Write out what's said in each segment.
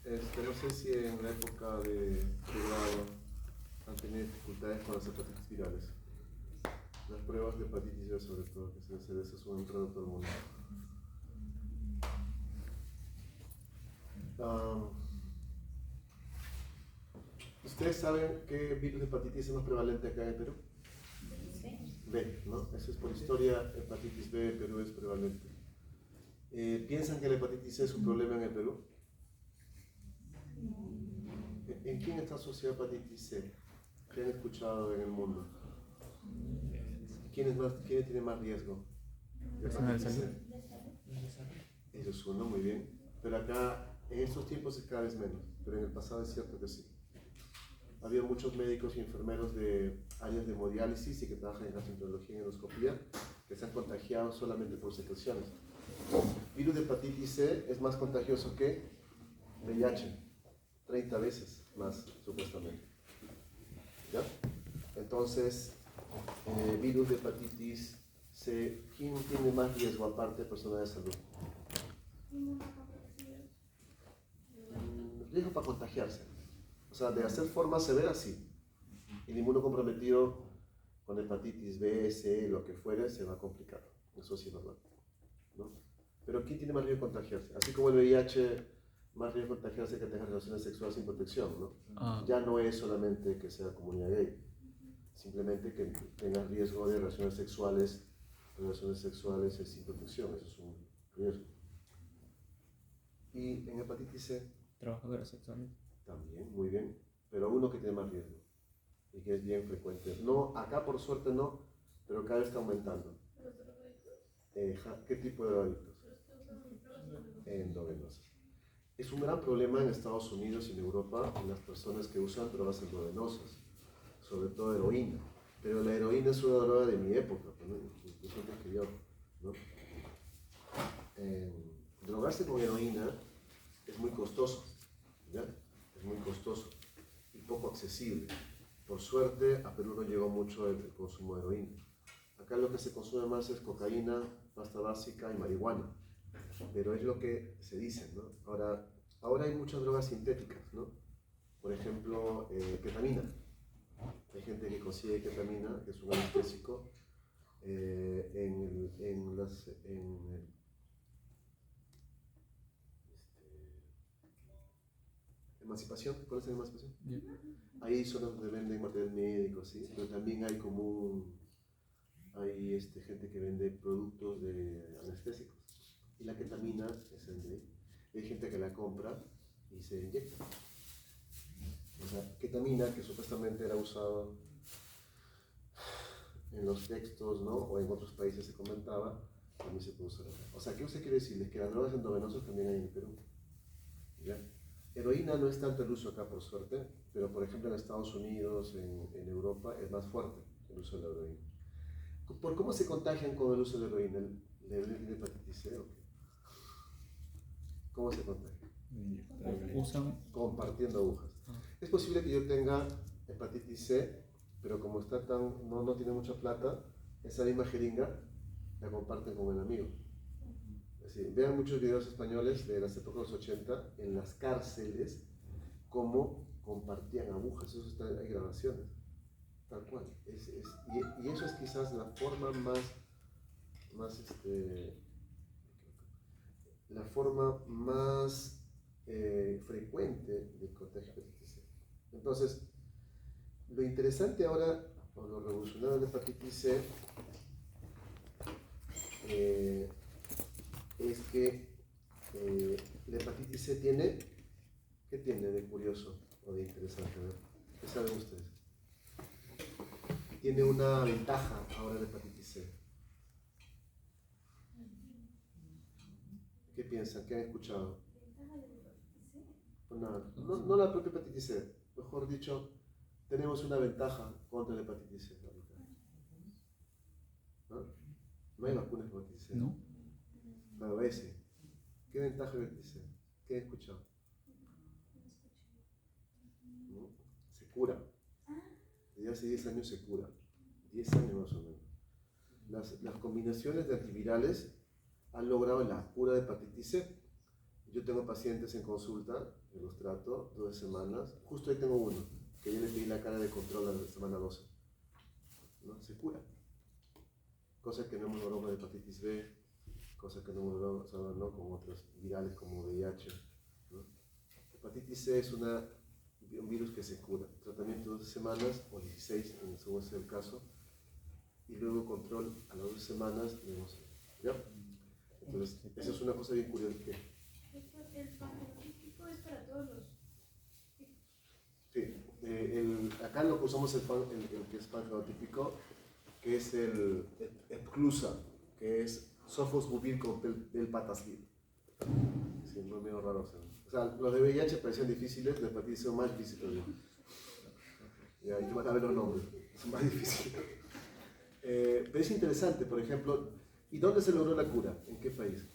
No sé si en la época de grado han tenido dificultades con las hepatitis virales. Las pruebas de hepatitis B, sobre todo, que se desasuman entre todo el mundo. ¿Ustedes saben qué virus de hepatitis es más prevalente acá en el Perú? B, ¿no? Eso es por historia, hepatitis B en Perú es prevalente. ¿Piensan que la hepatitis C es un problema en el Perú? ¿En quién está asociada hepatitis C? ¿Qué han escuchado en el mundo? ¿Quién tiene más riesgo de hepatitis C? Eso es uno, muy bien. Pero acá, en estos tiempos es cada vez menos, pero en el pasado es cierto que sí. Había muchos médicos y enfermeros de áreas de hemodiálisis y que trabajan en gastroenterología y endoscopía que se han contagiado solamente por secreciones. Virus de hepatitis C es más contagioso que VIH, 30 veces más supuestamente. ¿Ya? Entonces, virus de hepatitis C, ¿quién tiene más riesgo aparte de personas de salud? Riesgo para contagiarse. O sea, de hacer forma severa, sí. El inmunocomprometido con hepatitis B, C, lo que fuere, se va a complicar. Eso sí es verdad, ¿no? Pero ¿quién tiene más riesgo de contagiarse? Así como el VIH, más riesgo de contagiarse que tenga relaciones sexuales sin protección, ¿no? Ya no es solamente que sea comunidad gay, simplemente que tenga riesgo de relaciones sexuales sin protección. Eso es un riesgo. Y en hepatitis C, trabajadores sexuales. También, muy bien, pero uno que tiene más riesgo y que es bien frecuente. No, acá por suerte no, pero cada vez está aumentando. ¿Qué tipo de drogadictos? Endovenosos. Es un gran problema en Estados Unidos y en Europa en las personas que usan drogas endovenosas, sobre todo heroína. Pero la heroína es una droga de mi época, ¿no? Incluso antes que yo, ¿no? Drogarse con heroína es muy costoso, ¿ya? Es muy costoso y poco accesible. Por suerte, a Perú no llegó mucho el consumo de heroína. Acá lo que se consume más es cocaína, pasta básica y marihuana, pero es lo que se dice, ¿no? Ahora hay muchas drogas sintéticas, ¿no? Por ejemplo, ketamina. Hay gente que consigue ketamina, que es un anestésico, Emancipación, ¿conoces Emancipación? Yeah. Ahí son donde venden material médico, ¿sí? Pero también hay gente que vende productos de anestésicos. Y la ketamina es el de ahí. Hay gente que la compra y se inyecta. O sea, ketamina, que supuestamente era usado en los textos, ¿no? O en otros países se comentaba, también se puede usar acá. O sea, ¿qué usted quiere decirles? Que las drogas endovenosas también hay en Perú. ¿Ya? Heroína no es tanto el uso acá, por suerte, pero por ejemplo en Estados Unidos, en Europa, es más fuerte el uso de la heroína. ¿Por cómo se contagian con el uso de heroína? ¿La heroína tiene hepatitis C o qué? ¿Cómo se contagia? Usan compartiendo agujas. Es posible que yo tenga hepatitis C, pero como no tiene mucha plata, esa misma jeringa la comparten con el amigo. Es decir, vean muchos videos españoles de las épocas de los 80 en las cárceles, cómo compartían agujas. Hay grabaciones, tal cual. Y eso es quizás la forma más frecuente de contagio de hepatitis C. Entonces, lo interesante ahora, o lo revolucionario de la hepatitis C, es que la hepatitis C ¿qué tiene de curioso o de interesante? ¿Qué saben ustedes? Tiene una ventaja ahora la hepatitis C. ¿Qué piensan? ¿Qué han escuchado? No la propia hepatitis C, mejor dicho, tenemos una ventaja contra la hepatitis C. ¿No? No hay vacunas para hepatitis C. ¿No? La OS. ¿Qué ventaja de hepatitis C? ¿Qué he escuchado? ¿No? Se cura. Desde hace 10 años se cura. 10 años más o menos. Las combinaciones de antivirales han logrado la cura de hepatitis C. Yo tengo pacientes en consulta, que los trato 2 semanas. Justo ahí tengo uno, que yo le pedí la cara de control a la semana 12. ¿No? Se cura. Cosa que no hemos logrado con hepatitis B, cosa que no hemos logrado, ¿no?, con otros virales como VIH. ¿No? Hepatitis C es un virus que se cura. Tratamiento 12 semanas o 16, según sea el caso. Y luego control a las 2 semanas. ¿Ya? Entonces, esa es una cosa bien curiosa. ¿El panfetípico es para todos los tipos? Sí, acá lo que usamos el que es panfetípico, que es el Epclusa, que es sofosbuvir con pelpatasvir. Sí, no es medio raro. O sea, los de VIH parecían difíciles, la hepatitis son más difíciles todavía. Y ahí van a ver los nombres, son más difíciles. Pero es interesante, por ejemplo, ¿y dónde se logró la cura? ¿En qué país?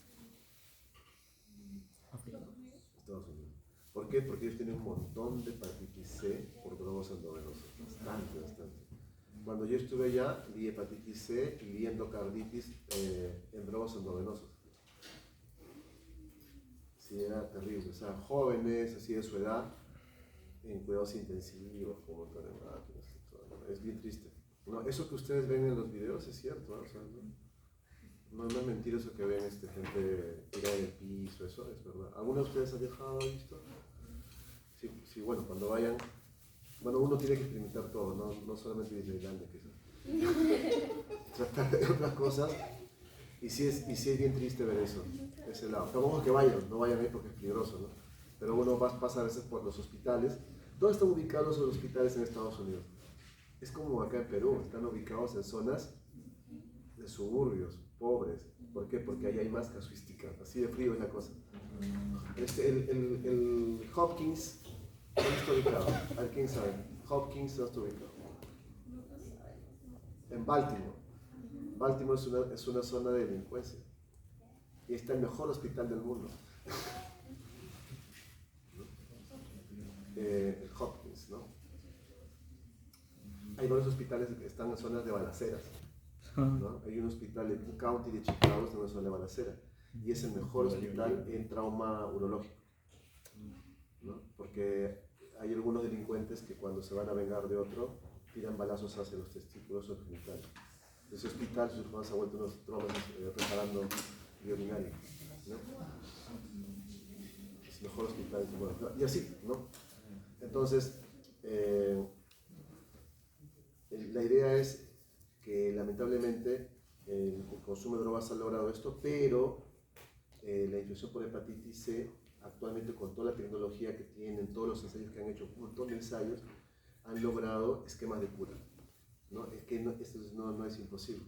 Estados Unidos. ¿Por qué? Porque ellos tienen un montón de hepatitis C por globos endovenosos. Bastante. Cuando yo estuve allá, vi hepatitis C y vi endocarditis en globos endovenosos. Sí, era terrible. O sea, jóvenes, así de su edad, en cuidados intensivos, con un montón de máquinas y todo. Es bien triste. No, eso que ustedes ven en los videos es cierto, ¿no? O sea, no es mentira eso que ven gente tirada en el piso, eso es verdad. ¿Alguno de ustedes ha viajado, ha visto? Sí, bueno, cuando vayan, bueno, uno tiene que experimentar todo, no solamente Disneylandia, quizás. Tratar de otras cosas, y sí es bien triste ver eso, ese lado. Tampoco que no vayan ahí porque es peligroso, ¿no? Pero uno pasa a veces por los hospitales. ¿Dónde están ubicados los hospitales en Estados Unidos? Es como acá en Perú, están ubicados en zonas de suburbios, pobres. ¿Por qué? Porque ahí hay más casuística, así de frío es la cosa. El Hopkins, ¿dónde está ubicado? A ver, ¿quién sabe? Hopkins, ¿dónde está ubicado? En Baltimore. Baltimore es una zona de delincuencia. Y está el mejor hospital del mundo. El Hopkins, ¿no? Hay varios hospitales que están en zonas de balaceras, ¿no? Hay un hospital en un county de Chicago, es una zona de balacera, y es el mejor hospital en trauma urológico, ¿no? Porque hay algunos delincuentes que cuando se van a vengar de otro, tiran balazos hacia los testículos o genitales. Ese hospital, sus hermanos se ha vuelto unos traumas preparando vía urinaria, ¿no? Es el mejor hospital, bueno, y así, ¿no? Entonces, la idea es que lamentablemente el consumo de drogas ha logrado esto, pero la infección por hepatitis C, actualmente con toda la tecnología que tienen, todos los ensayos que han hecho, un montón de ensayos, han logrado esquemas de cura, ¿no? Es que esto no es imposible,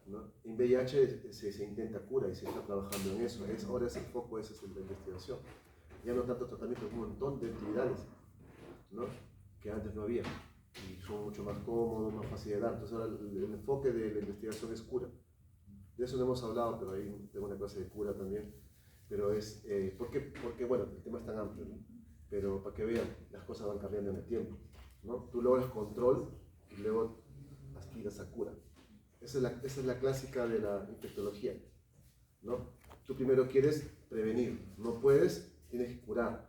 ¿no? En VIH se intenta cura y se está trabajando en eso. Ahora es el foco, esa es la investigación. Ya no tanto tratamiento, un montón de actividades, ¿no?, que antes no había. Y son mucho más cómodos, más fácil de dar. Entonces ahora el enfoque de la investigación es cura. De eso no hemos hablado, pero ahí tengo una clase de cura también. Pero es, porque bueno, el tema es tan amplio, ¿no? Pero para que vean, las cosas van cambiando en el tiempo, ¿no? Tú logras control y luego aspiras a cura. Esa es la clásica de la infectología, ¿no? Tú primero quieres prevenir, no puedes, tienes que curar.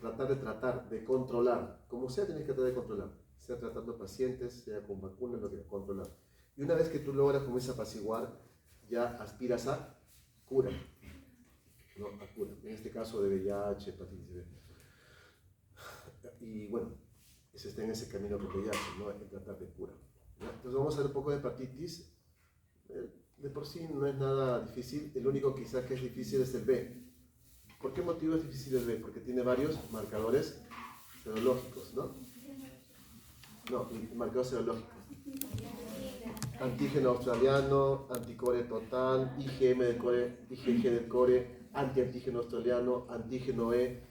Tratar de controlar, como sea tienes que tratar de controlar, sea tratando pacientes, sea con vacunas, lo que controlar. Y una vez que tú logras como ese apaciguar, ya aspiras a cura, ¿no? A cura, en este caso de VIH, hepatitis B. Y bueno, se está en ese camino con VIH, ¿no? Hay que tratar de cura, ¿no? Entonces vamos a ver un poco de hepatitis. De por sí no es nada difícil, el único quizá que es difícil es el B. ¿Por qué motivo es difícil el B? Porque tiene varios marcadores serológicos, ¿no? No, marcadores serológicos. Antígeno australiano, anticore total, IgM del core, IgG del core, antiantígeno australiano, antígeno E,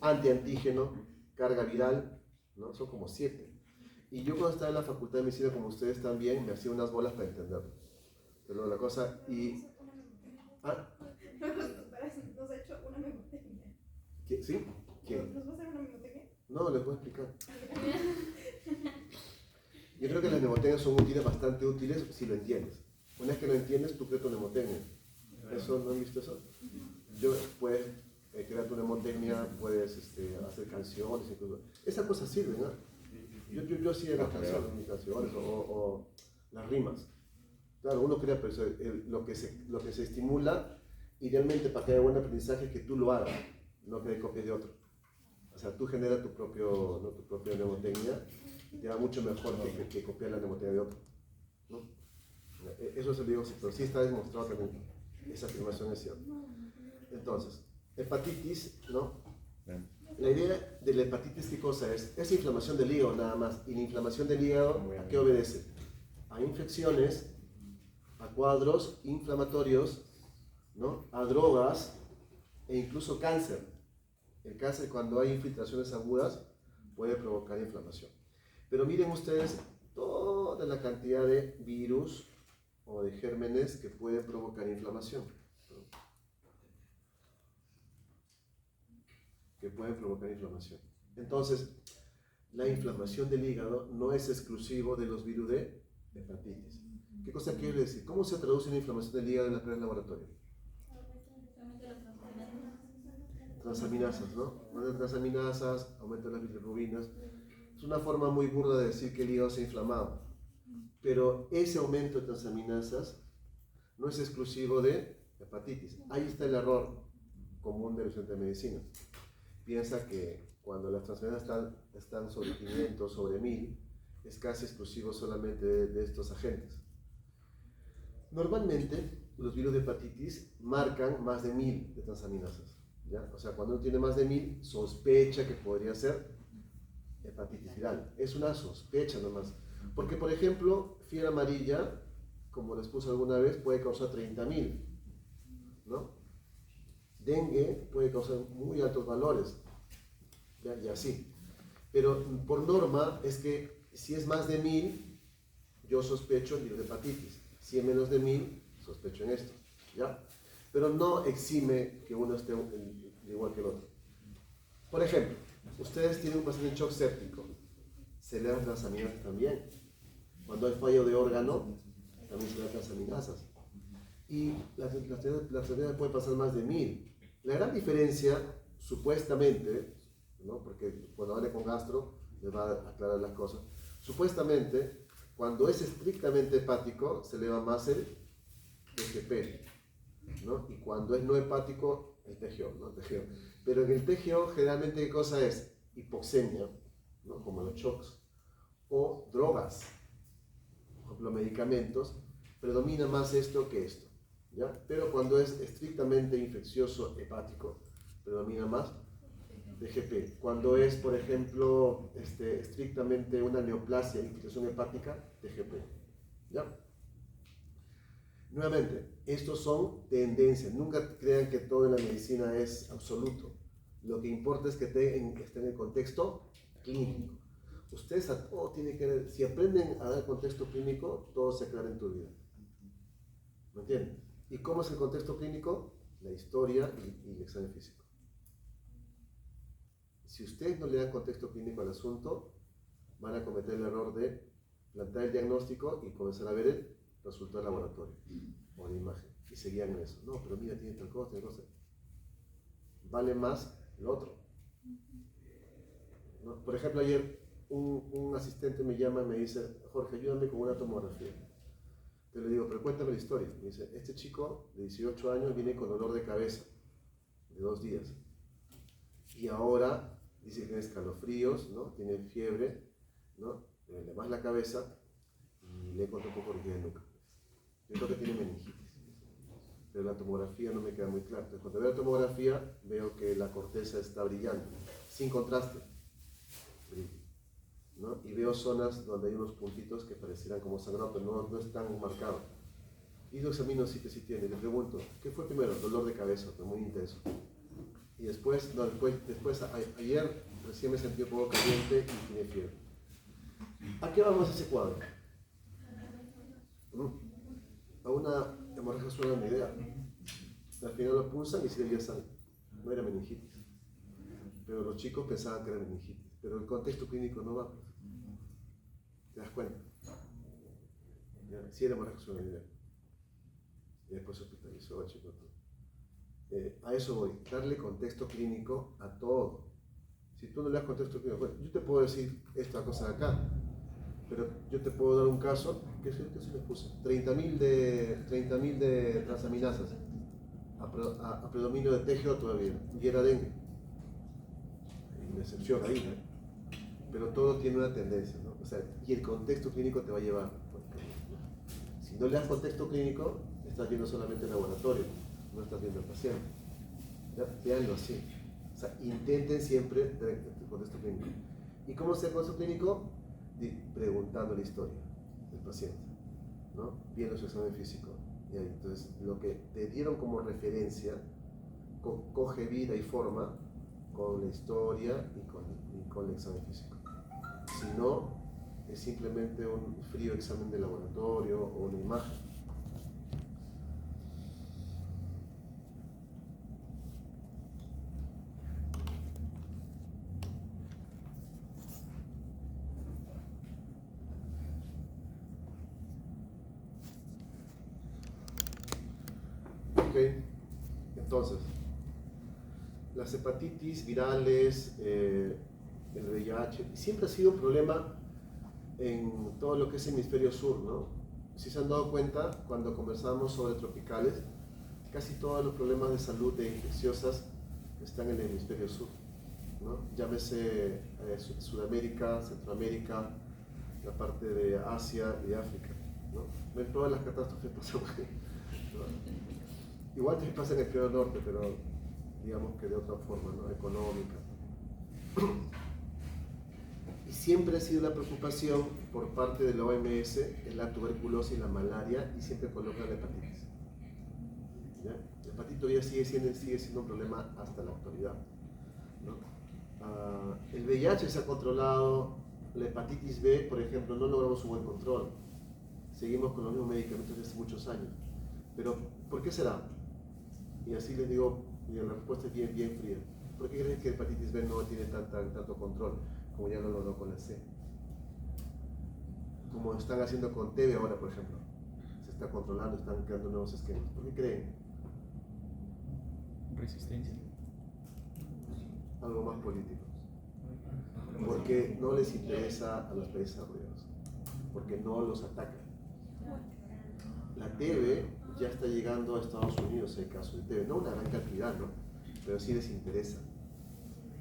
antiantígeno, carga viral, ¿no? Son como 7. Y yo cuando estaba en la facultad de medicina, como ustedes también, me hacía unas bolas para entenderlo. Pero la cosa, y... ¿Ah? Nos ha hecho una memotecnia. ¿Sí? ¿Quién? ¿Nos va a hacer una memotecnia? No, les voy a explicar. Yo creo que las mnemotecnias son bastante útiles si lo entiendes. Una vez que lo entiendes, tú creas tu mnemotecnia. ¿Eso no han visto eso? puedes crear tu mnemotecnia, puedes hacer canciones, incluso. Esas cosas sirven, ¿no? Yo hacía las canciones, mis canciones, o las rimas. Claro, uno crea, pero lo que se estimula, idealmente para que haya buen aprendizaje, es que tú lo hagas, no que copies de otro. O sea, tú generas tu propia mnemotecnia y te va mucho mejor que copiar la mnemotecnia de otro, ¿no? Eso se lo digo, pero sí está demostrado también. Esa afirmación es cierta. Entonces, hepatitis, ¿no? La idea de la hepatitis, ¿qué cosa es? Es inflamación del hígado nada más. Y la inflamación del hígado, ¿a qué obedece? A infecciones, a cuadros inflamatorios, ¿no? A drogas e incluso cáncer. El cáncer, cuando hay infiltraciones agudas, puede provocar inflamación. Pero miren ustedes toda la cantidad de virus o de gérmenes que pueden provocar inflamación. Entonces, la inflamación del hígado no es exclusivo de los virus de hepatitis. ¿Qué cosa quiere decir? ¿Cómo se traduce la inflamación del hígado en la prueba de laboratorio? Transaminasas, ¿no? Aumento de transaminasas, aumento de las bilirrubinas. Es una forma muy burda de decir que el hígado se ha inflamado. Pero ese aumento de transaminasas no es exclusivo de hepatitis. Ahí está el error común de los estudiantes de medicina. Piensa que cuando las transaminasas están sobre 500, sobre 1000, es casi exclusivo solamente de estos agentes. Normalmente, los virus de hepatitis marcan más de 1000 de transaminasas, ¿ya? O sea, cuando uno tiene más de 1000, sospecha que podría ser hepatitis viral. Es una sospecha nomás. Porque, por ejemplo, fiebre amarilla, como les puse alguna vez, puede causar 30.000, ¿no? Dengue puede causar muy altos valores, ¿ya? Y así. Pero por norma es que si es más de 1000, yo sospecho en virus de hepatitis. Si es menos de 1000, sospecho en esto, ¿ya? Pero no exime que uno esté igual que el otro. Por ejemplo, ustedes tienen un paciente en shock séptico, se le dan transaminasas también. Cuando hay fallo de órgano, también se le dan transaminasas. Y las transaminasas pueden pasar más de 1000. La gran diferencia, supuestamente, ¿no? Porque cuando hable con gastro, les va a aclarar las cosas. Supuestamente, cuando es estrictamente hepático, se eleva más el TGP, ¿no? Y cuando es no hepático, el TGO, ¿no? TGO. Pero en el TGO, generalmente, ¿qué cosa es? Hipoxemia, ¿no? Como los shocks, o drogas, por ejemplo, medicamentos, predomina más esto que esto, ¿ya? Pero cuando es estrictamente infeccioso hepático, predomina más TGP. Cuando es, por ejemplo, estrictamente una neoplasia, infiltración hepática, TGP, ¿ya? Nuevamente, estos son tendencias. Nunca crean que todo en la medicina es absoluto. Lo que importa es que esté en el contexto clínico. Ustedes a todo tienen que ver. Si aprenden a dar contexto clínico, todo se aclara en tu vida. ¿Me entienden? ¿Y cómo es el contexto clínico? La historia y el examen físico. Si ustedes no le dan contexto clínico al asunto, van a cometer el error de plantear el diagnóstico y comenzar a ver el resultado del laboratorio o de imagen y seguían en eso. No, pero mira, tiene tal cosa, vale más lo otro, ¿no? Por ejemplo, ayer un asistente me llama y me dice: Jorge, ayúdame con una tomografía. Yo le digo: pero cuéntame la historia. Me dice: este chico de 18 años viene con dolor de cabeza de 2 días y ahora dice que tiene escalofríos, ¿no? Tiene fiebre, ¿no? Le duele más la cabeza y le encontré un poco de rigidez de nuca. Yo creo que tiene meningitis, pero la tomografía no me queda muy clara. Entonces, cuando veo la tomografía, veo que la corteza está brillante, sin contraste, ¿no? Y veo zonas donde hay unos puntitos que parecieran como sangrado, pero no están marcados. Y lo examino, sí que sí tiene. Le pregunto: ¿qué fue primero? Dolor de cabeza, pero muy intenso. Y después, ayer recién me sentí un poco caliente y tiene fiebre. ¿A qué vamos ese cuadro? A una hemorragia subaracnoidea. Al final lo pulsan y sí había sangre. No era meningitis. Pero los chicos pensaban que era meningitis. Pero el contexto clínico no va. ¿Te das cuenta? ¿Ya? Sí era hemorragia subaracnoidea. Y después se hospitalizó al chico todo. A eso voy, darle contexto clínico a todo. Si tú no le das contexto clínico, bueno, yo te puedo decir esta cosa de acá, pero yo te puedo dar un caso, que se les puse, 30.000 de transaminasas a predominio de TGO todavía, y era dengue. Hay una excepción ahí, ¿no? Pero todo tiene una tendencia, ¿no? O sea, y el contexto clínico te va a llevar. Si no le das contexto clínico, estás viendo solamente el laboratorio, no estás viendo al paciente. ¿Ya? Véanlo así. O sea, intenten siempre tener el contexto clínico. ¿Y cómo se el contexto clínico? Preguntando la historia del paciente, ¿no? Viendo su examen físico. Y ahí, entonces, lo que te dieron como referencia coge vida y forma con la historia y con el examen físico. Si no, es simplemente un frío examen de laboratorio o una imagen. Ok, entonces, las hepatitis virales, el VIH, siempre ha sido un problema en todo lo que es hemisferio sur, ¿no? Si se han dado cuenta, cuando conversamos sobre tropicales, casi todos los problemas de salud de infecciosas están en el hemisferio sur, ¿no? Llámese Sudamérica, Centroamérica, la parte de Asia y de África, ¿no? Ven, todas las catástrofes pasan ahí, ¿no? Igual también pasa en el hemisferio norte, pero digamos que de otra forma, ¿no? Económica. Y siempre ha sido la preocupación por parte de la OMS en la tuberculosis y la malaria, y siempre colocan la hepatitis. ¿Ya? La hepatitis todavía sigue siendo un problema hasta la actualidad, ¿no? El VIH se ha controlado, la hepatitis B, por ejemplo, no logramos un buen control. Seguimos con los mismos medicamentos desde hace muchos años. Pero, ¿por qué será? Y así les digo, y la respuesta es bien, bien fría. ¿Por qué creen que la hepatitis B no tiene tanto control como ya lo logró con la C? Como están haciendo con TB ahora, por ejemplo. Se está controlando, están creando nuevos esquemas. ¿Por qué creen? Resistencia. Algo más político. Porque no les interesa a los países desarrollados. Porque no los atacan. La TB ya está llegando a Estados Unidos, el caso de TB. No una gran cantidad, ¿no? Pero sí les interesa.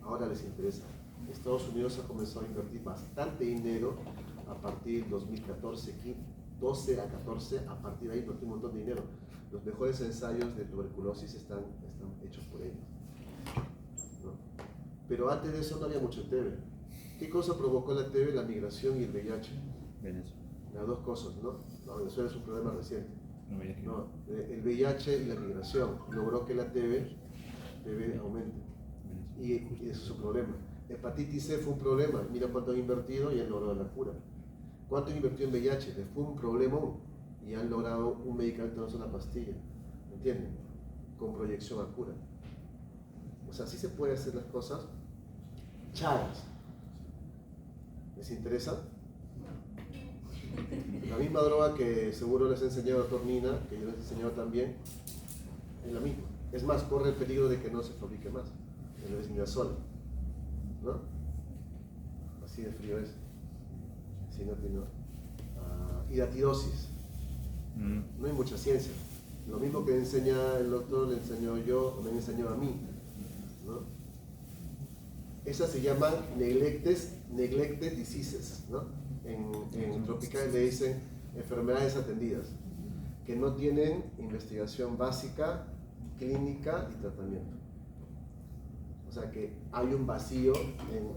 Ahora les interesa. Estados Unidos ha comenzado a invertir bastante dinero a partir del 2014, 12 a 14, a partir de ahí invertir un montón de dinero. Los mejores ensayos de tuberculosis están hechos por ellos, ¿no? Pero antes de eso no había mucho TB. ¿Qué cosa provocó la TB? La migración y el VIH. Venezuela. Las dos cosas, ¿no? No, Venezuela es un problema reciente. No, No, el VIH y la migración logró que la TB aumente. Y ese es su problema. Hepatitis C fue un problema. Mira cuánto han invertido y han logrado la cura. ¿Cuánto han invertido en VIH? Les fue un problema y han logrado un medicamento, no es una pastilla. ¿Entienden? Con proyección a cura. O sea, sí se puede hacer las cosas charas. ¿Les interesa? La misma droga que seguro les he enseñado a Dr. Nina, que yo les he enseñado también, es la misma. Es más, corre el peligro de que no se fabrique más. El esmidazol, ¿no? Así de frío es. Así no tiene. Hidatidosis. No hay mucha ciencia. Lo mismo que enseña el doctor, le enseñó yo, o me enseñó a mí, ¿no? Esas se llaman neglected diseases, ¿no? En tropicales le dicen enfermedades atendidas, que no tienen investigación básica, clínica y tratamiento. O sea que hay un vacío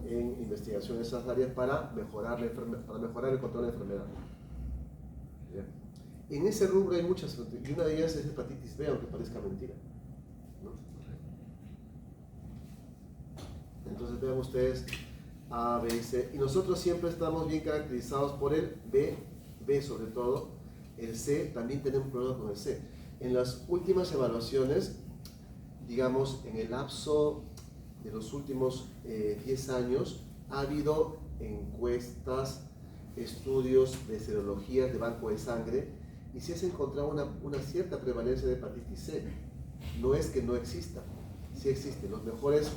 en investigación en esas áreas para mejorar el control de la enfermedad. ¿Bien? En ese rubro hay muchas, y una de ellas es hepatitis B, aunque parezca mentira, ¿no? Entonces vean ustedes A, B y C, y nosotros siempre estamos bien caracterizados por el B sobre todo. El C, también tenemos problemas con el C. En las últimas evaluaciones, digamos, en el lapso de los últimos 10 años, ha habido encuestas, estudios de serologías de banco de sangre, y sí se ha encontrado una cierta prevalencia de hepatitis C. no es que no exista, sí existe. Los mejores,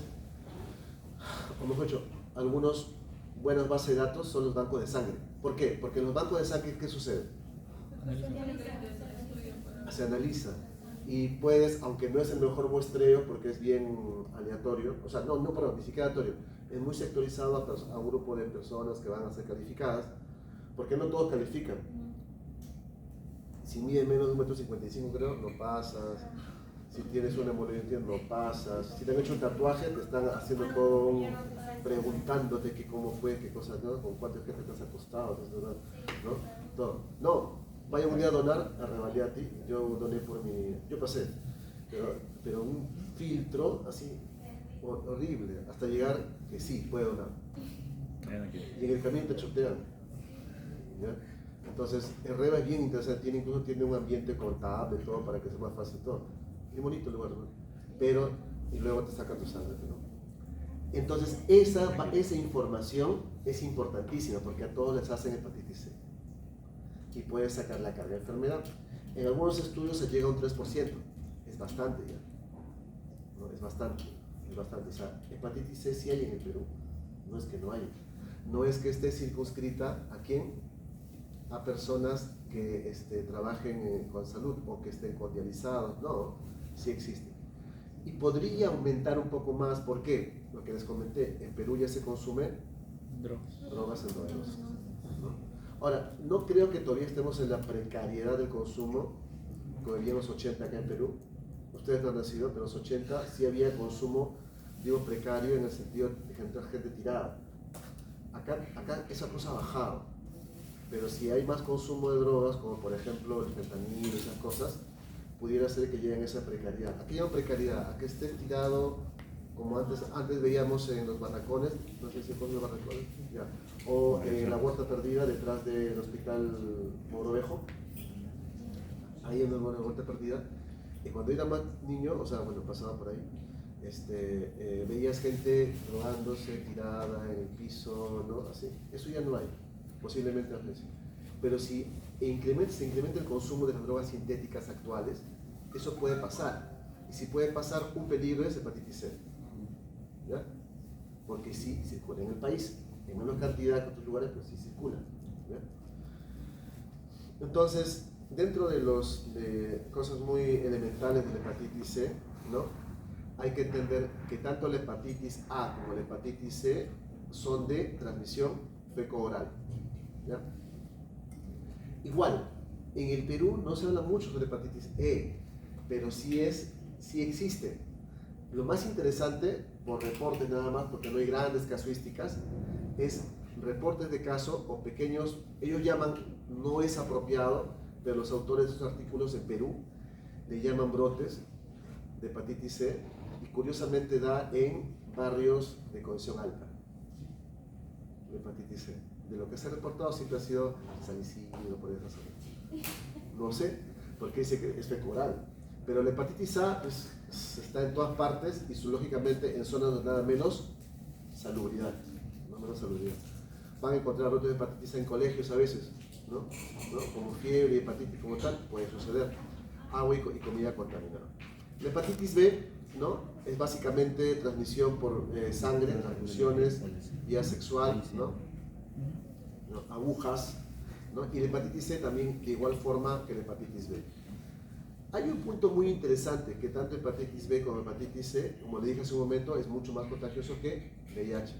o mejor dicho, algunas buenas bases de datos son los bancos de sangre. ¿Por qué? Porque en los bancos de sangre, ¿qué sucede? Se analiza y puedes, aunque no es el mejor muestreo porque es bien aleatorio, o sea, perdón, ni siquiera aleatorio, es muy sectorizado a un grupo de personas que van a ser calificadas, porque no todos califican. Si mide menos de 1,55 m, creo, no pasas. Si tienes una hemorroidia, no pasas. Si te han hecho un tatuaje, te están haciendo todo, preguntándote que cómo fue, qué cosas, ¿no? Con cuántos gente te has acostado, ¿no? Todo. No, vaya un día a donar, a revalidar a ti. Yo doné yo pasé, pero un filtro así horrible, hasta llegar que sí, puede donar. Y en el camino te chotean, ¿ya? Entonces, el REVA es bien interesante, incluso tiene un ambiente contable, todo para que sea más fácil todo. Es bonito el lugar, ¿no? Pero, y luego te sacan tu sangre, ¿no? Entonces, esa información es importantísima porque a todos les hacen hepatitis C y puedes sacar la carga de enfermedad. En algunos estudios se llega a un 3%, es bastante ya, ¿no? Es bastante. O sea, hepatitis C sí hay en el Perú, no es que no haya. No es que esté circunscrita a quién, a personas que trabajen con salud o que estén cordializados, no, sí existe. Y podría aumentar un poco más, ¿por qué? Lo que les comenté, en Perú ya se consume drogas endovenosas, ¿no? Ahora, no creo que todavía estemos en la precariedad del consumo, como había en los 80 acá en Perú. Ustedes no han nacido, pero en los 80 sí había consumo, digo precario, en el sentido de gente tirada. Acá esa cosa ha bajado, pero si hay más consumo de drogas, como por ejemplo el fentanilo y esas cosas, pudiera ser que lleguen a esa precariedad. Aquí hay precariedad, a que esté tirado, como antes veíamos en los barracones, no sé si son los barracones, ya, o en la huerta perdida detrás del hospital Mogrovejo, ahí en la huerta perdida, y cuando era más niño, o sea, bueno, pasaba por ahí, veías gente drogándose, tirada en el piso, ¿no? Así. Eso ya no hay, posiblemente no hay. Pero si se incrementa el consumo de las drogas sintéticas actuales, eso puede pasar. Y si puede pasar, un peligro es hepatitis C, ¿ya? Porque sí circula en el país, en menos cantidad que otros lugares, pero sí circula, ¿ya? Entonces, dentro de cosas muy elementales de la hepatitis C, ¿no? Hay que entender que tanto la hepatitis A como la hepatitis C son de transmisión feco-oral, ¿ya? Igual, en el Perú no se habla mucho sobre hepatitis E, pero sí existe. Lo más interesante, por reportes nada más, porque no hay grandes casuísticas, es reportes de caso o pequeños, ellos llaman, no es apropiado, pero los autores de esos artículos en Perú le llaman brotes de hepatitis C, y curiosamente da en barrios de condición alta de hepatitis C. De lo que se ha reportado siempre ha sido San Isidro, por esa zona. No sé, porque dice que es feco-oral. Pero la hepatitis A está en todas partes y lógicamente en zonas de nada menos salubridad. No menos salubridad. Van a encontrar brotes de hepatitis A en colegios a veces, ¿no? Como fiebre y hepatitis como tal, puede suceder. Agua y comida contaminada. La hepatitis B, ¿no? Es básicamente transmisión por sangre, transfusiones, vía sexual, ¿no? Agujas, ¿no? Y la hepatitis C también de igual forma que la hepatitis B. Hay un punto muy interesante, que tanto hepatitis B como hepatitis C, como le dije hace un momento, es mucho más contagioso que VIH.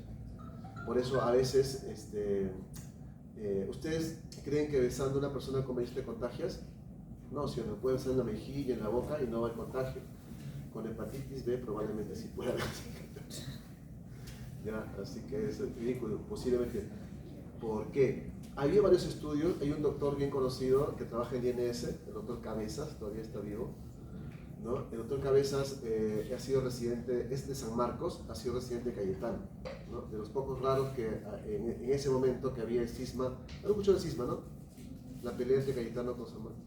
Por eso a veces, ¿ustedes creen que besando a una persona con VIH te contagias? No, si no, puede besar en la mejilla, en la boca y no va el contagio. Con hepatitis B probablemente sí pueda haber. Ya, así que es ridículo, posiblemente. ¿Por qué? Había varios estudios, hay un doctor bien conocido que trabaja en INS, el doctor Cabezas, todavía está vivo, ¿no? El doctor Cabezas ha sido residente, es de San Marcos, ha sido residente de Cayetano, ¿no? De los pocos raros que en ese momento que había el cisma, ¿han escuchado el cisma, no? La pelea entre Cayetano con San Marcos,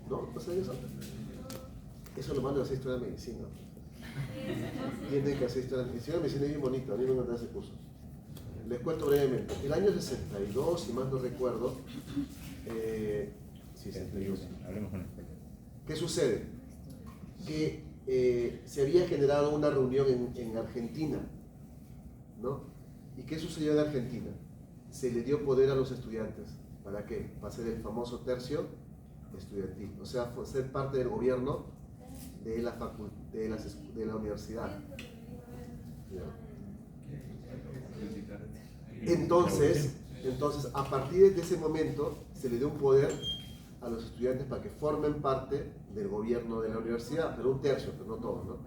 ¿no? ¿No saben eso? Eso lo malo de hacer historia de medicina. Tienen que hacer historia de medicina. La medicina es bien bonita, a mí me encanta ese curso. Les cuento brevemente. El año 62, si más no recuerdo, 62. Hablemos con el. ¿Qué sucede? que se había generado una reunión en Argentina, ¿no? ¿Y qué sucedió en Argentina? Se le dio poder a los estudiantes. ¿Para qué? Para ser el famoso tercio estudiantil, o sea, ser parte del gobierno de la universidad. Entonces, a partir de ese momento, se le dio un poder a los estudiantes para que formen parte del gobierno de la universidad, pero un tercio, pero no todos, ¿no?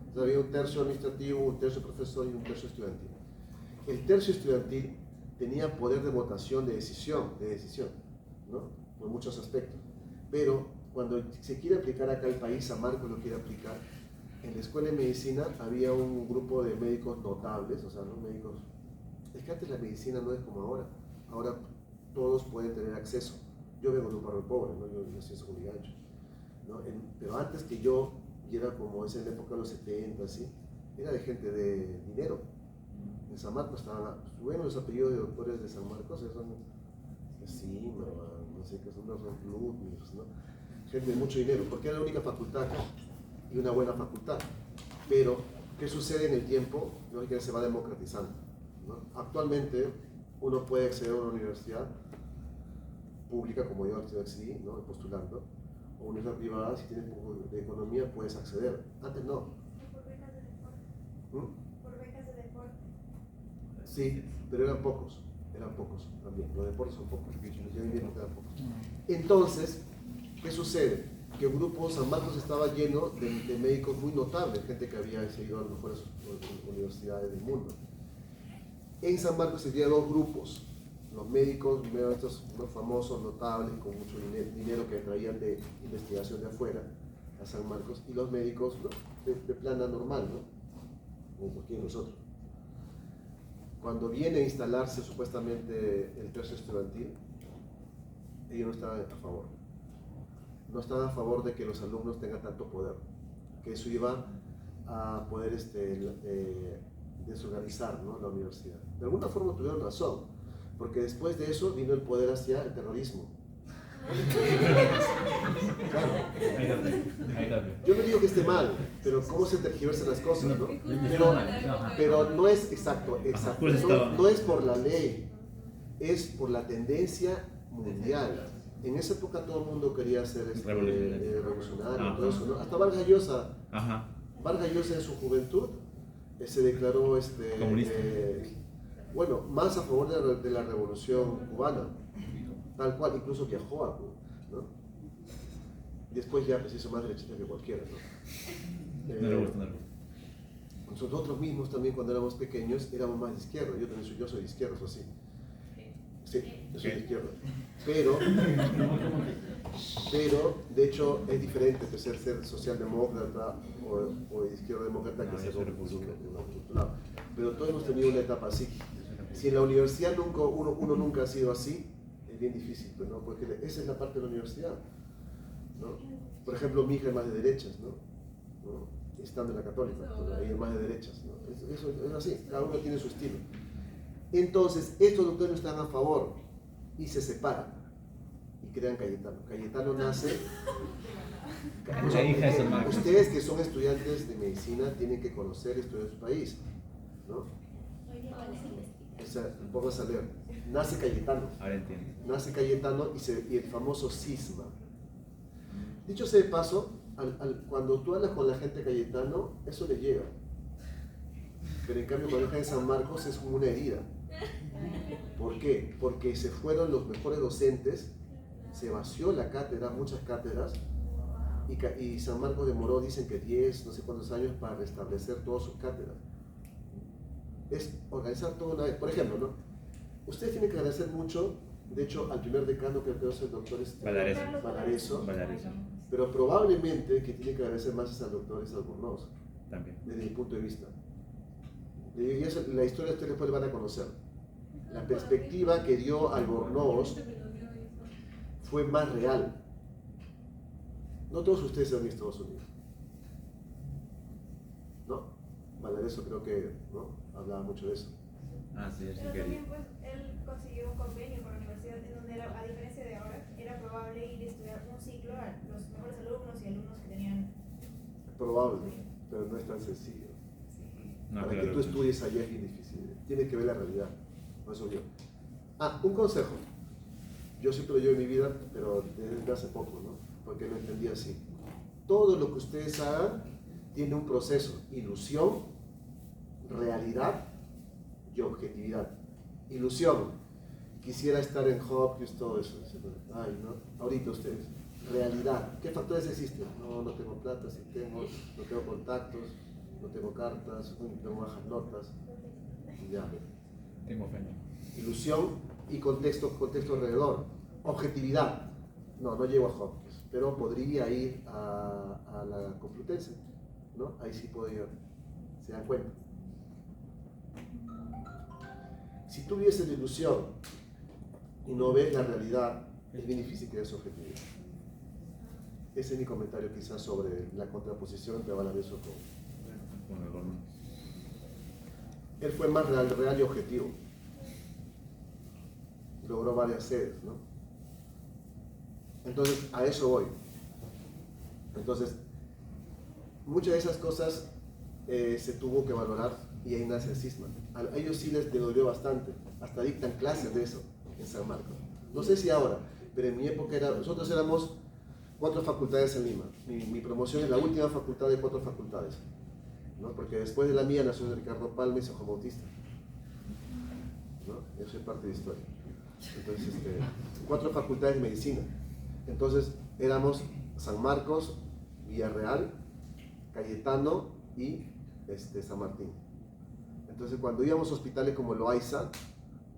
Entonces había un tercio administrativo, un tercio profesor y un tercio estudiantil. El tercio estudiantil tenía poder de votación, de decisión, ¿no? Por muchos aspectos. Pero cuando se quiere aplicar acá el país, San Marcos lo quiere aplicar, en la escuela de medicina había un grupo de médicos notables, o sea, ¿no? Médicos. Es que antes la medicina no es como ahora. Ahora todos pueden tener acceso. Yo vengo de un barrio pobre, ¿no? Yo nací en Socomigancho, ¿no? Pero antes que yo, y era como esa en la época de los 70, ¿sí? Era de gente de dinero. En San Marcos estaban, bueno, los apellidos de doctores de San Marcos son Zimmerman, no sé qué son, los Ludmers, ¿no? Gente de mucho dinero, porque era la única facultad acá, y una buena facultad. Pero, ¿qué sucede en el tiempo? Lógicamente se va democratizando, ¿no? Actualmente, uno puede acceder a una universidad pública, como yo accedí, ¿no? Postulando, o una universidad privada, si tienes un poco de economía, puedes acceder. Antes no. Por becas de deporte. Por becas de deporte. Sí, pero eran pocos también. Los deportes son pocos, yo viví porque eran pocos. Entonces, ¿qué sucede? Que el grupo San Marcos estaba lleno de médicos muy notables, gente que había seguido a las mejores universidades del mundo. En San Marcos se tenían dos grupos, los médicos, primero estos famosos, notables, con mucho dinero que traían de investigación de afuera a San Marcos, y los médicos, ¿no? de plana normal, ¿no? Como aquí nosotros. Cuando viene a instalarse supuestamente el tercio estudiantil, ellos no estaban a favor. No estaban a favor de que los alumnos tengan tanto poder, que eso iba a poder desorganizar, ¿no? La universidad. De alguna forma tuvieron razón, porque después de eso vino el poder hacia el terrorismo. Claro. Yo no digo que esté mal, pero cómo se tergiversan las cosas, ¿no? Pero no es exacto. No es por la ley, es por la tendencia mundial. En esa época todo el mundo quería ser revolucionario, todo eso, ¿no? Hasta Vargas Llosa. Vargas Llosa en su juventud se declaró comunista. Bueno, más a favor de la revolución cubana, tal cual, incluso viajó a Cuba, ¿no? Después ya pues, hizo más derechista que cualquiera, ¿no? No le gusta. Nosotros mismos también cuando éramos pequeños éramos más de izquierda. Yo soy de izquierda, eso sí. Sí, yo soy de izquierda. Pero de hecho es diferente de ser socialdemócrata o de izquierda demócrata que ser republicano. Pero todos hemos tenido una etapa así. Si en la universidad uno nunca ha sido así, es bien difícil, ¿no? Porque esa es la parte de la universidad, ¿no? Por ejemplo, mi hija es más de derechas, ¿no? Estando en la católica, ella es más de derechas, ¿no? Eso es así, cada uno tiene su estilo. Entonces, estos doctores no están a favor y se separan y crean Cayetano. Cayetano nace. Ustedes que son estudiantes de medicina tienen que conocer esto de su país, ¿no? O sea, vamos a leer. Nace Cayetano. Ahora entiendo. Nace Cayetano y el famoso cisma. Dicho sea de paso, cuando tú hablas con la gente de Cayetano, eso le llega. Pero en cambio, cuando dejan en San Marcos es como una herida. ¿Por qué? Porque se fueron los mejores docentes, se vació la cátedra, muchas cátedras, y San Marcos demoró, dicen que 10, no sé cuántos años para restablecer todas sus cátedras. Es organizar todo una vez. Por ejemplo, ¿no? Ustedes tienen que agradecer mucho, de hecho, al primer decano que es el doctor Valareso, pero probablemente que tiene que agradecer más es al doctor Albornoz, también, desde mi punto de vista. Y eso, la historia ustedes después van a conocer. La perspectiva que dio Albornoz fue más real. No todos ustedes han visto Estados Unidos, ¿no? Valareso creo que, ¿no? Hablaba mucho de eso. Sí, pero también pues él consiguió un convenio con la universidad en donde era, a diferencia de ahora, era probable ir a estudiar un ciclo a los mejores alumnos y alumnos que tenían Probable, pero no es tan sencillo. No, Para claro. que tú estudies allá es bien difícil. Tienes que ver la realidad. No es obvio. Un consejo. Yo siempre lo llevo en mi vida, pero desde hace poco, ¿no? Porque lo entendí así. Todo lo que ustedes hagan tiene un proceso: ilusión, realidad y objetividad. Ilusión: quisiera estar en Hopkins, todo eso. Ay, ¿no? Ahorita ustedes. Realidad: ¿qué factores existen? No tengo plata, sí tengo, no tengo contactos, no tengo cartas, no tengo bajas notas. Ya. Tengo fe. Ilusión y contexto alrededor. Objetividad: no llego a Hopkins, pero podría ir a la Complutense, ¿no? Ahí sí puedo ir. ¿Se dan cuenta? Si tú vives en la ilusión y no ves la realidad, es bien difícil que des objetividad. Ese es mi comentario quizás sobre la contraposición entre Valadez con... Él fue más real y objetivo. Logró varias sedes, ¿no? Entonces, a eso voy. Entonces, muchas de esas cosas se tuvo que valorar y ahí nace el cisma. A ellos sí les dolió bastante. Hasta dictan clases de eso en San Marcos. No sé si ahora, pero en mi época nosotros éramos 4 facultades en Lima. Mi promoción es la última facultad de 4 facultades, ¿no? Porque después de la mía nació Ricardo Palma y San Juan Bautista, ¿no? Yo soy parte de historia. Entonces, 4 facultades de medicina. Entonces éramos San Marcos, Villarreal, Cayetano y San Martín. Entonces cuando íbamos a hospitales como Loaiza,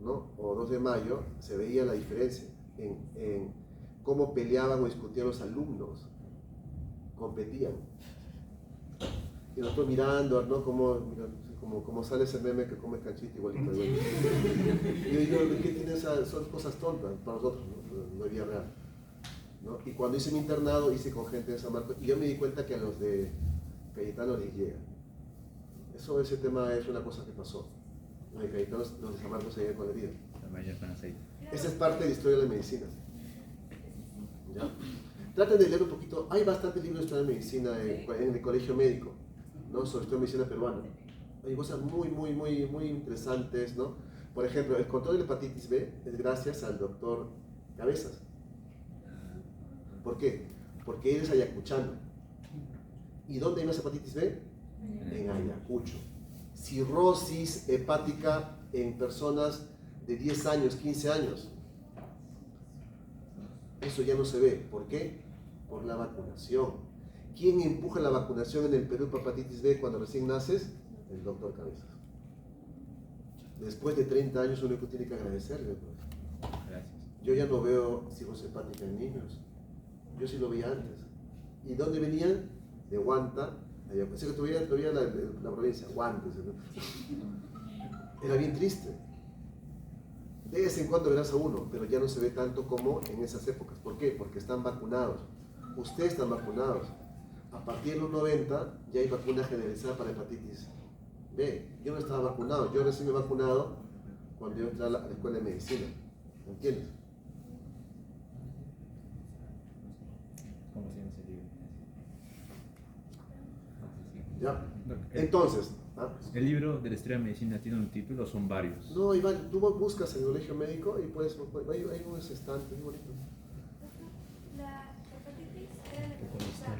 ¿no? O 2 de Mayo, se veía la diferencia en cómo peleaban o discutían los alumnos, competían. Y nosotros mirando, ¿no? Como sale ese meme que come canchita igualito. Y yo digo, ¿qué tiene son cosas tontas para nosotros, ¿no? De vida real, ¿no? Y cuando hice mi internado, hice con gente de San Marcos, y yo me di cuenta que a los de Cayetano les llega. Ese tema es una cosa que pasó. Los de Cayetano, los de San Marcos se llegan con la herida. Esa es parte de la historia de la medicina. ¿Ya? Traten de leer un poquito. Hay bastantes libros de historia de medicina en el colegio médico, ¿no? Sobre historia de medicina peruana. Hay cosas muy interesantes, ¿no? Por ejemplo, el control de la hepatitis B es gracias al doctor Cabezas. ¿Por qué? Porque él es ayacuchano. ¿Y dónde hay más hepatitis B? En Ayacucho. Cirrosis hepática en personas de 10 años, 15 años. Eso ya no se ve. ¿Por qué? Por la vacunación. ¿Quién empuja la vacunación en el Perú para hepatitis B cuando recién naces? El doctor Cabezas. Después de 30 años uno tiene que agradecerle. Gracias. Yo ya no veo cirrosis hepática en niños. Yo sí lo veía antes. ¿Y dónde venían? De Huanta. Pensé que todavía la provincia, Huantes, ¿no? Era bien triste. De vez en cuando verás a uno, pero ya no se ve tanto como en esas épocas. ¿Por qué? Porque están vacunados. Ustedes están vacunados. A partir de los 90 ya hay vacuna generalizada para hepatitis B. Yo no estaba vacunado. Yo recién me he vacunado cuando yo entré a la escuela de medicina. ¿Entiendes? ¿Cómo se llama ese libro? ¿Ya? Entonces, ¿El libro de la historia de medicina tiene un título o son varios? no, Iván, tú buscas en el colegio médico y puedes, hay unos estantes muy bonitos. La hepatitis era la que causa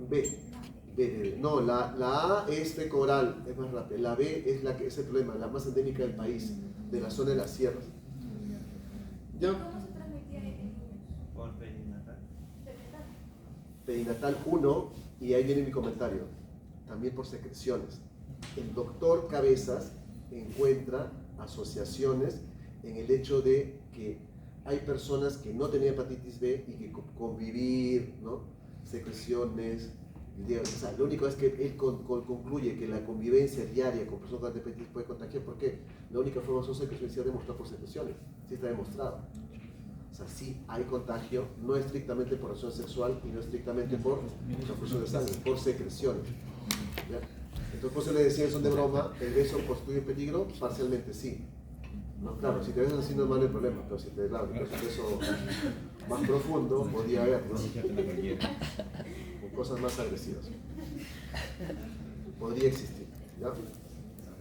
B. No, la A es fecoral, es más rápida. La B es la que es el problema, la más endémica del país, de la zona de las sierras. ¿Ya? ¿Cómo se transmitía en niños? Por perinatal. Perinatal 1, y ahí viene mi comentario, también por secreciones. El doctor Cabezas encuentra asociaciones en el hecho de que hay personas que no tenían hepatitis B y que convivir, ¿no? Secreciones, o sea, lo único es que él concluye que la convivencia diaria con personas con hepatitis puede contagiar. ¿Por qué? La única forma son secreciones, se ha demostrado por secreciones, sí está demostrado. O sea, sí hay contagio, no estrictamente por relación sexual y no estrictamente por transfusión de sangre, por secreciones. ¿Ya? Entonces, por eso le decían, son de broma, ¿el beso constituye peligro? Parcialmente sí. No, claro, si te ves así normal no hay problema, pero si te das un beso más profundo, podría haber, ¿no? cosas más agresivas. Podría existir, ¿ya?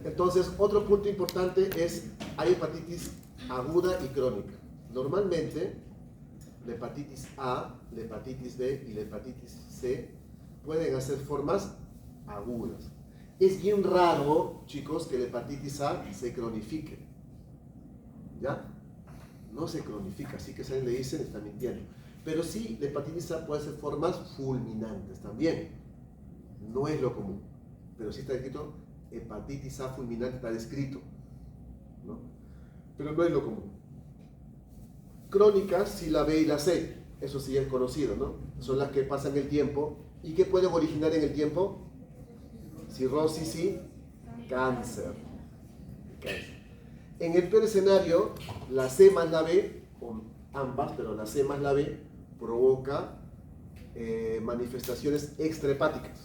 Entonces, otro punto importante es, hay hepatitis aguda y crónica. Normalmente, la hepatitis A, la hepatitis B y la hepatitis C pueden hacer formas agudas. Es bien raro, chicos, que la hepatitis A se cronifique, ¿ya? No se cronifica, así que si alguien le dicen, está mintiendo. Pero sí, la hepatitis A puede ser formas fulminantes también. No es lo común, pero sí está escrito hepatitis A fulminante, está descrito, ¿no? Pero no es lo común. Crónicas, sí, la B y la C, eso sí es conocido, ¿no? Son las que pasan el tiempo. ¿Y qué pueden originar en el tiempo? Cirrosis y cáncer. En el peor escenario, la C más la B, o ambas, pero la C más la B, provoca manifestaciones extrahepáticas.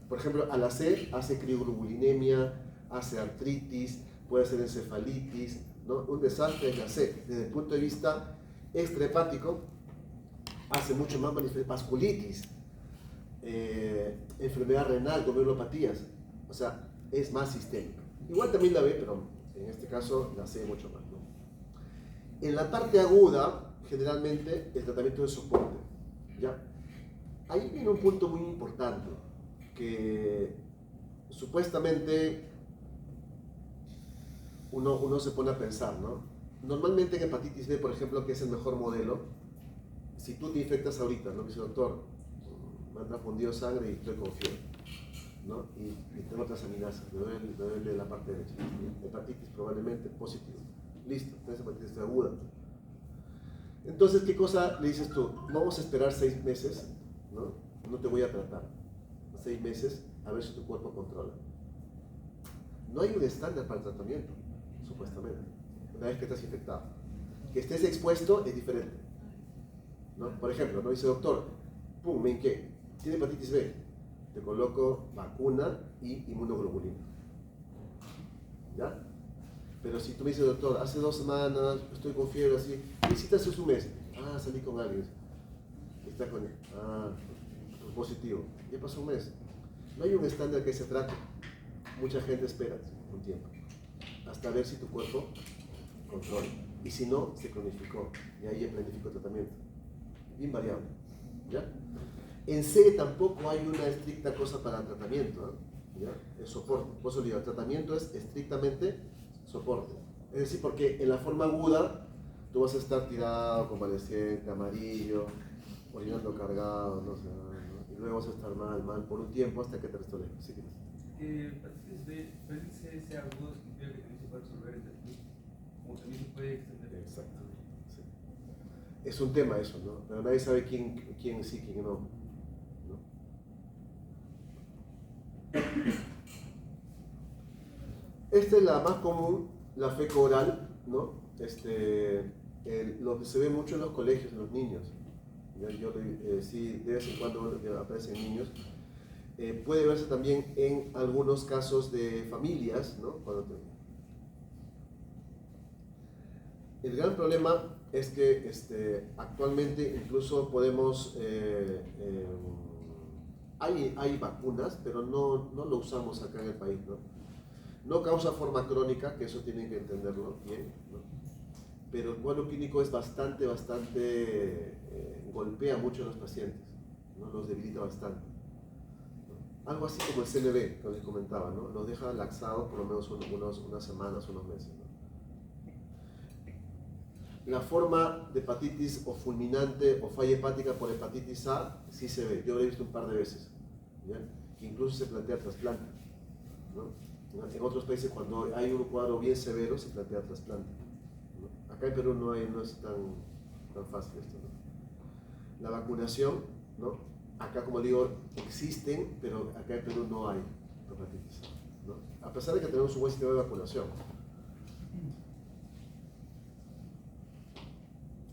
Por ejemplo, a la C hace crioglobulinemia, hace artritis, puede hacer encefalitis, ¿no? Un desastre es la C. Desde el punto de vista extrahepático, hace mucho más vasculitis, enfermedad renal, glomerulopatías. O sea, es más sistémico. Igual también la B, pero en este caso la C mucho más, ¿no? En la parte aguda, generalmente, el tratamiento de soporte, ¿ya? Ahí viene un punto muy importante, que supuestamente uno se pone a pensar, ¿no? Normalmente en hepatitis B, por ejemplo, que es el mejor modelo, si tú te infectas ahorita, ¿no? Dice, doctor, me han transfundido sangre y estoy con fiebre, ¿no? Y tengo transaminasa, me duele la parte derecha. Hepatitis probablemente positivo. Listo, tienes hepatitis aguda. Entonces, ¿qué cosa le dices tú? Vamos a esperar 6 meses, ¿no? No te voy a tratar. 6 meses a ver si tu cuerpo controla. No hay un estándar para el tratamiento, supuestamente, una vez que estás infectado. Que estés expuesto es diferente, ¿no? Por ejemplo, no dice, doctor, pum, me hinqué, tiene hepatitis B, te coloco vacuna y inmunoglobulina, ¿ya? Pero si tú me dices, doctor, hace 2 semanas estoy con fiebre así, visitas hace un mes, salí con alguien, está con él, positivo, ya pasó un mes. No hay un estándar que se trate. Mucha gente espera un tiempo hasta ver si tu cuerpo controla, y si no, se cronificó y ahí planificó el tratamiento. Bien variable, ¿ya? En C tampoco hay una estricta cosa para el tratamiento, ¿ya? Es soporte. Por eso digo, el tratamiento es estrictamente soporte. Es decir, porque en la forma aguda tú vas a estar tirado, convaleciente, amarillo, orinando cargado, no sé, ¿no? Y luego vas a estar mal por un tiempo hasta que te restaures. ¿Sí? Hepatitis B, hepatitis C agudo significa que también se puede resolver el tratamiento, como también se puede extender. Exacto. Sí. Es un tema eso, ¿no? Pero nadie sabe quién sí, quién no. Esta es la más común, la feco oral, ¿no? Lo que se ve mucho en los colegios, en los niños. Sí, de vez en cuando aparecen niños. Puede verse también en algunos casos de familias, ¿no? El gran problema es que actualmente incluso podemos, hay vacunas, pero no lo usamos acá en el país, ¿no? No causa forma crónica, que eso tienen que entenderlo bien, ¿no? Pero el cuadro clínico es bastante, golpea mucho a los pacientes, ¿no? Los debilita bastante, ¿no? Algo así como el CMV, que les comentaba, ¿no? Los deja laxados por lo menos unas semanas, unos meses, ¿no? La forma de hepatitis o fulminante o falla hepática por hepatitis A sí se ve, yo lo he visto un par de veces, ¿ya? Que incluso se plantea trasplante, ¿no? En otros países, cuando hay un cuadro bien severo, se plantea trasplante, ¿no? Acá en Perú no es tan fácil esto, ¿no? La vacunación, ¿no? Acá, como digo, existen, pero acá en Perú no hay hepatitis, ¿no? A pesar de que tenemos un buen sistema de vacunación.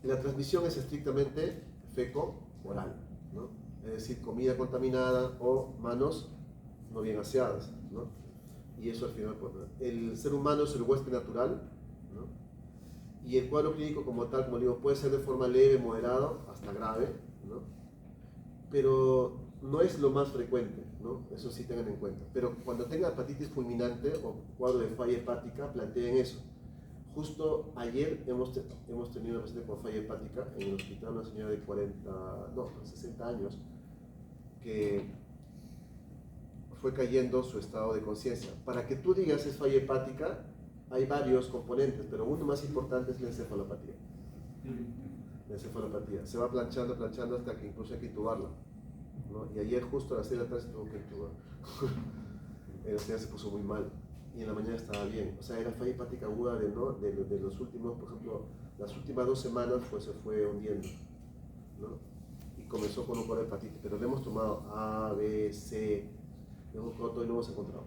La transmisión es estrictamente feco-oral, ¿no? Es decir, comida contaminada o manos no bien aseadas, ¿no? Y eso al final, pues, el ser humano es el huésped natural, ¿no? Y el cuadro clínico como tal, como digo, puede ser de forma leve, moderado, hasta grave, ¿no? Pero no es lo más frecuente, ¿no? Eso sí tengan en cuenta. Pero cuando tengan hepatitis fulminante o cuadro de falla hepática, planteen eso. Justo ayer hemos tenido una paciente con falla hepática en el hospital, una señora de 60 años, que fue cayendo su estado de conciencia. Para que tú digas es falla hepática, hay varios componentes, pero uno más importante es la encefalopatía. La encefalopatía. Se va planchando hasta que incluso hay que intubarla, ¿no? Y ayer justo a las 6 de la tarde se tuvo que intubar. La señora se puso muy mal y en la mañana estaba bien. O sea, era falla hepática aguda de los últimos, por ejemplo, las últimas 2 semanas se fue hundiendo, ¿no? Y comenzó con un cuadro de hepatitis, pero le hemos tomado A, B, C, le hemos buscado todo y no hemos encontrado.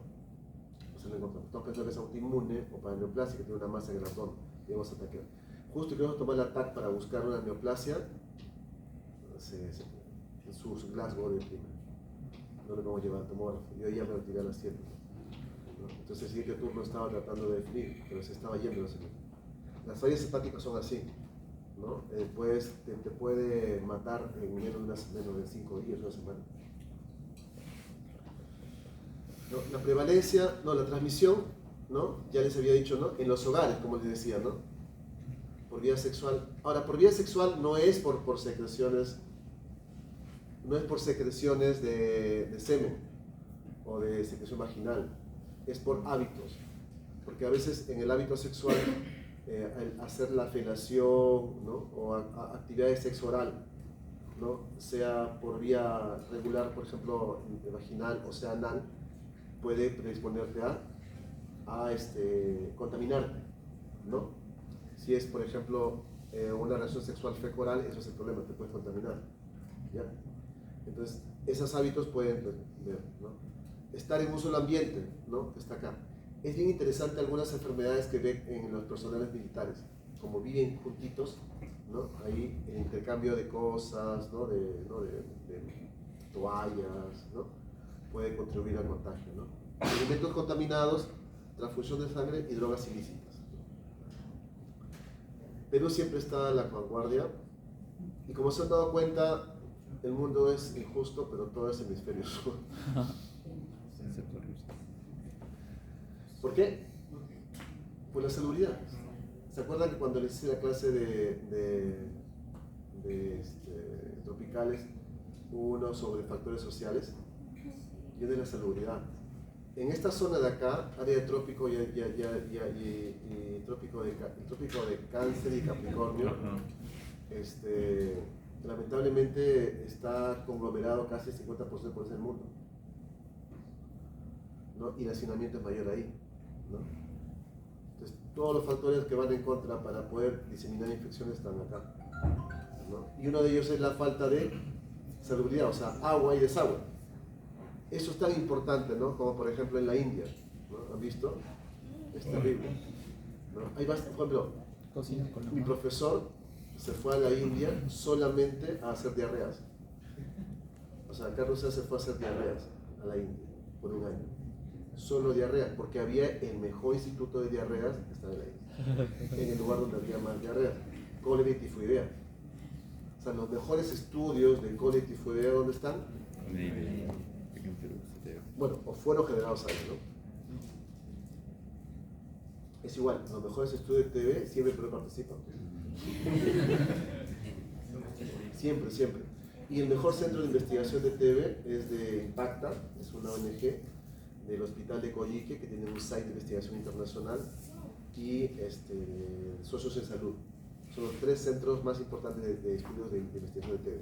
O sea, no encontramos. Estamos pensando que es autoinmune o para neoplasia, que tiene una masa en el abdomen, y hemos atacado. Justo que vamos a tomar el ataque para buscar una neoplasia, en su Glasgow de prima. No le vamos a llevar al tomógrafo. Yo ya me retiré a las 7. ¿No? Entonces el siguiente turno estaba tratando de definir, pero se estaba yendo la señora. Las fallas hepáticas son así, ¿no? Pues te puede matar en menos de 5 días, una semana. ¿No? La prevalencia, la transmisión, ¿no? Ya les había dicho, ¿no? En los hogares, como les decía, ¿no? Por vía sexual. Ahora, por vía sexual no es por secreciones, no es por secreciones de semen o de secreción vaginal, es por hábitos. Porque a veces en el hábito sexual, al hacer la felación, ¿no? O actividad de sexo oral, ¿no? Sea por vía regular, por ejemplo, vaginal o sea anal, puede predisponerte a contaminarte, ¿no? Si es, por ejemplo, una relación sexual fecal-oral, eso es el problema, te puedes contaminar, ¿ya? Entonces, esos hábitos pueden ver, ¿no? Estar en un solo ambiente, ¿no? Está acá. Es bien interesante algunas enfermedades que ven en los personales militares, como viven juntitos, ¿no? Ahí el intercambio de cosas, ¿no? De toallas, ¿no? Puede contribuir al contagio, ¿no? Alimentos contaminados, transfusión de sangre y drogas ilícitas. Perú siempre está a la vanguardia y como se han dado cuenta, el mundo es injusto, pero todo es hemisferio sur. ¿Por qué? Por la salubridad. ¿Se acuerdan que cuando les hice la clase de tropicales, hubo uno sobre factores sociales? Y de la salubridad. En esta zona de acá, área de trópico y trópico de Cáncer y Capricornio, lamentablemente está conglomerado casi el 50% por el mundo, ¿no? Y el hacinamiento es mayor ahí, ¿no? Entonces, todos los factores que van en contra para poder diseminar infecciones están acá, ¿no? Y uno de ellos es la falta de salubridad, o sea, agua y desagüe. Eso es tan importante, ¿no? Como por ejemplo en la India, ¿no? ¿Han visto? Es terrible, ¿no? Hay bastante, por ejemplo, mi profesor se fue a la India solamente a hacer diarreas. O sea, Carlos se fue a hacer diarreas a la India por 1 año. Solo diarreas, porque había el mejor instituto de diarreas que estaba en la India. En el lugar donde había más diarreas. Cólera y tifoidea. O sea, los mejores estudios de cólera y tifoidea, ¿dónde están? Bueno, o fueron generados ahí, ¿no? Es igual, los mejores estudios de TV siempre Perú participan. Siempre. Y el mejor centro de investigación de TV es de Impacta, es una ONG del Hospital de Coyique, que tiene un site de investigación internacional, y Socios en Salud. Son los 3 centros más importantes de estudios de investigación de TV.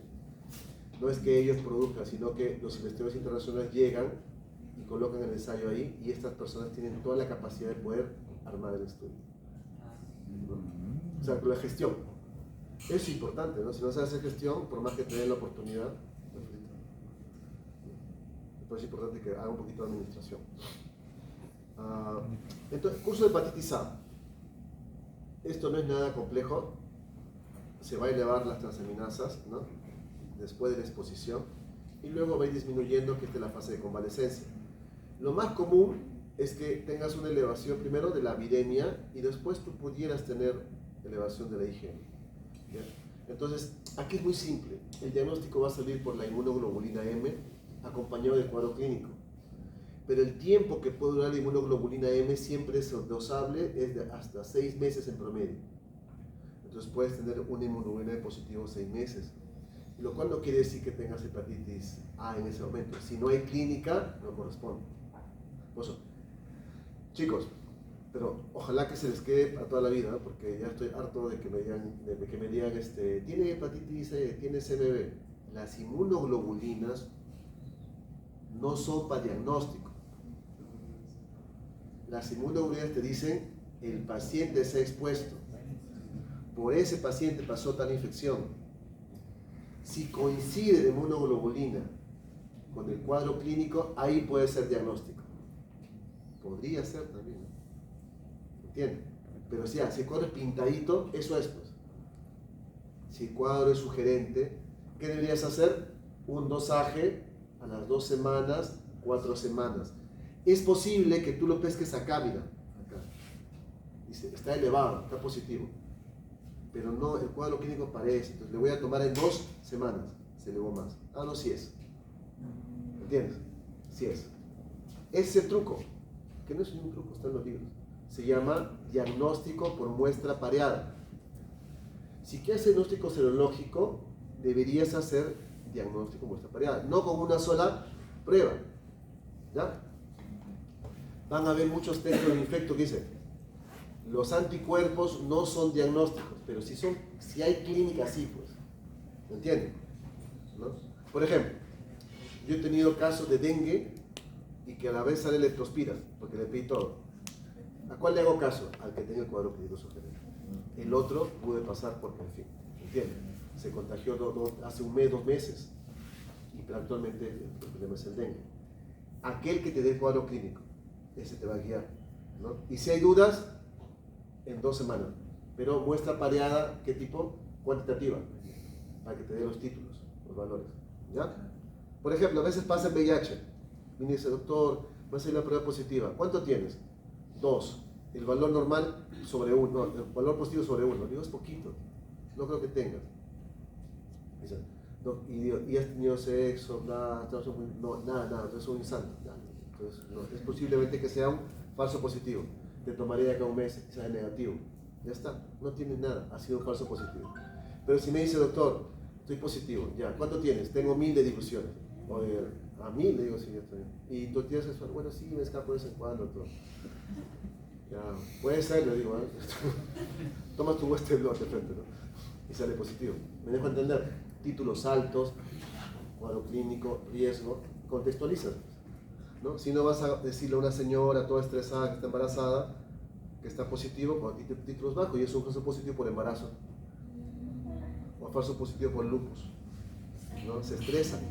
No es que ellos produzcan, sino que los investigadores internacionales llegan y colocan el ensayo ahí, y estas personas tienen toda la capacidad de poder armar el estudio, ¿no? O sea, la gestión es importante, ¿no? Si no sabes hacer gestión, por más que te den la oportunidad, es importante que haga un poquito de administración. Entonces, curso de hepatitis A. Esto no es nada complejo. Se va a elevar las transaminasas, ¿no? Después de la exposición, y luego va a ir disminuyendo, que esta es la fase de convalecencia. Lo más común es que tengas una elevación primero de la viremia y después tú pudieras tener elevación de la IgM. ¿Ya? Entonces, aquí es muy simple. El diagnóstico va a salir por la inmunoglobulina M, acompañado del cuadro clínico. Pero el tiempo que puede durar la inmunoglobulina M siempre es dosable, es de hasta 6 meses en promedio. Entonces puedes tener una inmunoglobulina M positivo 6 meses, lo cual no quiere decir que tengas hepatitis A en ese momento. Si no hay clínica, no corresponde. Por eso, chicos, pero ojalá que se les quede a toda la vida, ¿no? Porque ya estoy harto de que me digan, tiene hepatitis C, tiene CMV. Las inmunoglobulinas no son para diagnóstico. Las inmunoglobulinas te dicen, el paciente se ha expuesto, por ese paciente pasó tal infección. Si coincide la inmunoglobulina con el cuadro clínico, ahí puede ser diagnóstico. Podría ser también, ¿no? ¿Entienden? Pero si el cuadro es pintadito, eso es, pues. Si el cuadro es sugerente, ¿qué deberías hacer? Un dosaje a las 2 semanas, 4 semanas. Es posible que tú lo pesques acá, mira, acá. Dice, está elevado, está positivo. Pero no, el cuadro clínico parece. Entonces le voy a tomar en 2 semanas. Se elevó más. Ah, no, sí es. ¿Entiendes? Sí es. Ese es el truco. Que no es un truco, está en los libros. Se llama diagnóstico por muestra pareada. Si quieres diagnóstico serológico, deberías hacer diagnóstico por muestra pareada. No con una sola prueba. ¿Ya? Van a haber muchos textos de infecto que dicen, los anticuerpos no son diagnósticos, pero si hay clínica, sí, pues. ¿Me entienden? ¿No? Por ejemplo, yo he tenido casos de dengue y que a la vez sale leptospira, porque le pedí todo. ¿A cuál le hago caso? Al que tenga el cuadro clínico sugerente. El otro pude pasar porque, en fin, ¿entienden? Se contagió hace un mes, 2 meses, y actualmente el problema es el dengue. Aquel que te dé el cuadro clínico, ese te va a guiar, ¿no? Y si hay dudas, en 2 semanas, pero muestra pareada, ¿qué tipo? Cuantitativa, para que te dé los títulos, los valores, ¿ya? Por ejemplo, a veces pasa el VIH, viene y dice, doctor, va a ser la prueba positiva, ¿cuánto tienes? 2, el valor normal sobre 1, no, el valor positivo sobre 1, digo, es poquito, no creo que tengas. Dice, no, y has tenido sexo, nada, entonces es un insanto, entonces no, es posiblemente que sea un falso positivo. Te tomaría de acá un mes y sea negativo. Ya está, no tienes nada, ha sido un falso positivo. Pero si me dice, doctor, estoy positivo, ya, ¿cuánto tienes? Tengo 1000 de difusiones. O a 1000 le digo, sí, ya estoy. ¿Y tu actividad sexual? Bueno, sí, me escapo de vez en cuando, doctor. Ya, puede ser, le digo, tomas tu Western Blot de frente, ¿no? Y sale positivo. Me dejo entender, títulos altos, cuadro clínico, riesgo, contextualizas. ¿No? Si no vas a decirle a una señora toda estresada que está embarazada que está positivo con títulos bajos y es un falso positivo por embarazo o falso positivo por lupus, ¿no? Se estresan,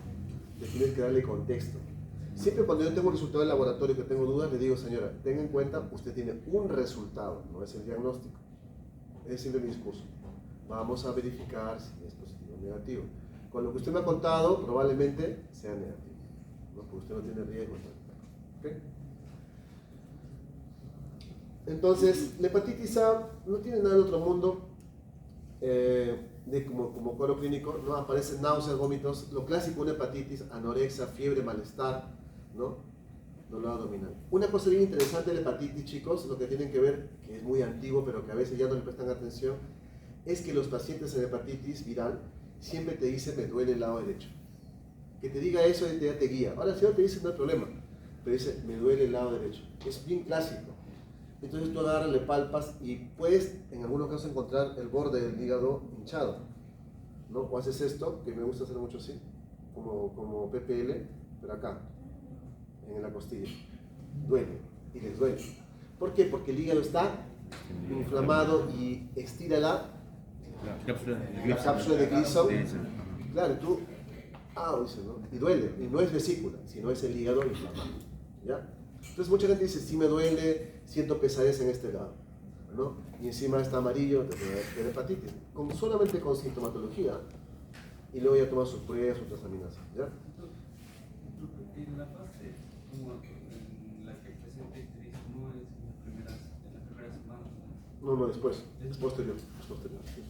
le tienes que darle contexto. Siempre cuando yo tengo un resultado del laboratorio que tengo dudas, le digo, señora, tenga en cuenta, usted tiene un resultado, no es el diagnóstico, es siempre mi discurso. Vamos a verificar si es positivo o negativo. Con lo que usted me ha contado, probablemente sea negativo, ¿no? Porque usted no tiene riesgo. ¿Okay? Entonces, la hepatitis A no tiene nada de otro mundo, como cuadro clínico, ¿no? Aparecen náuseas, vómitos, lo clásico, una hepatitis, anorexia, fiebre, malestar, ¿no? Dolor abdominal. Una cosa bien interesante de la hepatitis, chicos, lo que tienen que ver, que es muy antiguo, pero que a veces ya no le prestan atención, es que los pacientes en hepatitis viral siempre te dicen, me duele el lado derecho. Que te diga eso ya te guía. Ahora el señor te dice, no hay problema, pero dice, me duele el lado derecho. Es bien clásico. Entonces tú agarras, le palpas y puedes en algunos casos encontrar el borde del hígado hinchado, ¿no? O haces esto, que me gusta hacer mucho así, como PPL, pero acá, en la costilla. Duele, y les duele. ¿Por qué? Porque el hígado está inflamado y estira la cápsula de Gleason. Claro, tú, dice, ¿no? Y duele, y no es vesícula, sino es el hígado inflamado, ¿ya? Entonces mucha gente dice, sí me duele, siento pesadez en este lado, ¿no? Y encima está amarillo, de hepatitis, solamente con sintomatología, y luego ya toma sus pruebas, sus transaminases, ¿ya? En la fase, como en la que presenta ictericia, no es en las primeras semanas, ¿no? No, después, es posterior, sí.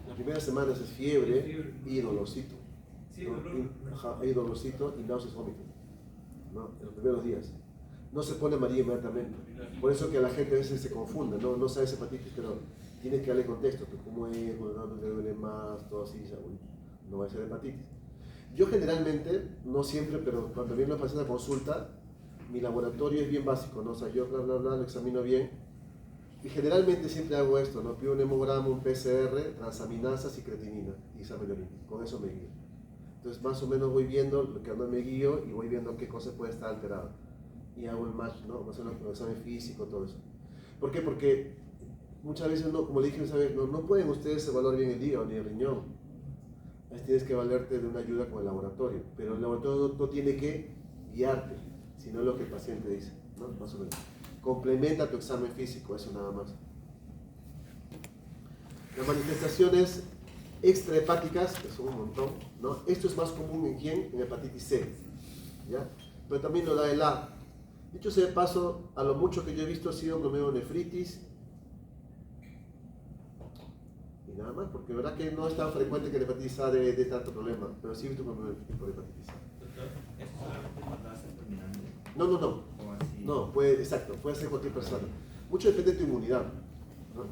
Las primeras semanas es fiebre y dolorcito. Sí, Sí, ¿no? dolor. Ajá, hay dolorcito y náuseas, vómitos, ¿no? En los primeros días. No se pone amarilla inmediatamente. Por eso que la gente a veces se confunde, no sabe esa hepatitis, pero tiene que darle contexto, pues, cómo es, cuando le duele más, todo así, ya, uy, no va a ser hepatitis. Yo generalmente, no siempre, pero cuando viene la paciente a consulta, mi laboratorio es bien básico, ¿no? O sea, yo lo examino bien y generalmente siempre hago esto, ¿no? Pido un hemograma, un PCR, transaminasas y creatinina y examen de orina. Con eso me guío. Entonces más o menos voy viendo lo que no me guío y voy viendo qué cosa puede estar alterada. Y hago el match, ¿no? Más o menos con el examen físico, todo eso. ¿Por qué? Porque muchas veces, no, como le dije esa vez, no pueden ustedes evaluar bien el hígado ni el riñón. A veces tienes que valerte de una ayuda con el laboratorio, pero el laboratorio no tiene que guiarte, sino lo que el paciente dice, ¿no? Más o menos. Complementa tu examen físico, eso nada más. Las manifestaciones extrahepáticas, que son un montón, ¿no? Esto es más común en quién? En hepatitis C, ¿ya? Pero también lo da el A. Dicho sea de paso, a lo mucho que yo he visto ha sido glomerulonefritis y nada más, porque la verdad que no es tan frecuente que la hepatitis A dé tanto problema, pero sí he visto glomerulonefritis por hepatitis A. Doctor, ¿eso solamente cuando hacen terminando? No. ¿O así? No, puede ser cualquier persona. Mucho depende de tu inmunidad, ¿no?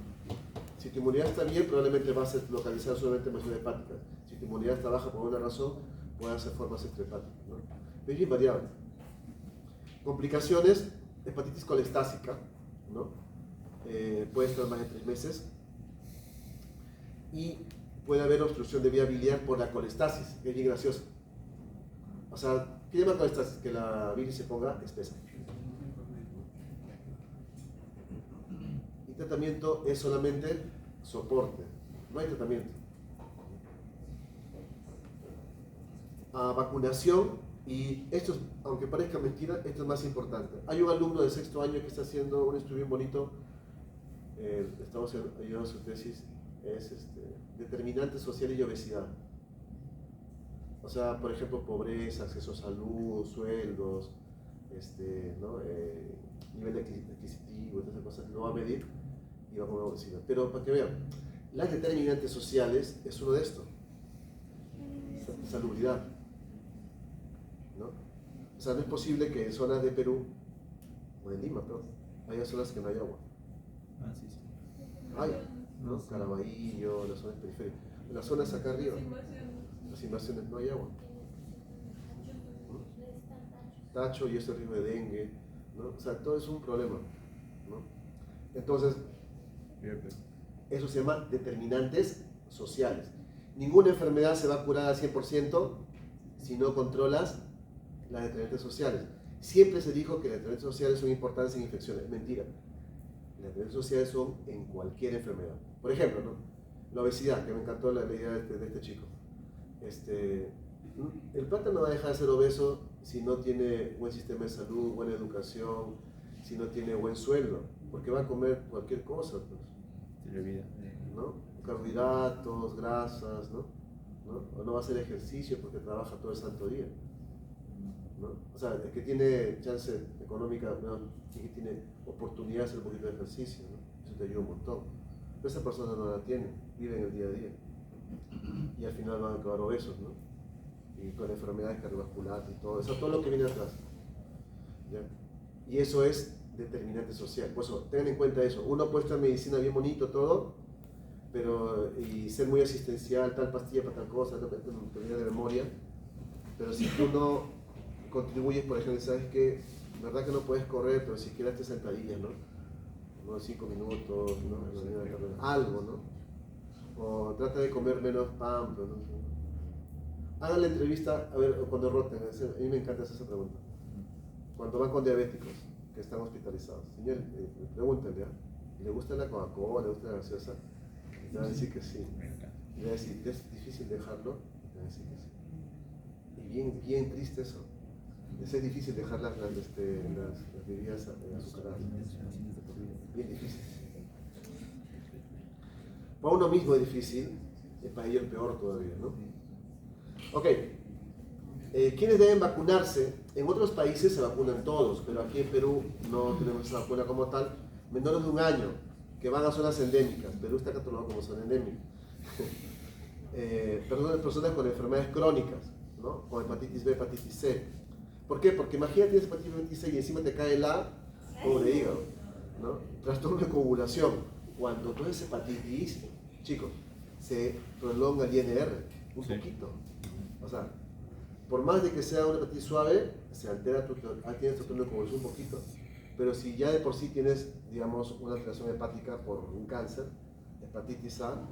Si tu inmunidad está bien, probablemente vas a localizar solamente lesiones hepáticas. Si tu inmunidad está baja por alguna razón, puede hacer formas extrahepáticas, ¿no? Es bien variable. Complicaciones, hepatitis colestásica, ¿no? Puede estar más de 3 meses. Y puede haber obstrucción de vía biliar por la colestasis, que es bien graciosa. O sea, ¿qué llama colestasis? Que la bilis se ponga espesa. Y tratamiento es solamente soporte, no hay tratamiento. Vacunación, y esto, aunque parezca mentira, esto es más importante. Hay un alumno de 6º año que está haciendo un estudio bien bonito, estamos ayudando a su tesis, es determinantes sociales y obesidad. O sea, por ejemplo, pobreza, acceso a salud, sueldos, ¿no? Nivel adquisitivo, todas esas cosas, lo va a medir y va a poner obesidad. Pero para que vean, las determinantes sociales es uno de estos. Salubridad, ¿no? O sea, no es posible que en zonas de Perú, o en Lima, pero haya zonas que no hay agua. Ah, sí. Hay, ¿no? Caraballo, las zonas periféricas. En las zonas acá arriba, las invasiones, no hay agua. ¿No? Tacho y ese riesgo de dengue, ¿no? O sea, todo es un problema, ¿no? Entonces, eso se llama determinantes sociales. Ninguna enfermedad se va a curar al 100% si no controlas las determinantes sociales. Siempre se dijo que las determinantes sociales son importantes en infecciones. Mentira. Las determinantes sociales son en cualquier enfermedad. Por ejemplo, ¿no? La obesidad, que me encantó la idea de este chico. El pata no va a dejar de ser obeso si no tiene buen sistema de salud, buena educación, si no tiene buen sueldo, porque va a comer cualquier cosa, pues, ¿no? Carbohidratos, grasas, ¿no? O no va a hacer ejercicio porque trabaja todo el santo día, ¿no? O sea, el que tiene chance económica, ¿no? Y que tiene oportunidad de hacer un poquito de ejercicio, ¿no? Eso te ayuda un montón. Pero esa persona no la tiene, vive en el día a día y al final van a acabar obesos, ¿no? Y con enfermedades cardiovasculares y todo eso, todo lo que viene atrás, ¿ya? Y eso es determinante social. Por eso, tengan en cuenta eso. Uno puede estar en medicina bien bonito, todo, pero, y ser muy asistencial, tal pastilla para tal cosa, tener de memoria, pero si tú no contribuyes, por ejemplo, sabes que, verdad que no puedes correr, pero si quieres te sentadillas, ¿no? Unos 5 minutos, ¿no? Algo, ¿no? O trata de comer menos pan, pero no sé. Hagan la entrevista, a ver, cuando roten, a mí me encanta hacer esa pregunta. Cuando van con diabéticos que están hospitalizados, señor, pregúntenle, ¿le gusta la Coca-Cola, le gusta la gaseosa? Y te van a decir que sí. Y le van a decir, ¿es difícil dejarlo? Y te van a decir que sí. Y bien triste eso. Es difícil dejar las bebidas azucaradas. Bien difícil. Para uno mismo es difícil, es para ellos peor todavía, ¿no? Ok. ¿Quiénes deben vacunarse? En otros países se vacunan todos, pero aquí en Perú no tenemos esa vacuna como tal. Menores de 1 año, que van a zonas endémicas. Perú está catalogado como zona endémica. Personas con enfermedades crónicas, ¿no? Con hepatitis B, hepatitis C. ¿Por qué? Porque imagínate tienes hepatitis C y encima te cae la pobre hígado, ¿no? Trastorno de coagulación. Cuando tú eres hepatitis, chicos, se prolonga el INR un poquito. O sea, por más de que sea una hepatitis suave, se altera tienes trastorno de coagulación un poquito. Pero si ya de por sí tienes, digamos, una alteración hepática por un cáncer, hepatitis A,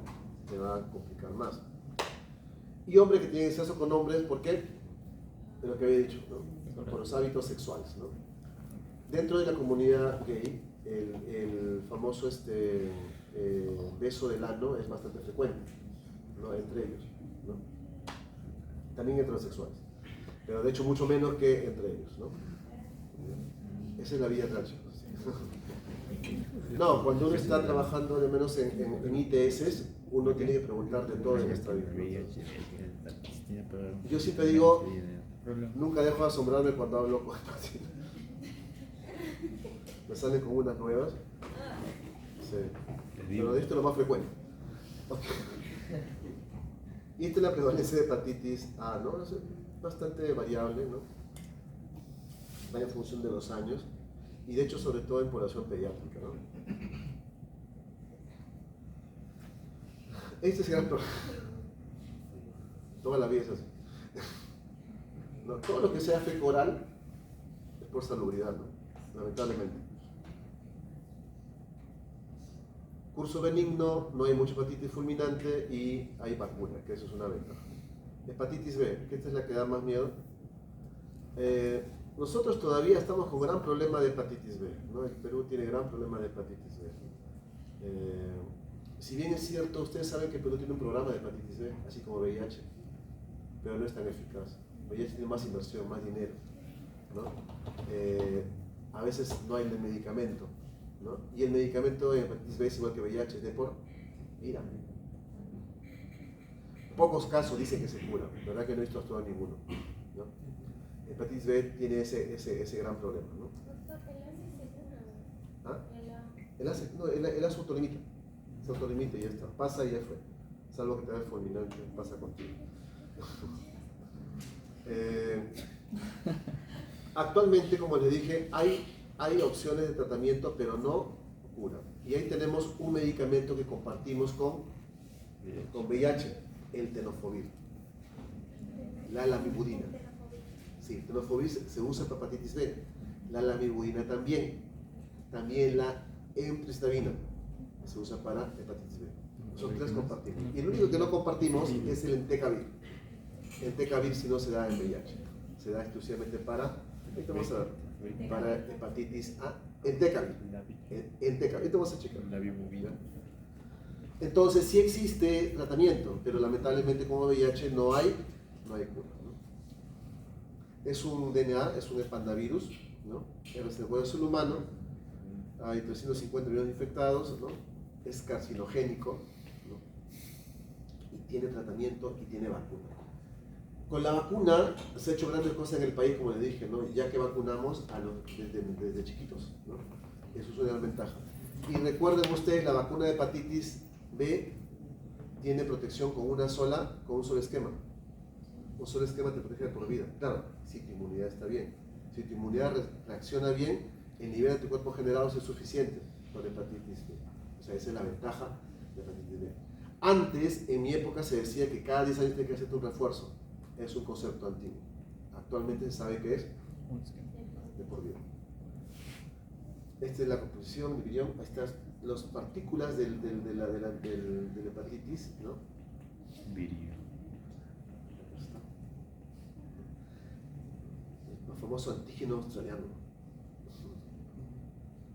te va a complicar más. Y hombres que tienen exceso con hombres, ¿por qué? De lo que había dicho, ¿no? Por los hábitos sexuales, ¿no? Dentro de la comunidad gay, el famoso beso del ano es bastante frecuente, ¿no? Entre ellos, ¿no? También heterosexuales, pero de hecho mucho menos que entre ellos, ¿no? Esa es la vida real, chicos. No, cuando uno está trabajando al menos en ITS, uno tiene que preguntar de todo en esta vida, ¿no? Yo siempre digo, nunca dejo de asombrarme cuando hablo con pacientes. Me salen con unas nuevas. Sí. Pero esto es lo más frecuente. Okay. Y esta es la prevalencia de hepatitis A, ¿no? Es bastante variable, ¿no? Va en función de los años. Y de hecho, sobre todo en población pediátrica, ¿no? Este es el gran problema. Toda la vida es así. No, todo lo que sea fecal oral es por salubridad, ¿no? Lamentablemente. Curso benigno, no hay mucha hepatitis fulminante y hay vacuna, que eso es una ventaja. Hepatitis B, que esta es la que da más miedo. Nosotros todavía estamos con gran problema de hepatitis B, ¿no? El Perú tiene gran problema de hepatitis B. Si bien es cierto, ustedes saben que el Perú tiene un programa de hepatitis B, así como VIH, pero no es tan eficaz. VIH tiene más inversión, más dinero, ¿no? A veces no hay el medicamento, ¿no? Y el medicamento de hepatitis B es igual que VIH, es de por vida. Pocos casos dicen que se cura, la verdad que no he visto hasta ninguno, ¿no? Hepatitis B tiene ese gran problema, ¿no? ¿Ah? El ACE se autolimita. Se autolimita y ya está. Pasa y ya fue. Salvo que te da el fulminante, pasa contigo. Actualmente, como les dije, hay opciones de tratamiento, pero no cura. Y ahí tenemos un medicamento que compartimos con VIH, el tenofovir, la lamivudina. Sí, tenofovir se usa para hepatitis B, la lamivudina también la emtricitabina se usa para hepatitis B. Son tres compartimos. Y el único que no compartimos es el entecavir. Entecavir si no se da en VIH, se da exclusivamente para hepatitis A, entecavir. Entecavir, vamos a checar. Entonces sí existe tratamiento, pero lamentablemente como VIH no hay cura, ¿no? Es un DNA, es un espandavirus, ¿no? Es reservorio del humano, hay 350 millones de infectados, ¿no? Es carcinogénico, ¿no? Y tiene tratamiento y tiene vacuna. Con la vacuna se ha hecho grandes cosas en el país, como les dije, ¿no? Ya que vacunamos desde chiquitos, ¿no? Eso es una gran ventaja. Y recuerden ustedes, la vacuna de hepatitis B tiene protección con un solo esquema. Un solo esquema te protege por vida. Claro, si tu inmunidad está bien. Si tu inmunidad reacciona bien, el nivel de tu cuerpo generado es suficiente con hepatitis B. O sea, esa es la ventaja de hepatitis B. Antes, en mi época, se decía que cada 10 años tienes que hacerte un refuerzo. Es un concepto antiguo. Actualmente se sabe que es de por vida. Esta es la composición, división. Estas las partículas del hepatitis, ¿no? Virio. El famoso antígeno australiano,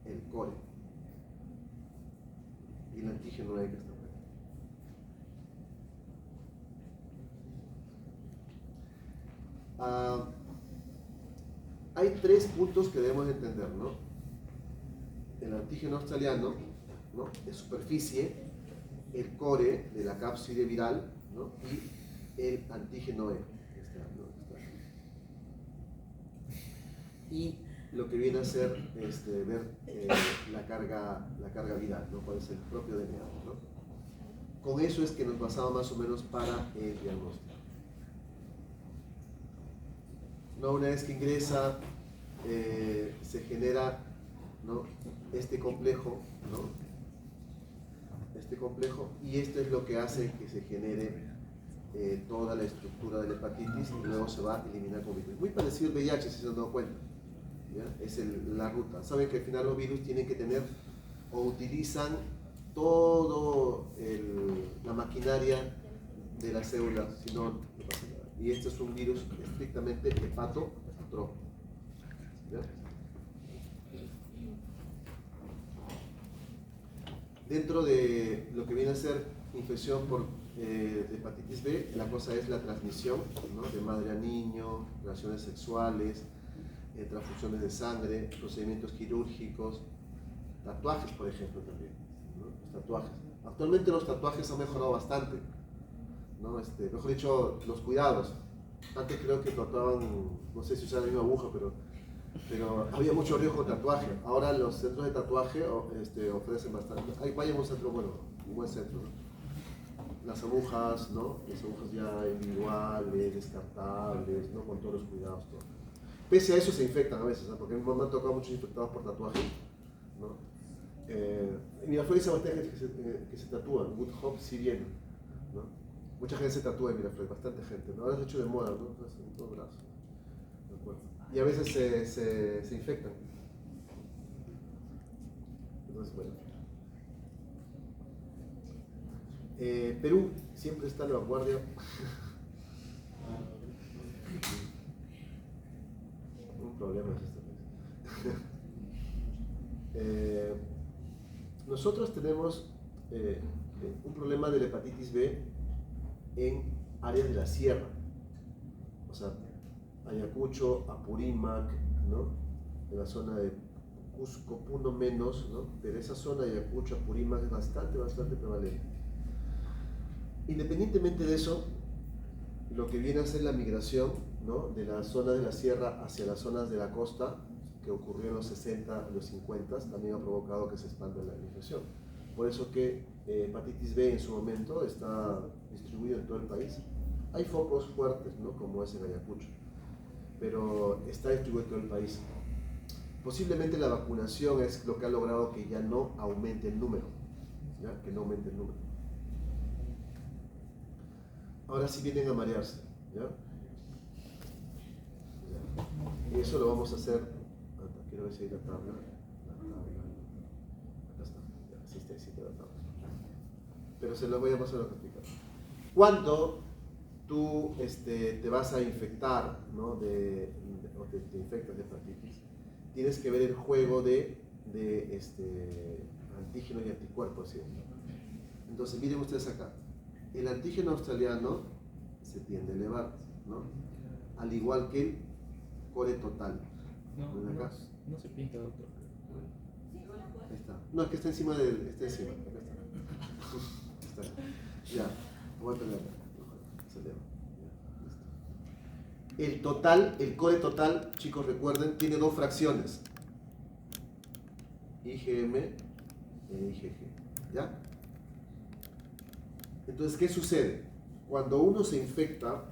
el core, y el antígeno E que está por ahí. Hay tres puntos que debemos entender, ¿no? El antígeno australiano, ¿no? De superficie, el core de la cápside viral, ¿no? Y el antígeno E. Y lo que viene a ser ver la carga viral, ¿no? Cuál es el propio DNA, ¿no? Con eso es que nos basamos más o menos para el diagnóstico. ¿no? Una vez que ingresa, se genera, ¿no? Este complejo, ¿no? Este complejo, y esto es lo que hace que se genere toda la estructura de la hepatitis y luego se va a eliminar con virus. Muy parecido al VIH, si se han dado cuenta. ¿Ya? Es la ruta. Saben que al final los virus tienen que tener o utilizan todo la maquinaria de la célula, si no, no pasa nada. Y este es un virus estrictamente hepatotrófico. ¿Ya? Dentro de lo que viene a ser infección por de hepatitis B, la cosa es la transmisión, ¿no? De madre a niño, relaciones sexuales, transfusiones de sangre, procedimientos quirúrgicos, tatuajes, por ejemplo, también, ¿no? Los tatuajes. Actualmente los tatuajes han mejorado bastante, ¿no? Mejor dicho, los cuidados. Antes creo que tatuaban, no sé si usaban la misma aguja, pero había mucho riesgo con tatuaje. Ahora los centros de tatuaje ofrecen bastante. Ahí vaya un centro, bueno, un buen centro, ¿no? Las agujas, ¿no? Las agujas ya individuales, descartables, ¿no? Con todos los cuidados, todo. Pese a eso se infectan a veces, ¿no? Porque a mi mamá tocado muchos infectados por tatuajes, ¿no? En Miraflores hay bastante gente que se tatúa, Good Hope sí viene, ¿no? Mucha gente se tatúa en Miraflores, bastante gente, ¿no? Ahora es hecho de moda, ¿no? Entonces, en todo brazo. ¿De acuerdo? Y a veces se infectan. Entonces, bueno. Perú siempre está en la vanguardia. Un problema es esto. Nosotros tenemos un problema de la hepatitis B en áreas de la sierra, o sea, Ayacucho, Apurímac, ¿no? En la zona de Cusco, Puno menos, ¿no? Pero esa zona de Ayacucho, Apurímac es bastante prevalente. Independientemente de eso, lo que viene a ser la migración, ¿no? De las zonas de la sierra hacia las zonas de la costa, que ocurrió en los 60, los 50, también ha provocado que se expanda la infección. Por eso que hepatitis B en su momento está distribuida en todo el país. Hay focos fuertes, ¿no? Como es en Ayacucho, pero está distribuido en todo el país. Posiblemente la vacunación es lo que ha logrado que ya no aumente el número, ¿ya? Que no aumente el número. Ahora sí vienen a marearse, ¿ya? Y eso lo vamos a hacer. Quiero ver si hay la tabla. Acá está. Ya, sí está la tabla. Pero se lo voy a pasar a explicar. Cuando tú te vas a infectar, ¿no? o te infectas de hepatitis, tienes que ver el juego de antígenos y anticuerpos, ¿sí? Entonces miren ustedes acá. El antígeno australiano se tiende a elevar, ¿no? Al igual que el core total. No se pinta, doctor. Ahí está. No, es que está encima del. Está encima. Acá está. Ya. Voy a poner acá. Se eleva. Ya. El total, el core total, chicos, recuerden, tiene dos fracciones. IgM e IgG. ¿Ya? Entonces, ¿qué sucede? Cuando uno se infecta,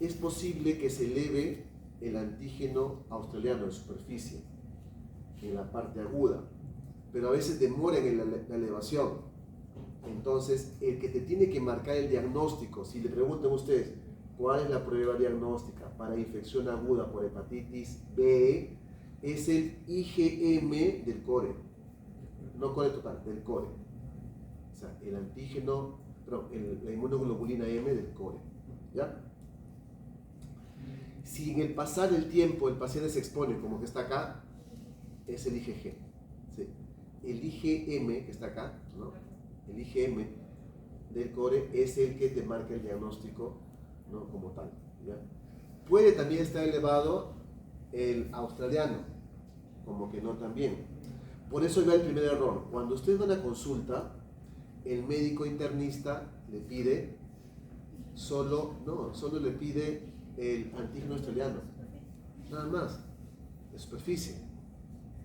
es posible que se eleve el antígeno australiano en superficie, en la parte aguda, pero a veces demora en la elevación. Entonces, el que te tiene que marcar el diagnóstico, si le preguntan a ustedes cuál es la prueba diagnóstica para infección aguda por hepatitis B, es el IgM del core, no core total, del core. O sea, el antígeno, la inmunoglobulina M del core, ¿ya? Si en el pasar del tiempo el paciente se expone, como que está acá, es el IgG. ¿Sí? El IgM, que está acá, ¿no? El IgM del core es el que te marca el diagnóstico, ¿no? Como tal, ¿ya? Puede también estar elevado el australiano, como que no también. Por eso va el primer error. Cuando ustedes van a consulta, el médico internista le pide solo le pide el antígeno australiano, nada más, de superficie.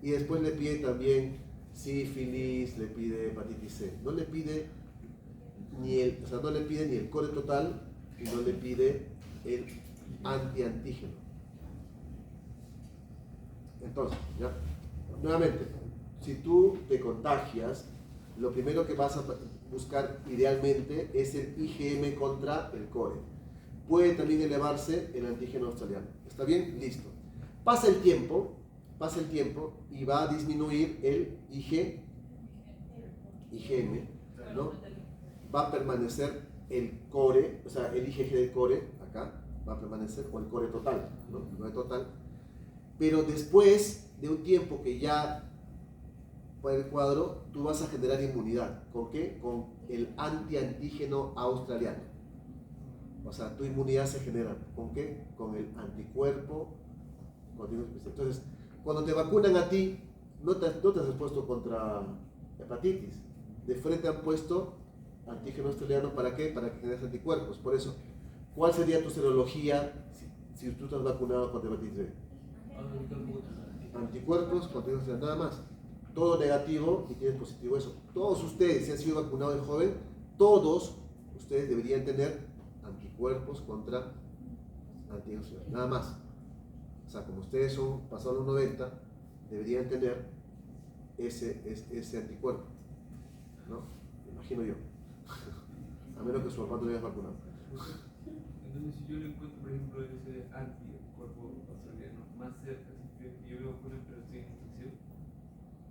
Y después le pide también sífilis, le pide hepatitis C. No le pide ni el core total y no le pide el antiantígeno. Entonces, ¿ya? Nuevamente, si tú te contagias, lo primero que vas a buscar idealmente es el IgM contra el core. Puede también elevarse el antígeno australiano. ¿Está bien? Listo. Pasa el tiempo y va a disminuir el IgM, ¿no? Va a permanecer el core, o sea, el IgG del core, acá, va a permanecer, o el core total, ¿no? El core total. Pero después de un tiempo que ya por el cuadro, tú vas a generar inmunidad. ¿Con qué? Con el antiantígeno australiano. O sea, tu inmunidad se genera. ¿Con qué? Con el anticuerpo continuo especial. Entonces, cuando te vacunan a ti, no te has expuesto contra hepatitis. De frente han puesto antígeno australiano, ¿para qué? Para que generes anticuerpos. Por eso, ¿cuál sería tu serología si tú estás vacunado contra hepatitis B? Anticuerpos, continuo especial, nada más. Todo negativo y tienes positivo eso. Todos ustedes, si han sido vacunados de joven, todos ustedes deberían tener anticuerpos contra antígeno australiano, nada más. O sea, como ustedes son pasados los 90, deberían tener ese anticuerpo, ¿no? Me imagino yo. A menos que su papá no lo haya vacunado. Entonces, si yo le encuentro, por ejemplo, ese anticuerpo australiano más cerca, si yo me vacuno pero estoy en infección,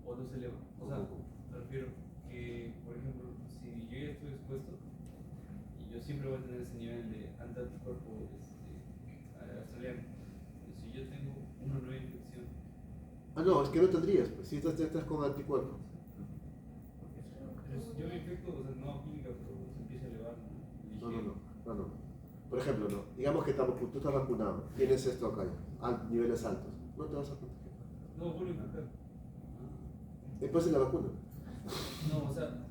o no se eleva. O sea, me refiero que, por ejemplo, si yo ya estoy expuesto y yo siempre voy a tener ese nivel de anticuerpo australiano, pero si yo tengo una nueva infección. Ah, no, es que no tendrías, pues si estás con anticuerpos. Pero si yo me infecto, o sea, no aplica, pero se empieza a elevar. No. Por ejemplo, no. Digamos que tú estás vacunado, tienes esto acá, niveles altos, no te vas a contagiar. No, vuelvo a infectar. Después de la vacuna. No, o sea,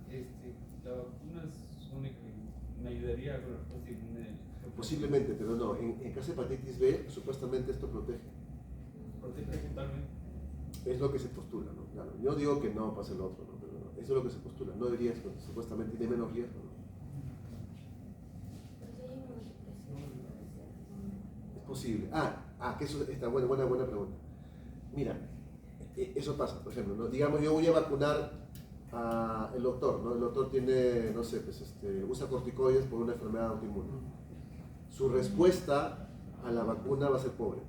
la vacuna supone que me ayudaría con la respuesta inmune. Posiblemente, pero no. En caso de hepatitis B, supuestamente esto protege. Protege totalmente. Es lo que se postula, ¿no? Claro, yo digo que no pase lo otro, ¿no? Pero no, eso es lo que se postula. No debería, supuestamente, tiene menos riesgo, ¿no? Es posible. Que eso está buena pregunta. Mira, eso pasa, por ejemplo, ¿no? Digamos, yo voy a vacunar al doctor, ¿no? El doctor tiene, no sé, pues, usa corticoides por una enfermedad autoinmune. Su respuesta a la vacuna va a ser pobre.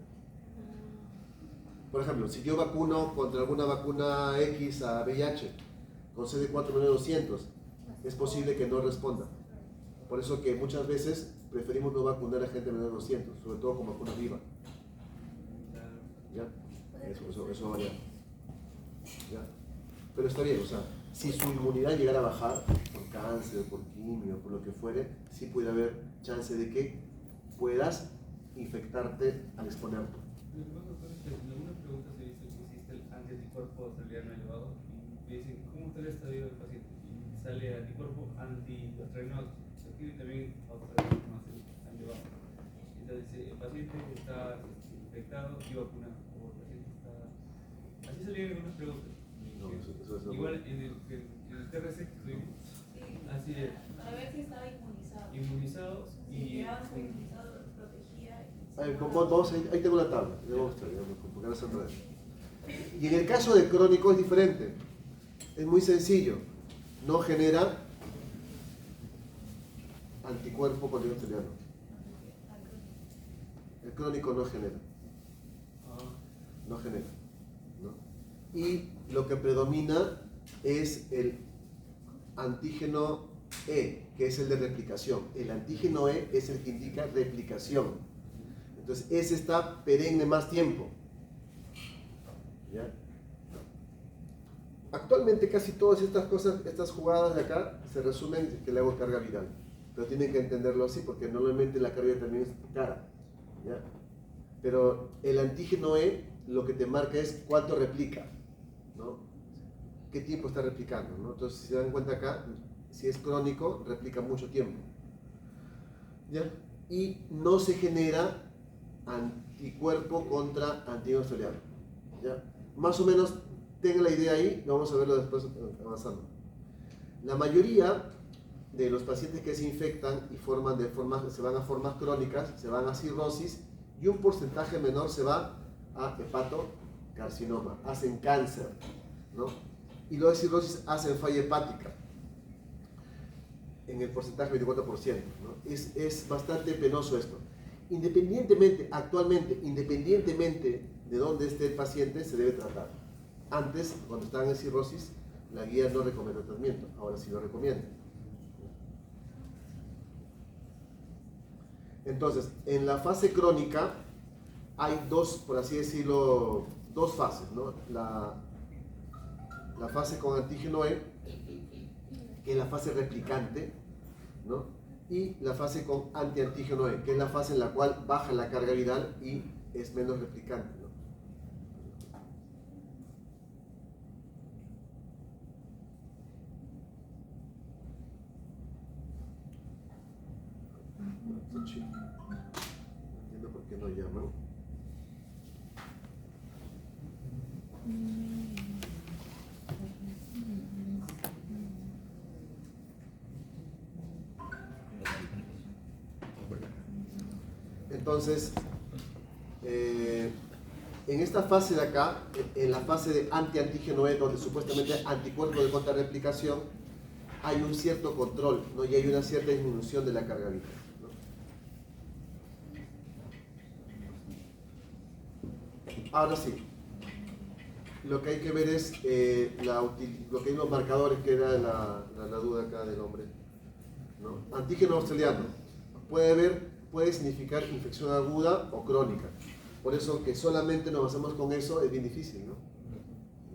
Por ejemplo, si yo vacuno contra alguna vacuna X a VIH con CD4-200, es posible que no responda. Por eso que muchas veces preferimos no vacunar a gente menor de 200, sobre todo con vacuna viva. ¿Ya? Eso varía. ¿Ya? Pero está bien, o sea, si su inmunidad llegara a bajar por cáncer, por quimio, por lo que fuere, sí puede haber chance de que puedas infectarte al exponerte. Lo que pasa es que en algunas preguntas he visto que existe el anticuerpo australiano elevado y me dicen, ¿cómo está el estadio del paciente? Y sale anticuerpo anti-australiano, aquí también australiano más elevado. Entonces dice, el paciente está infectado y vacunado, o el paciente está... Así salían algunas preguntas. No, eso Igual en el TRC que tuvimos, así es. Para ver si estaba inmunizado. Inmunizado Si y... quedabas inmunizado, protegía. Vamos, ahí tengo la tabla, porque no se enreda. Y en el caso del crónico es diferente, es muy sencillo, no genera anticuerpo contra el australiano. El crónico no genera, ¿no? Y lo que predomina es el antígeno E, que es el de replicación. El antígeno E es el que indica replicación. Entonces, ese está perenne más tiempo. ¿Ya? Actualmente casi todas estas cosas, estas jugadas de acá, se resumen en que le hago carga viral. Pero tienen que entenderlo así porque normalmente la carga también es cara. ¿Ya? Pero el antígeno E lo que te marca es cuánto replica, ¿no? ¿Qué tiempo está replicando, ¿no? Entonces, si se dan cuenta acá, si es crónico, replica mucho tiempo. ¿Ya? Y no se genera anticuerpo contra antígeno australiano. ¿Ya? Más o menos tengan la idea ahí, vamos a verlo después avanzando. La mayoría de los pacientes que se infectan y se van a formas crónicas, se van a cirrosis y un porcentaje menor se va a carcinoma, hacen cáncer, ¿no? Y la cirrosis hacen falla hepática, en el porcentaje del 24%, ¿no? Es bastante penoso esto. Actualmente, independientemente de dónde esté el paciente, se debe tratar. Antes, cuando estaban en cirrosis, la guía no recomienda tratamiento, ahora sí lo recomienda. Entonces, en la fase crónica hay dos, por así decirlo, dos fases, ¿no? La fase con antígeno E, que es la fase replicante, ¿no? Y la fase con antiantígeno E, que es la fase en la cual baja la carga viral y es menos replicante, ¿no? No entiendo por qué no llaman. Entonces, en esta fase de acá, en la fase de anti-antígeno E, donde supuestamente anticuerpos de contrarreplicación, hay un cierto control, ¿no? Y hay una cierta disminución de la carga viral, ¿no? Ahora sí, lo que hay que ver es lo que hay en los marcadores, que era la duda acá del hombre, ¿no? Antígeno australiano puede significar infección aguda o crónica. Por eso que solamente nos basamos con eso es bien difícil, ¿no?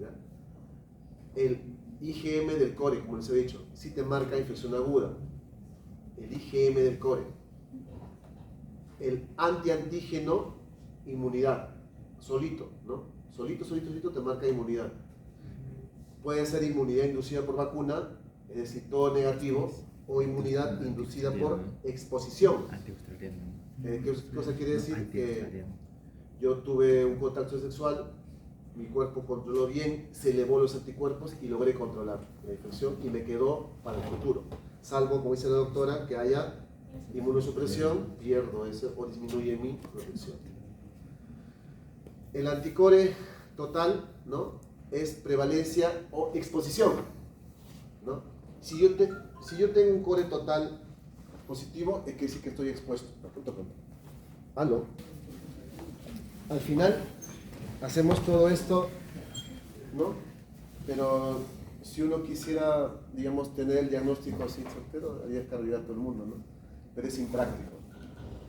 ¿Ya? El IgM del core, como les he dicho, sí te marca infección aguda. El IgM del core. El antiantígeno, inmunidad. Solito, ¿no? Solito te marca inmunidad. Puede ser inmunidad inducida por vacuna, es decir, todo negativo, o inmunidad inducida por exposición. ¿Qué cosa quiere decir? Que yo tuve un contacto sexual, mi cuerpo controló bien, se elevó los anticuerpos y logré controlar la infección y me quedó para el futuro. Salvo, como dice la doctora, que haya inmunosupresión, pierdo eso o disminuye mi protección. El anticore total, ¿no? Es prevalencia o exposición, ¿no? Si yo tengo un core total positivo, es que decir que estoy expuesto. ¿Aló? Al final, hacemos todo esto, ¿no? Pero si uno quisiera, digamos, tener el diagnóstico así certero, haría cargar a todo el mundo, ¿no? Pero es impráctico,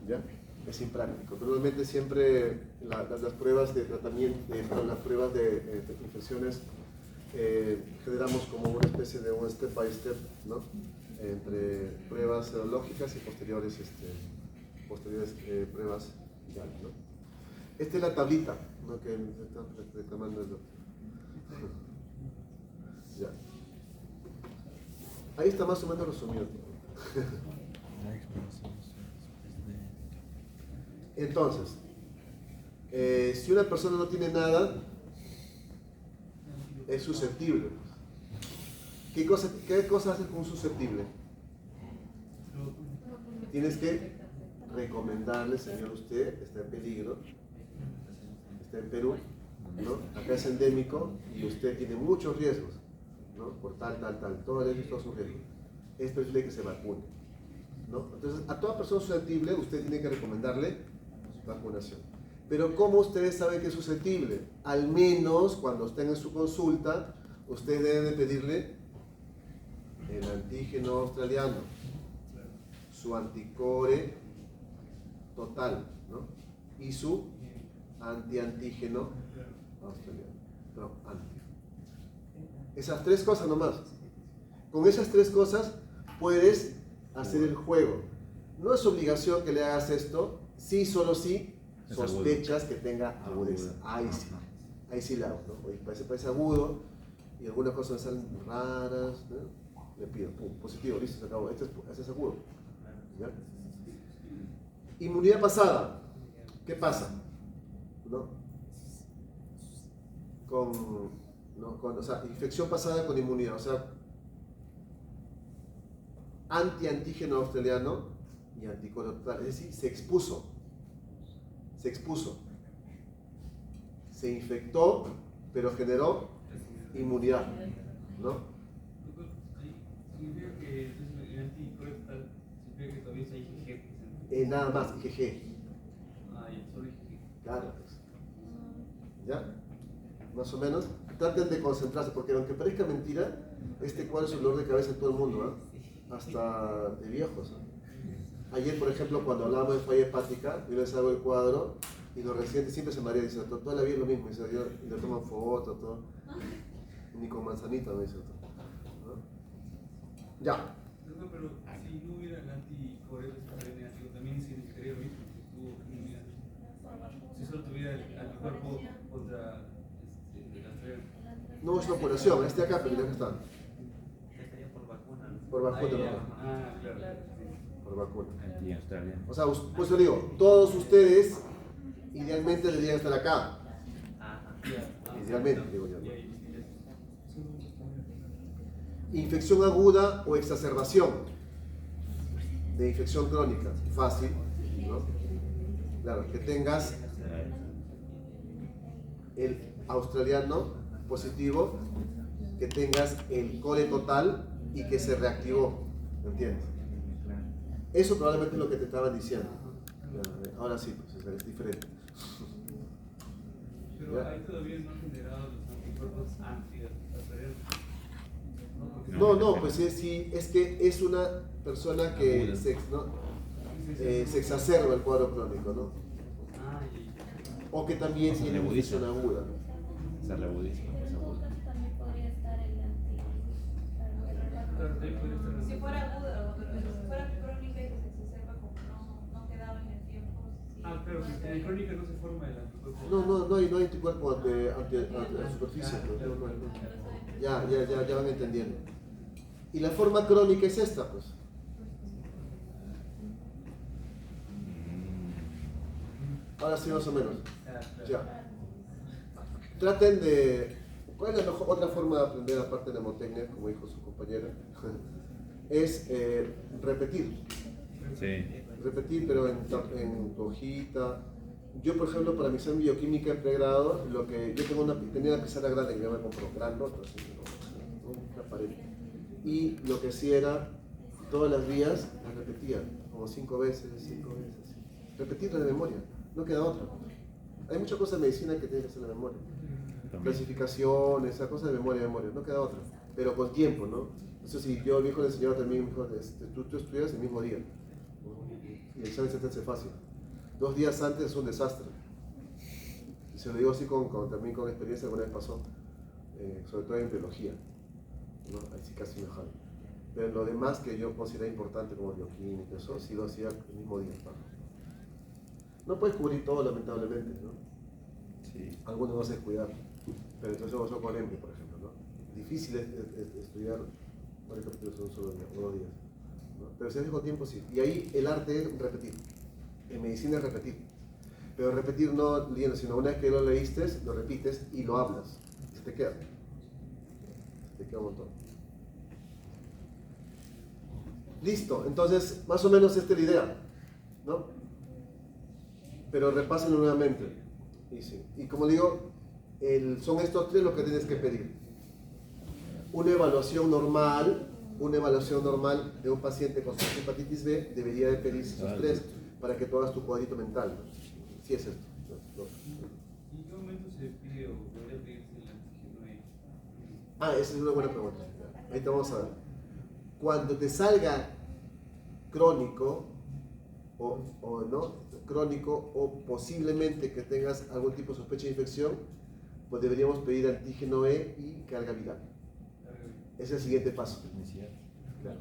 ¿ya? Es impráctico. Normalmente siempre las pruebas de tratamiento, las pruebas de infecciones, generamos como una especie de un step by step, ¿no? Entre pruebas serológicas y posteriores pruebas virales, ¿no? Esta es la tablita, ¿no? Que me está reclamando el doctor. Ya. Ahí está más o menos resumido. Entonces, si una persona no tiene nada, es susceptible. ¿Qué cosa haces con un susceptible? Tienes que recomendarle, señor, usted está en peligro, está en Perú, ¿no? Acá es endémico y usted tiene muchos riesgos, ¿no? Por tal, todo el riesgo sugerido. Es preferible que se vacune, ¿no? Entonces, a toda persona susceptible usted tiene que recomendarle vacunación. Pero ¿cómo ustedes saben que es susceptible? Al menos cuando estén en su consulta, ustedes deben de pedirle el antígeno australiano, su anticore total, ¿no? Y su antiantígeno australiano. No, anti. Esas tres cosas nomás. Con esas tres cosas puedes hacer el juego. No es obligación que le hagas esto, sí, solo si sospechas que tenga agudeza. Ahí sí la hago, ¿no? Oye, parece agudo y algunas cosas me salen raras, ¿no? Le pido, pum, positivo, listo, se acabó. Este es agudo. ¿Ya? Inmunidad pasada. ¿Qué pasa? ¿No? O sea, infección pasada con inmunidad. O sea, antiantígeno australiano y anticuerpo total. Es decir, se expuso. se infectó, pero generó inmunidad, ¿no? Significa que entonces el anticuerpo tal, significa que todavía hay IgG presente. Nada más, IgG. Ah, ya, solo IgG. Claro, pues. ¿Ya? Más o menos. Traten de concentrarse, porque aunque parezca mentira, este cuadro es el dolor de cabeza de todo el mundo, ¿eh? Hasta de viejos. Ayer, por ejemplo, cuando hablábamos de falla hepática, yo les hago el cuadro y los residentes siempre se marean, dicen, toda la vida es lo mismo, y le toman fotos, todo. Ni con manzanita me dice todo. ¿No? Ya. No, pero si no hubiera el anticoreano negativo, también significaría lo mismo, que tuvo inmunidad. Si solo tuviera el anticuerpo contra No es una población, este acá, pero ya está. Estaría por vacuna, ¿no? Por vacuna, ya. ¿no? Ah, claro. Por vacuna. Anti-australiano. O sea, pues yo digo, todos ustedes idealmente deberían estar acá. Ajá. Idealmente, digo yo. Ya, ya. Infección aguda o exacerbación de infección crónica. Fácil, ¿no? Claro, que tengas el australiano positivo, que tengas el core total y que se reactivó, ¿entiendes? Eso probablemente es lo que te estaban diciendo. Ahora sí, pues es diferente. Pero ahí todavía no han generado los anticuerpos anti-australianos. No, pues es que es una persona que se exacerba el cuadro crónico, ¿no? Ah, ya. O que también tiene una infección aguda. Esa es la budismo. También podría estar el Claro, ahí puede estar. Si fuera aguda, pero si fuera crónica y que se exacerba como no quedaba en el tiempo. Sí, Ah, claro, que en crónica no se forma el anticuerpo. No hay anticuerpo ante la superficie. Pues, no. Ya van entendiendo. Y la forma crónica es esta, pues. Ahora sí, más o menos. Ya. Traten de... ¿Cuál es la otra forma de aprender aparte de mnemotecnia, como dijo su compañera? Es repetir. Sí. Repetir, pero en tu hojita. Yo, por ejemplo, para mi examen bioquímica en pregrado, tenía una pizarra grande que yo me compró, grandota, así, ¿no? Una pared. Y lo que hacía era, todas las vías las repetía, como 5 veces. Repetirla de memoria, no queda otra. Hay muchas cosas de medicina que tienes que hacer de memoria. Clasificaciones, esa cosa de memoria, no queda otra. Pero con tiempo, ¿no? Eso sí, yo al viejo le enseñaba también, me dijo, tú estudias el mismo día. Y el examen se te hace fácil. 2 días antes es un desastre. Y se lo digo así también con experiencia, alguna vez pasó, sobre todo en biología, ¿no? Ahí sí casi me jalo. Pero en lo demás que yo considero importante como bioquímica, eso sí lo hacía el mismo día. No puedes cubrir todo, lamentablemente, ¿no? Sí. Algunos vas a descuidar, pero entonces vos sos con EMBE, por ejemplo, ¿no? Difícil es estudiar varios capítulos en un solo día, o 2 días, ¿no? Pero si has dejado tiempo, sí. Y ahí el arte es repetir. En medicina es repetir. Pero repetir no leyendo, sino una vez que lo leíste, lo repites y lo hablas. Se te queda. Se te queda un montón. Listo, entonces más o menos esta es la idea, ¿no? Pero repásenlo nuevamente. Y como digo, son estos 3 los que tienes que pedir. Una evaluación normal de un paciente con hepatitis B debería de pedirse esos 3 para que tú hagas tu cuadrito mental, ¿no? Sí es esto. ¿Y en qué momento se pide o debería pedirse el antígeno E? Esa es una buena pregunta. Ahí te vamos a ver. Cuando te salga crónico o no, crónico o posiblemente que tengas algún tipo de sospecha de infección, pues deberíamos pedir antígeno E y carga viral. Ese es el siguiente paso. Claro.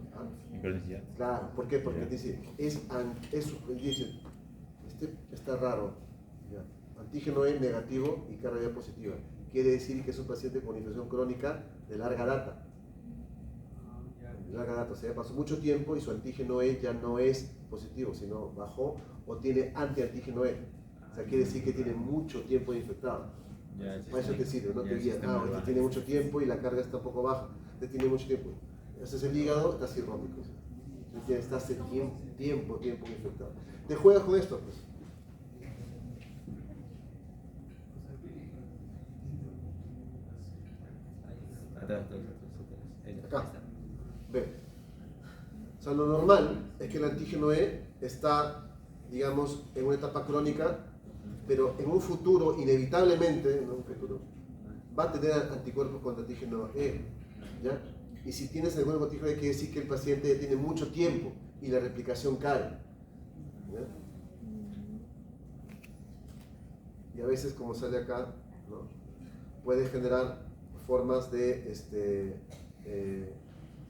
Micronecesidad. Claro, ¿por qué? Porque dice, dice, está raro, ya. Antígeno E negativo y carga viral positiva. Quiere decir que es un paciente con infección crónica de larga data. De larga data, o sea, pasó mucho tiempo y su antígeno E ya no es positivo, sino bajó o tiene antiantígeno E. O sea, quiere decir que tiene mucho tiempo de infectado. Para eso te sirve, no te guías, este tiene mucho tiempo y la carga está un poco baja, este tiene mucho tiempo. Este es el hígado, está cirrótico. Está hace tiempo infectado. Te juegas con esto, pues. Atrás. Acá. Ve. O sea, lo normal es que el antígeno E está, digamos, en una etapa crónica, pero en un futuro, inevitablemente, ¿no? Un futuro, va a tener anticuerpos contra antígeno E, ¿ya? Y si tienes anticuerpos contra antígeno E, quiere decir que el paciente tiene mucho tiempo y la replicación cae, ¿ya? Y a veces, como sale acá, ¿no? Puede generar formas de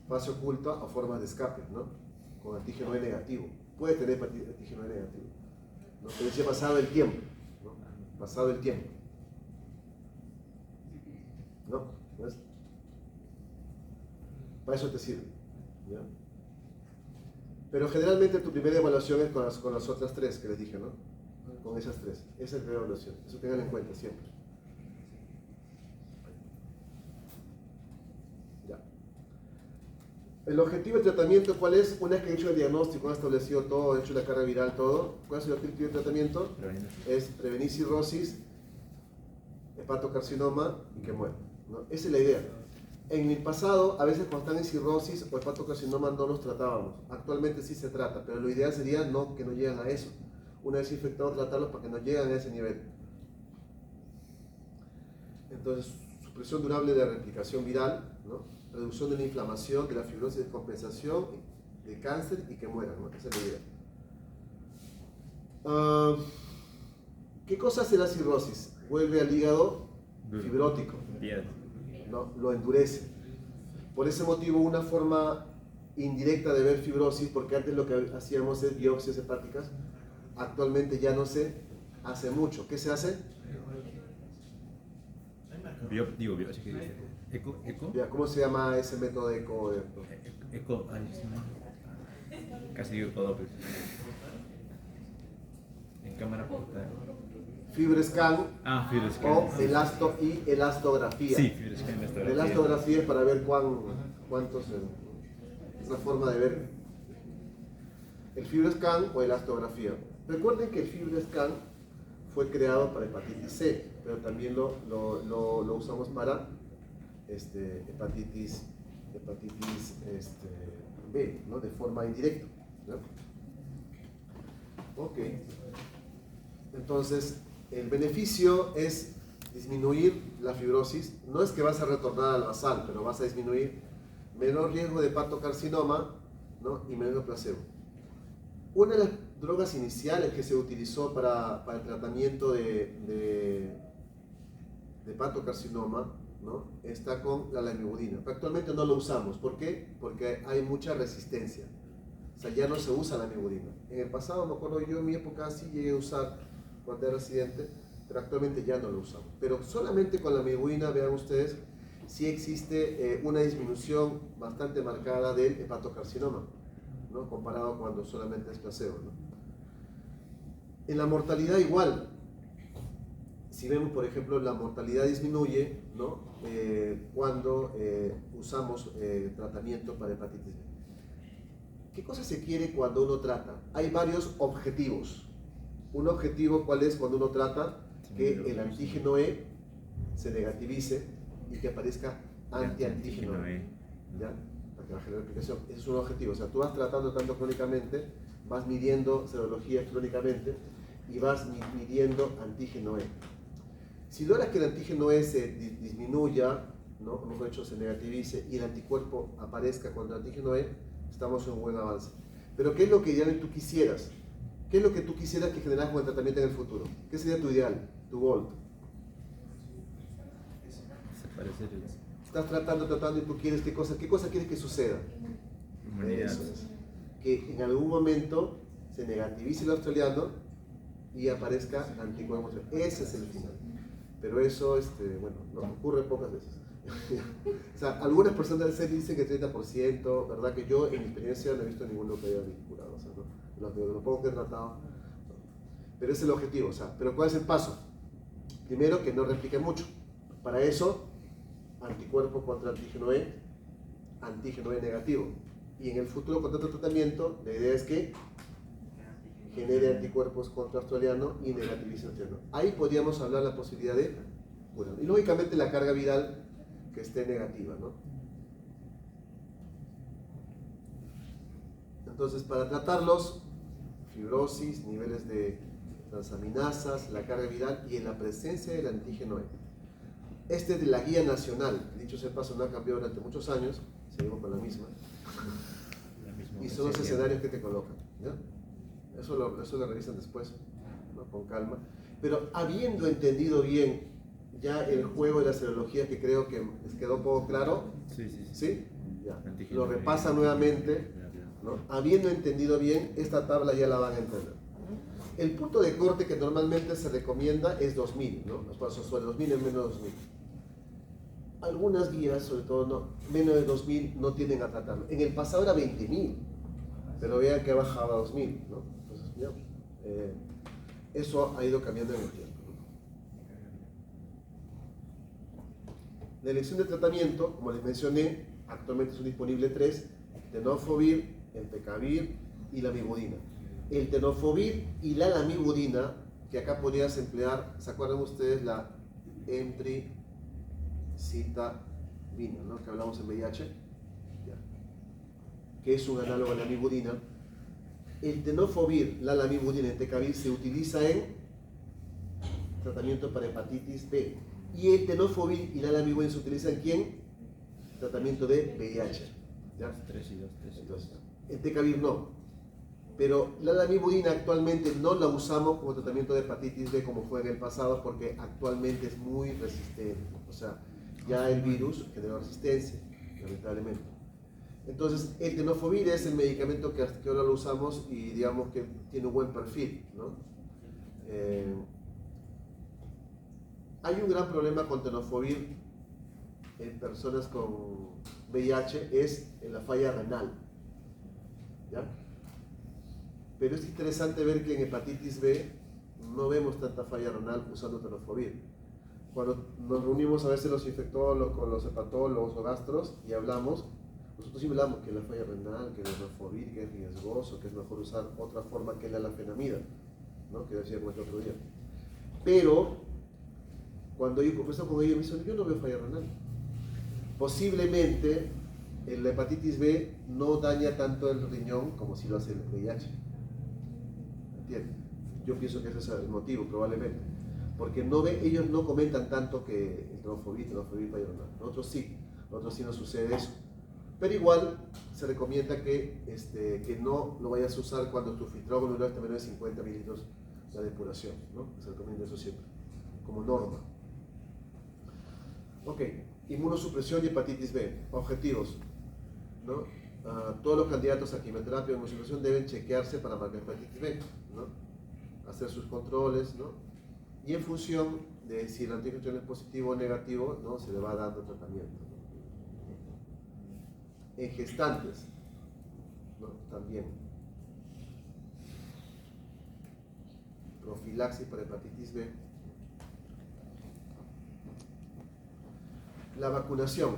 fase oculta o formas de escape, ¿no? Con antígeno E negativo. Puede tener antígeno E negativo, ¿no? Pero si ha pasado el tiempo, ¿no? Pasado el tiempo, ¿no? ¿Ves? Para eso te sirve, ¿ya? Pero generalmente tu primera evaluación es con las otras tres que les dije, ¿no? Con esas tres. Esa es la primera evaluación. Eso tengan en cuenta siempre. Ya. El objetivo del tratamiento, ¿cuál es? Una vez que he hecho el diagnóstico, he establecido todo, he hecho la carga viral, todo. ¿Cuál es el objetivo del tratamiento? Es prevenir cirrosis, hepatocarcinoma y que muera, ¿no? Esa es la idea. En el pasado, a veces cuando están en cirrosis o hepatocarcinoma no los tratábamos. Actualmente sí se trata, pero lo ideal sería que no lleguen a eso. Una vez infectados, tratarlos para que no lleguen a ese nivel. Entonces, supresión durable de la replicación viral, ¿no? Reducción de la inflamación, de la fibrosis, descompensación, de cáncer y que mueran, ¿no? Esa es la idea. ¿Qué cosa hace la cirrosis? Vuelve al hígado fibrótico, ¿no? Lo endurece. Por ese motivo, una forma indirecta de ver fibrosis, porque antes lo que hacíamos es biopsias hepáticas, actualmente ya no se hace mucho. ¿Qué se hace? Biopsia, ¿qué dice? ¿Eco? ¿Cómo se llama ese método de eco? Eco, casi digo Ecodoppler. En cámara portátil. FibroScan FibroScan. o elastografía. Sí, FibroScan, elastografía. Elastografía es para ver cuántos. Es una forma de ver. El FibroScan o elastografía. Recuerden que el FibroScan fue creado para hepatitis C, pero también lo usamos para hepatitis B, ¿no? De forma indirecta, ¿no? Ok. Entonces, el beneficio es disminuir la fibrosis. No es que vas a retornar al basal, pero vas a disminuir menor riesgo de hepatocarcinoma, ¿no? Y menos placebo. Una de las drogas iniciales que se utilizó para el tratamiento de hepatocarcinoma, ¿no? Está con la lamivudina. Actualmente no lo usamos. ¿Por qué? Porque hay mucha resistencia. O sea, ya no se usa la lamivudina. En el pasado, me acuerdo yo en mi época sí llegué a usar cuando era residente, pero actualmente ya no lo usamos. Pero solamente con la lamivudina, vean ustedes, sí existe una disminución bastante marcada del hepatocarcinoma, ¿no? Comparado cuando solamente es placebo, ¿no? En la mortalidad igual. Si vemos, por ejemplo, la mortalidad disminuye, ¿no? Cuando usamos tratamiento para hepatitis B. ¿Qué cosa se quiere cuando uno trata? Hay varios objetivos. Un objetivo, ¿cuál es cuando uno trata? Que el antígeno E se negativice y que aparezca antiantígeno E, ¿ya? Para que baje la replicación. Ese es un objetivo. O sea, tú vas tratando crónicamente, vas midiendo serología crónicamente y vas midiendo antígeno E. Si logras que el antígeno E se disminuya, ¿no? O mejor dicho, se negativice y el anticuerpo aparezca contra el antígeno E, estamos en un buen avance. Pero ¿qué es lo que idealmente tú quisieras? ¿Qué es lo que tú quisieras que generaras con el tratamiento en el futuro? ¿Qué sería tu ideal, tu goal? Estás tratando y tú quieres ¿qué cosa quieres que suceda? Eso es. Que en algún momento se negativice el australiano y aparezca anticuerpos. Ese es el final. Pero eso, bueno, nos ocurre pocas veces. O sea, algunas personas del CEL dicen que 30%, ¿verdad? Que yo en mi experiencia no he visto ninguno que haya vinculado, o sea, ¿no? Lo poco que he tratado. Pero ese es el objetivo, o sea, ¿pero cuál es el paso? Primero, que no replique mucho. Para eso, anticuerpo contra antígeno E negativo. Y en el futuro, con otro tratamiento, la idea es que genere anticuerpos contra australiano y negativice australiano. Ahí podríamos hablar de la posibilidad de curar. Y lógicamente la carga viral que esté negativa, ¿no? Entonces, para tratarlos, fibrosis, niveles de transaminasas, la carga viral y en la presencia del antígeno E. Este es de la guía nacional, dicho sea de paso, no ha cambiado durante muchos años, seguimos con la misma, y son los escenarios que te colocan, ¿ya? Eso lo revisan después, ¿no? Con calma, pero habiendo entendido bien ya el juego de la serología, que creo que les quedó un poco claro, ¿sí? Ya. Lo repasan nuevamente, ¿no? Habiendo entendido bien, esta tabla ya la van a entender. El punto de corte que normalmente se recomienda es 2000, ¿no? Los pasos sobre 2000 es menos de 2000. Algunas guías, sobre todo no, menos de 2000, no tienden a tratarlo. En el pasado era 20.000, pero vean que bajaba a 2000, ¿no? Entonces, ya, eso ha ido cambiando en el tiempo, ¿no? La elección de tratamiento, como les mencioné, actualmente son disponibles 3: tenofovir, entecavir y la lamivudina. El tenofovir y la lamivudina, que acá podrías emplear, ¿se acuerdan ustedes la emtricitabina, ¿no? Que hablamos en VIH, ya, que es un análogo a la lamivudina? El tenofovir, la lamivudina y el entecavir se utiliza en tratamiento para hepatitis B. Y el tenofovir y la lamivudina se utilizan en ¿quién? Tratamiento de VIH. ¿Ya? 3 y 2, 3 y 2. Entecavir no. Pero la lamivudina actualmente no la usamos como tratamiento de hepatitis B como fue en el pasado, porque actualmente es muy resistente. O sea, ya el virus generó resistencia, lamentablemente. Entonces, el tenofovir es el medicamento que ahora lo usamos y digamos que tiene un buen perfil, ¿no? Hay un gran problema con tenofovir en personas con VIH, es en la falla renal, ¿ya? Pero es interesante ver que en hepatitis B no vemos tanta falla renal usando tenofovir. Cuando nos reunimos a veces los infectólogos con los hepatólogos o gastros y hablamos, nosotros siempre hablamos que la falla renal, que el tenofovir, que es riesgoso, que es mejor usar otra forma que la lafenamida, ¿no? Que decía el otro día. Pero cuando yo converso con ellos me dicen, yo no veo falla renal. Posiblemente la hepatitis B no daña tanto el riñón como si lo hace el VIH. ¿Entiendes? Yo pienso que ese es el motivo, probablemente. Porque ellos no comentan tanto que el tenofovir falla renal. Nosotros sí nos sucede eso. Pero igual se recomienda que no lo vayas a usar cuando tu filtrado glomerular esté menor de 50 mililitros de depuración, ¿no? Se recomienda eso siempre, como norma. Ok, inmunosupresión y hepatitis B. Objetivos, ¿no? Todos los candidatos a quimioterapia o inmunosupresión deben chequearse para marcar hepatitis B, ¿no? Hacer sus controles, ¿no? Y en función de si el antígeno es positivo o negativo, ¿no? Se le va dando tratamiento, ¿no? En gestantes, ¿no? También. Profilaxis para hepatitis B. La vacunación.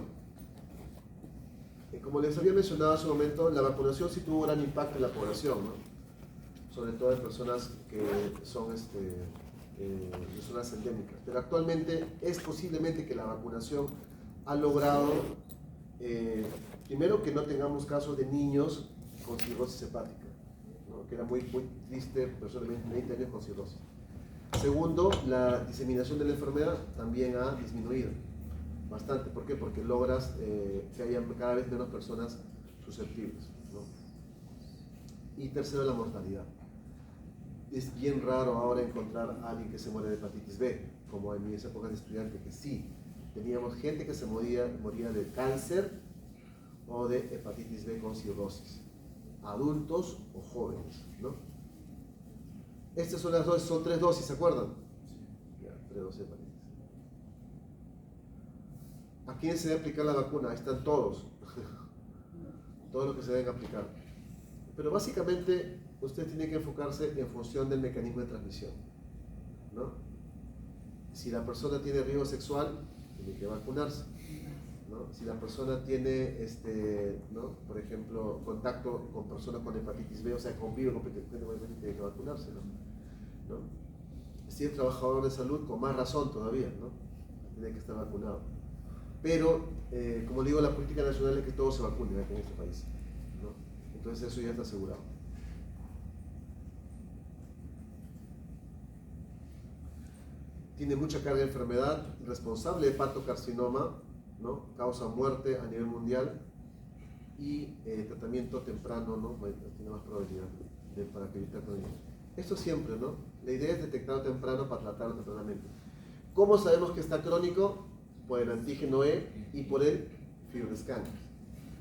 Como les había mencionado hace un momento, la vacunación sí tuvo un gran impacto en la población, ¿no? Sobre todo en personas que son de zonas endémicas. Pero actualmente es posiblemente que la vacunación ha logrado, primero, que no tengamos casos de niños con cirrosis hepática, ¿no? Que era muy, muy triste, personas de 20 años con cirrosis. Segundo, la diseminación de la enfermedad también ha disminuido bastante. ¿Por qué? Porque logras que haya cada vez menos personas susceptibles, ¿no? Y tercero, la mortalidad. Es bien raro ahora encontrar a alguien que se muere de hepatitis B, como en mis épocas de estudiante, que sí, teníamos gente que se moría de cáncer o de hepatitis B con cirrosis, adultos o jóvenes, ¿no? Estas son las dosis, son 3 dosis, ¿se acuerdan? Ya, 3 dosis de hepatitis. ¿A quién se debe aplicar la vacuna? Ahí están todos, todos los que se deben aplicar. Pero básicamente usted tiene que enfocarse en función del mecanismo de transmisión, ¿no? Si la persona tiene riesgo sexual, tiene que vacunarse, ¿no? Si la persona tiene, ¿no? Por ejemplo, contacto con personas con hepatitis B, o sea, convive con hepatitis B, tiene que vacunarse, ¿no? Si es trabajador de salud, con más razón todavía, ¿no? Tiene que estar vacunado. pero como digo, la política nacional es que todos se vacunen aquí en este país, ¿no? Entonces eso ya está asegurado. Tiene mucha carga de enfermedad, responsable de hepatocarcinoma, ¿no? Causa muerte a nivel mundial y tratamiento temprano, ¿no? Tiene más probabilidad para evitar problemas. Esto siempre, ¿no? La idea es detectarlo temprano para tratarlo tempranamente. ¿Cómo sabemos que está crónico? Por el antígeno E y por el FibroScan.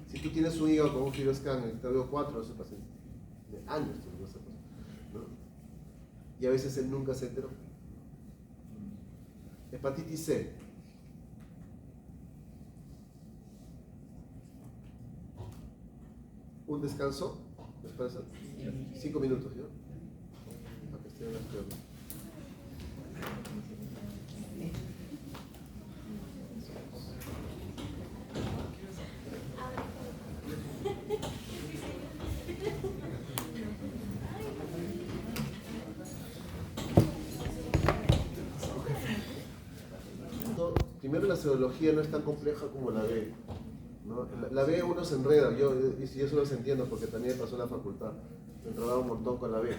Si tú tienes un hígado con un FibroScan en el estadio 4, ese paciente de años, ¿no? Y a veces él nunca se enteró. Hepatitis C. Un descanso, ¿les parece? 5 minutos, ¿ya? Para que estén las piernas. Primero, la serología no es tan compleja como la B, ¿no? La B uno se enreda, yo eso lo entiendo porque también pasó en la facultad, me enredaba un montón con la B.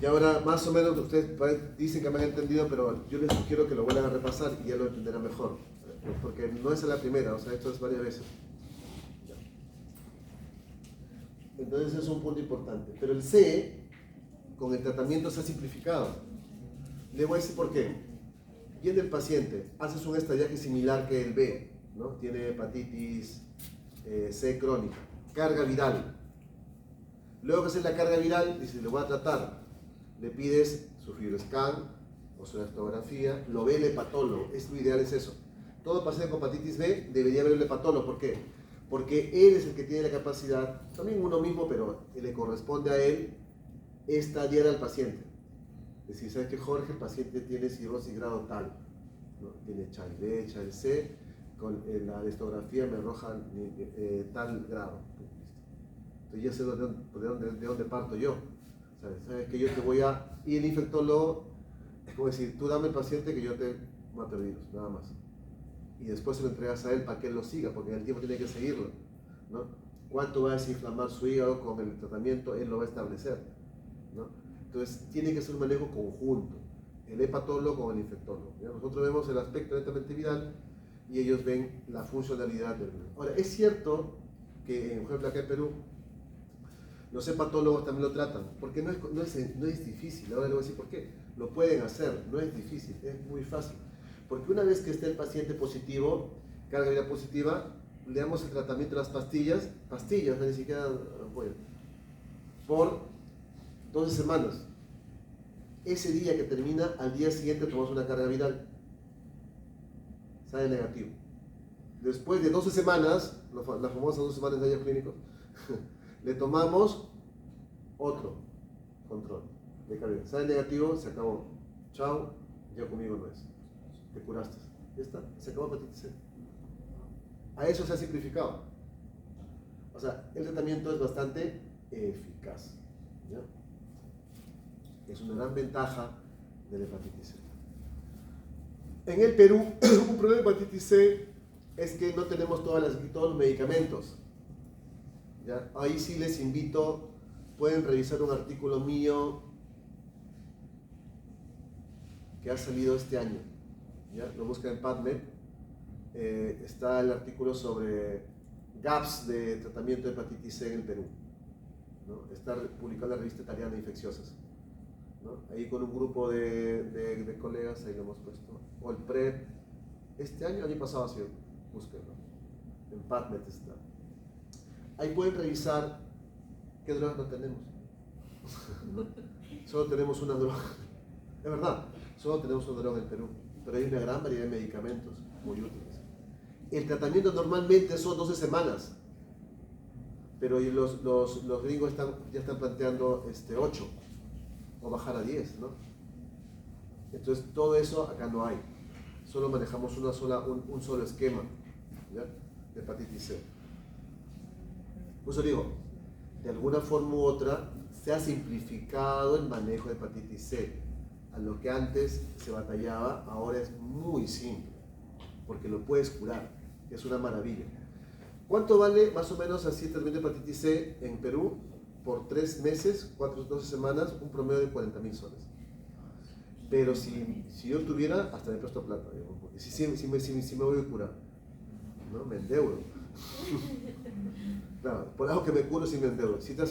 Y ahora más o menos ustedes dicen que me han entendido, pero yo les sugiero que lo vuelvan a repasar y ya lo entenderán mejor, porque no es la primera, o sea, esto es varias veces. Entonces es un punto importante, pero el C, con el tratamiento se ha simplificado. Le voy a decir por qué. Viene el paciente, haces un estallaje similar que el B, ¿no? Tiene hepatitis C crónica, carga viral. Luego que haces la carga viral, dices, le voy a tratar. Le pides su FibroScan o su elastografía, lo ve el hepatólogo. Lo ideal es eso. Todo paciente con hepatitis B debería ver el hepatólogo. ¿Por qué? Porque él es el que tiene la capacidad, también uno mismo, pero le corresponde a él estadiar al paciente. Es decir, ¿sabes qué, Jorge? El paciente tiene cirrosis grado tal, ¿no? Tiene Child B, Child C, con la elastografía me arroja tal grado. Entonces ya sé de dónde parto yo. ¿Sabes que yo te voy a... Y el infectólogo es como decir, tú dame el paciente que yo te mato el virus, nada más. Y después se lo entregas a él para que él lo siga, porque en el tiempo tiene que seguirlo, ¿no? ¿Cuánto va a desinflamar su hígado con el tratamiento? Él lo va a establecer, ¿no? Entonces tiene que ser un manejo conjunto, el hepatólogo con el infectólogo, ¿ya? Nosotros vemos el aspecto netamente viral y ellos ven la funcionalidad del virus. Ahora, es cierto que, por ejemplo, acá en Perú, los hepatólogos también lo tratan, porque no es difícil. Ahora le voy a decir por qué. Lo pueden hacer, no es difícil, es muy fácil. Porque una vez que esté el paciente positivo, carga viral positiva, le damos el tratamiento de las pastillas, no, ni siquiera apoyo, por 12 semanas. Ese día que termina, al día siguiente tomamos una carga viral. Sale negativo. Después de 12 semanas, las famosas 12 semanas de ensayos clínicos, le tomamos otro control de carga viral. Sale negativo, se acabó. Chao, ya conmigo no es. Te curaste. Ya está, se acabó la hepatitis C. A eso se ha simplificado. O sea, el tratamiento es bastante eficaz, ¿ya? Es una gran ventaja de la hepatitis C. En el Perú, un problema de hepatitis C es que no tenemos todos los medicamentos, ¿ya? Ahí sí les invito, pueden revisar un artículo mío que ha salido este año, ¿ya? Lo buscan en PubMed. Está el artículo sobre gaps de tratamiento de hepatitis C en el Perú, ¿no? Está publicado en la revista italiana de infecciosas, ¿no? Ahí con un grupo de colegas, ahí lo hemos puesto. O el PrEP, este año pasado ha sido, búsquenlo, en PubMed está. Ahí pueden revisar qué drogas no tenemos. Solo tenemos una droga, es verdad, solo tenemos una droga en el Perú, pero hay una gran variedad de medicamentos muy útiles. El tratamiento normalmente son 12 semanas, pero los gringos ya están planteando 8 o bajar a 10, ¿no? Entonces todo eso acá no hay, solo manejamos un solo esquema, ¿ya? De hepatitis C. Por eso digo, de alguna forma u otra se ha simplificado el manejo de hepatitis C. A lo que antes se batallaba, ahora es muy simple. porque lo puedes curar, es una maravilla. ¿Cuánto vale más o menos así el tratamiento de hepatitis C en Perú? Por 3 meses, 12 semanas, un promedio de 40.000 soles. Pero si yo tuviera, hasta me presto plata, digamos, porque si me voy a curar, ¿no? Me endeudo. Claro, por algo que me curo si me endeudo. Si te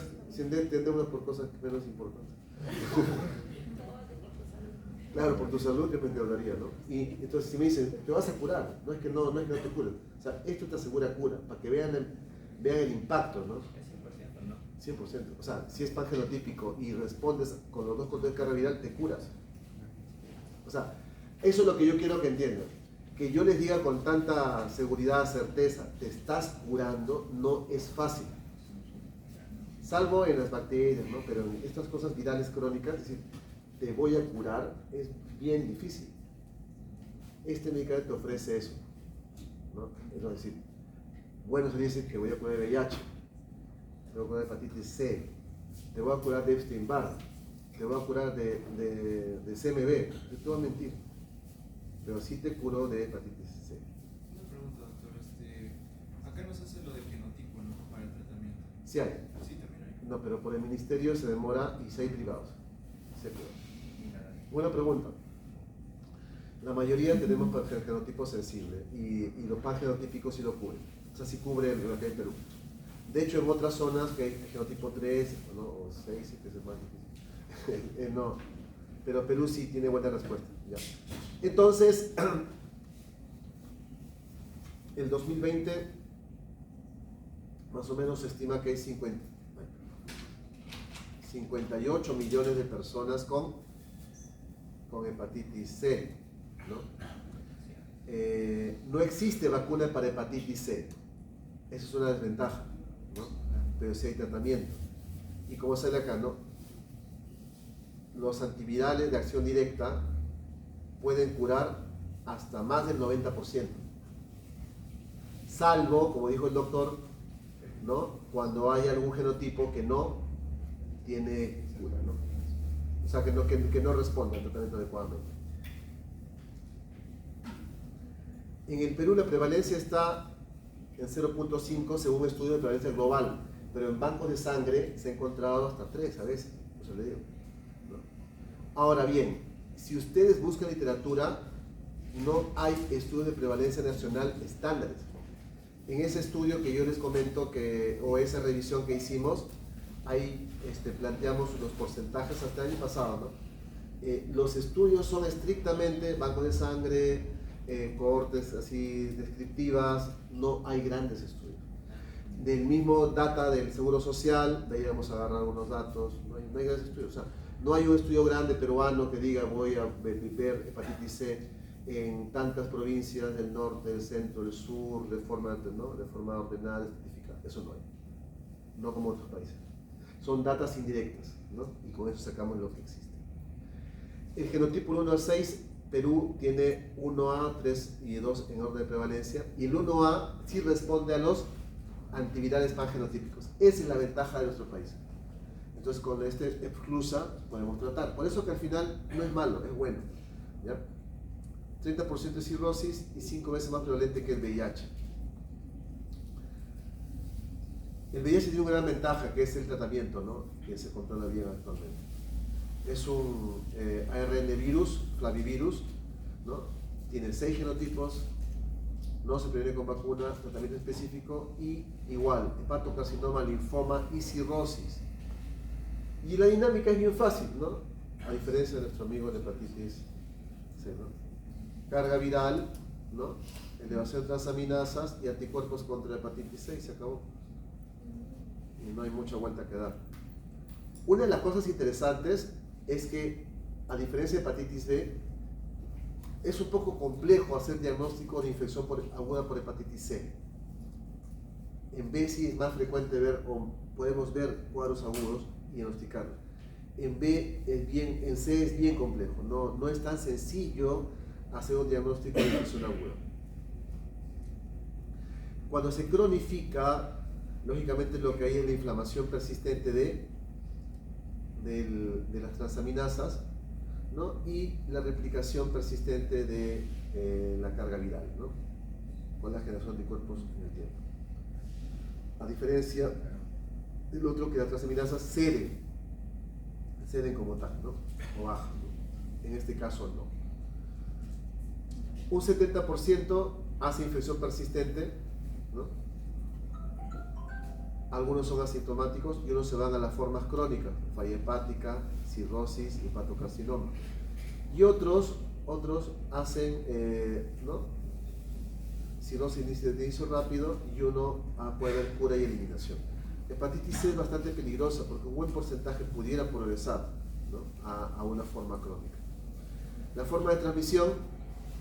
endeudas por cosas menos importantes. Claro, por tu salud yo me endeudaría, ¿no? Y entonces si me dicen, te vas a curar, no es que no te cures. O sea, esto te asegura cura, para que vean el impacto, ¿no? 100%, ¿no? 100%. O sea, si es pangenotípico y respondes con los 2 controles de carga viral, te curas. O sea, eso es lo que yo quiero que entiendan. Que yo les diga con tanta seguridad, certeza, te estás curando, no es fácil. Salvo en las bacterias, ¿no? Pero en estas cosas virales crónicas, es decir, te voy a curar, es bien difícil. Este medicamento te ofrece eso, ¿no? Es decir, bueno, se dice que voy a curar de VIH, te voy a curar de hepatitis C, te voy a curar de Epstein-Barr, te voy a curar de CMV, te voy a mentir, pero sí te curó de hepatitis C. Una pregunta, doctor, acá no se hace lo del genotipo, ¿no? Para el tratamiento. Sí hay. Sí, también hay. No, pero por el ministerio se demora y 6 privados. Buena pregunta. La mayoría tenemos genotipo sensible y los pangenotípicos sí lo cubren. O sea, sí cubre lo que hay en Perú. De hecho, en otras zonas que hay genotipo 3, ¿no? O 6, que es más difícil. No, pero Perú sí tiene buena respuesta. Ya. Entonces, el 2020 más o menos se estima que hay 58 millones de personas con hepatitis C, ¿no? No existe vacuna para hepatitis C, esa es una desventaja, ¿no? Pero sí hay tratamiento. Y como sale acá, ¿no? Los antivirales de acción directa pueden curar hasta más del 90%, salvo, como dijo el doctor, ¿no? Cuando hay algún genotipo que no tiene cura, ¿no? O sea, que no responde al tratamiento adecuadamente. En el Perú la prevalencia está en 0.5 según un estudio de prevalencia global, pero en bancos de sangre se ha encontrado hasta 3 a veces, eso le digo, ¿no? Ahora bien, si ustedes buscan literatura, no hay estudios de prevalencia nacional estándares. En ese estudio que yo les comento, o esa revisión que hicimos, ahí planteamos los porcentajes hasta el año pasado, ¿no? Los estudios son estrictamente bancos de sangre, cohortes así descriptivas, no hay grandes estudios. Del mismo data del Seguro Social, de ahí vamos a agarrar algunos datos, no hay grandes estudios. O sea, no hay un estudio grande peruano que diga voy a ver hepatitis C en tantas provincias del norte, del centro, del sur, de forma, ¿no? De forma ordenada, especificada. Eso no hay, no como otros países. Son datas indirectas, ¿no? Y con eso sacamos lo que existe. El genotipo 1 al 6, Perú tiene 1A, 3 y 2 en orden de prevalencia, y el 1A sí responde a los antivirales pangenotípicos. Esa es la ventaja de nuestro país. Entonces con este Epclusa podemos tratar. Por eso que al final no es malo, es bueno, ¿ya? 30% de cirrosis y 5 veces más prevalente que el VIH. El VIH tiene una gran ventaja, que es el tratamiento, ¿no? Que se controla bien actualmente. Es un ARN virus, flavivirus, ¿no? Tiene 6 genotipos, no se previene con vacuna, tratamiento específico y igual, hepatocarcinoma, linfoma y cirrosis. Y la dinámica es bien fácil, ¿no? A diferencia de nuestro amigo de hepatitis C, ¿no? Carga viral, ¿no? Elevación de transaminasas y anticuerpos contra la hepatitis C y se acabó. Y no hay mucha vuelta que dar. Una de las cosas interesantes es que, a diferencia de hepatitis B, es un poco complejo hacer diagnóstico de infección aguda por hepatitis C. En B sí es más frecuente ver, o podemos ver cuadros agudos y diagnosticarlos. En C es bien complejo, no es tan sencillo hacer un diagnóstico de infección aguda. Cuando se cronifica, lógicamente lo que hay es la inflamación persistente de las transaminasas, ¿no? Y la replicación persistente de la carga viral, ¿no? Con la generación de anticuerpos en el tiempo. A diferencia del otro, que las transaminasas ceden como tal, ¿no? O bajan, ¿no? En este caso no. Un 70% hace infección persistente, ¿no? Algunos son asintomáticos y unos se van a las formas crónicas, falla hepática, cirrosis, hepatocarcinoma. Y otros hacen, ¿no? Cirrosis de inicio rápido y uno puede haber cura y eliminación. Hepatitis C es bastante peligrosa porque un buen porcentaje pudiera progresar, ¿no? a una forma crónica. La forma de transmisión,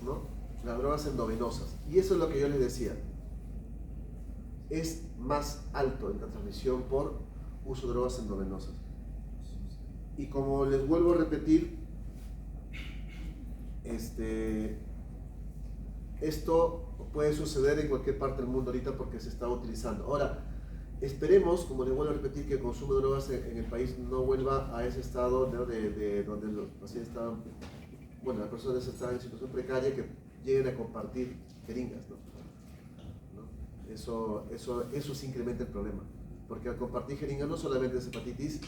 ¿no? Las drogas endovenosas. Y eso es lo que yo les decía. Es más alto en la transmisión por uso de drogas endovenosas. Y como les vuelvo a repetir, esto puede suceder en cualquier parte del mundo ahorita porque se está utilizando. Ahora, esperemos, como les vuelvo a repetir, que el consumo de drogas en el país no vuelva a ese estado, ¿no? de donde los pacientes estaban, bueno, las personas estaban en situación precaria, que lleguen a compartir jeringas, ¿no? Eso sí incrementa el problema, porque al compartir jeringas no solamente es hepatitis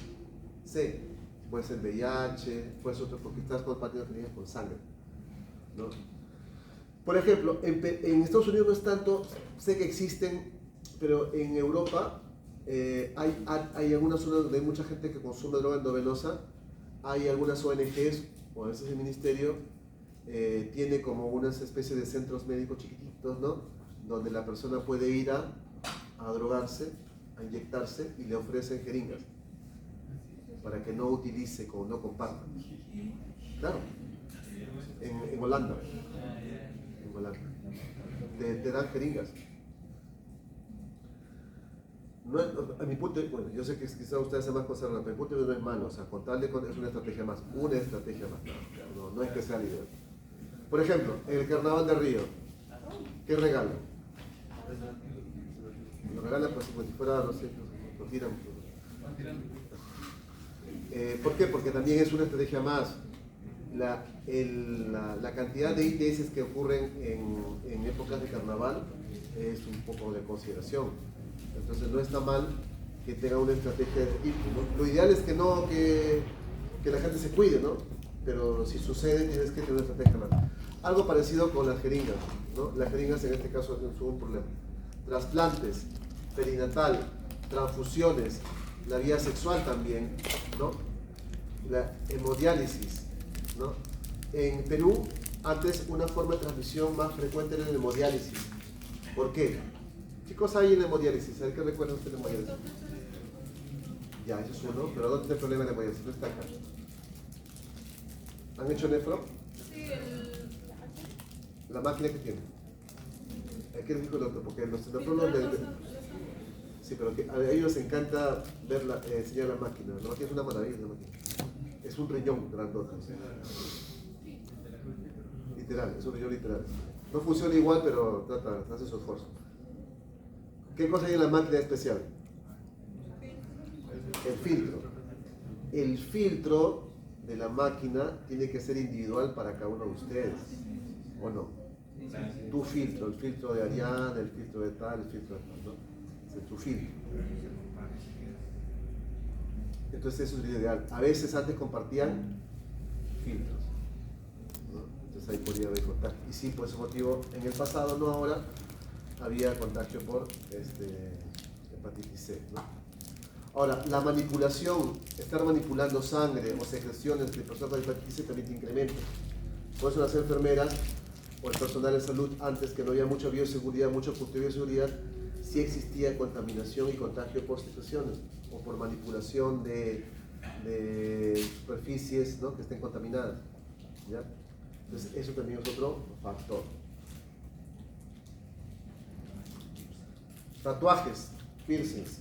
C, puede ser VIH, puede ser otro, porque estás compartiendo jeringas con sangre, ¿no? Por ejemplo, en Estados Unidos no es tanto, sé que existen, pero en Europa hay algunas zonas donde hay mucha gente que consume droga endovenosa. Hay algunas ONGs, o a veces el ministerio, tiene como unas especies de centros médicos chiquititos, ¿no? Donde la persona puede ir a drogarse, a inyectarse, y le ofrecen jeringas para que no utilice, no comparta. Claro, en Holanda. En Holanda. Te dan jeringas. No, a mi punto, bueno, yo sé que quizás ustedes hacen más cosas, pero a mi punto de vista no es malo, o sea, contarle es una estrategia más, no es que sea el ideal. Por ejemplo, en el Carnaval de Río, ¿qué regalo? Lo regalan pues como si fuera, no sé, lo tiran. ¿Por qué? Porque también es una estrategia más. La cantidad de ITS que ocurren en épocas de carnaval es un poco de consideración. Entonces no está mal que tenga una estrategia de este tipo, ¿no? Lo ideal es que no, que la gente se cuide, ¿no? Pero si sucede, tienes que tener una estrategia más. Algo parecido con las jeringas, ¿no? Las jeringas en este caso son un problema. Trasplantes, perinatal, transfusiones, la vía sexual también, ¿no? La hemodiálisis, ¿no? En Perú, antes una forma de transmisión más frecuente era la hemodiálisis. ¿Por qué? ¿Qué cosa hay en la hemodiálisis? ¿A ver qué recuerda usted de hemodiálisis? Ya, eso es uno, pero ¿dónde está el problema de la hemodiálisis? No está acá. ¿Han hecho nefro? Sí, La máquina que tiene. ¿Qué les dijo el doctor? Porque los nefrólogos sí, pero a ellos les encanta ver enseñar la máquina. La máquina es una maravilla, la máquina. Es un riñón grandote. Literal, es un riñón literal. No funciona igual, pero hace su esfuerzo. ¿Qué cosa hay en la máquina especial? El filtro. El filtro de la máquina tiene que ser individual para cada uno de ustedes, ¿o no? Tu filtro, el filtro de Ariana, el filtro de tal, el filtro de tal, ¿no? Es tu filtro. Entonces eso es lo ideal. A veces antes compartían filtros, ¿no? Entonces ahí podría haber contacto. Y sí, por ese motivo, en el pasado, no ahora, había contagio por hepatitis C, ¿no? Ahora, la manipulación, estar manipulando sangre o secreciones de personas con hepatitis C también te incrementa. Por eso las enfermeras o el personal de salud, antes que no había mucha bioseguridad, mucha cultura de bioseguridad, sí existía contaminación y contagio por secreciones o por manipulación de superficies, ¿no? Que estén contaminadas, ¿ya? Entonces eso también es otro factor. Tatuajes, piercings.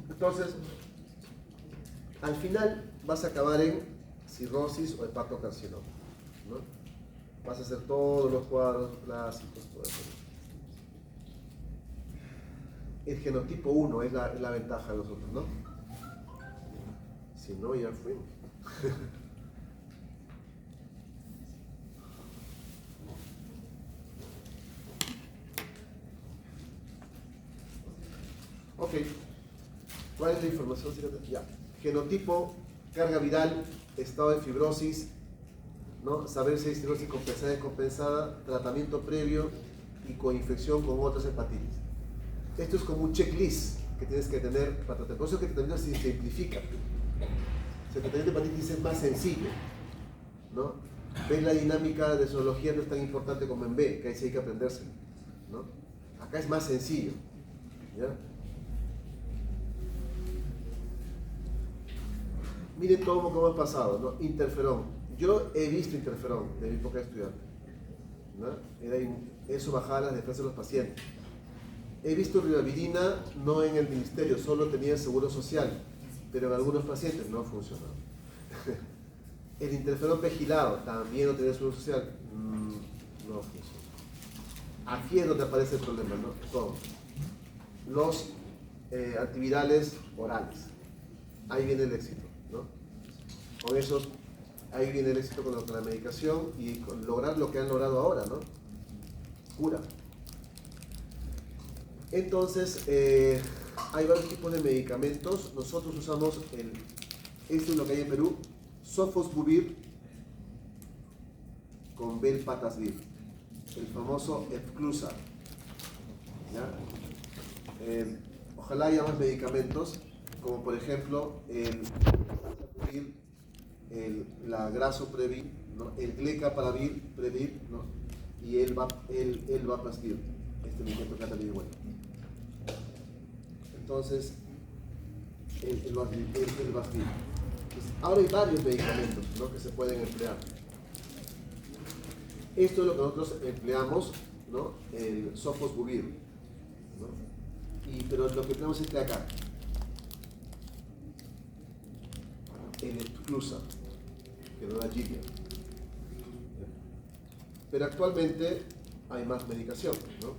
Entonces, al final vas a acabar en cirrosis o hepatocarcinoma, ¿no? Vas a hacer todos los cuadros clásicos, todo eso. El genotipo 1 es la ventaja de nosotros, ¿no? Si no, ya fuimos. Ok. ¿Cuál es la información? Ya. Genotipo, carga viral, estado de fibrosis, ¿no? Saber si hay cirrosis compensada y descompensada, tratamiento previo y coinfección con otras hepatitis. Esto es como un checklist que tienes que tener para tratar. Por eso es que el tratamiento se simplifica. El tratamiento de hepatitis es más sencillo, ¿no? Ves la dinámica de zoología no es tan importante como en B, que ahí sí hay que aprenderse, ¿no? Acá es más sencillo, ¿ya? Miren todo cómo ha pasado, ¿no? Interferón. Yo he visto interferón de mi época de estudiante, ¿no? Eso bajaba las defensas de los pacientes. He visto ribavirina no en el ministerio, solo tenía seguro social, pero en algunos pacientes no funcionó. El interferón pegilado también no tenía seguro social, no funcionó. Aquí es donde aparece el problema, ¿no? Todo. Los antivirales orales. Ahí viene el éxito, ¿no? Con esos, ahí viene el éxito con la medicación y con lograr lo que han logrado ahora, ¿no? Cura. Entonces, hay varios tipos de medicamentos. Nosotros usamos esto es lo que hay en Perú, Sofosbuvir con Velpatasvir, el famoso Epclusa. ¿Ya? Ojalá haya más medicamentos, como por ejemplo la Grasoprevir, ¿no? El Glecaparavir, Previr, ¿no? Y el Vapasvir, este medicamento que ha salido bueno. Entonces, el Vapasvir. Ahora hay varios medicamentos, ¿no? Que se pueden emplear. Esto es lo que nosotros empleamos, ¿no? El Sofosbuvir, ¿no? Pero lo que tenemos es acá, el Epclusa, que no da Gilead. Pero actualmente hay más medicación, ¿no?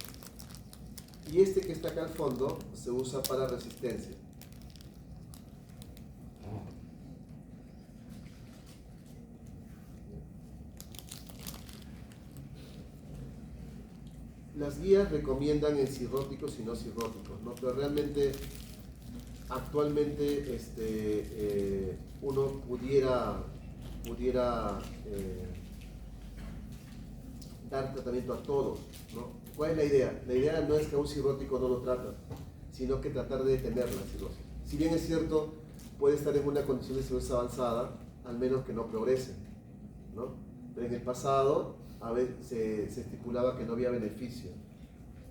Y este que está acá al fondo se usa para resistencia. Las guías recomiendan en cirróticos y no cirróticos, ¿no? Pero realmente, actualmente, uno pudiera dar tratamiento a todos, ¿no? ¿Cuál es la idea? La idea no es que a un cirrótico no lo tratan, sino que tratar de detener la cirrosis. Si bien es cierto, puede estar en una condición de cirrosis avanzada, al menos que no progrese, ¿no? Pero en el pasado, a veces se estipulaba que no había beneficio,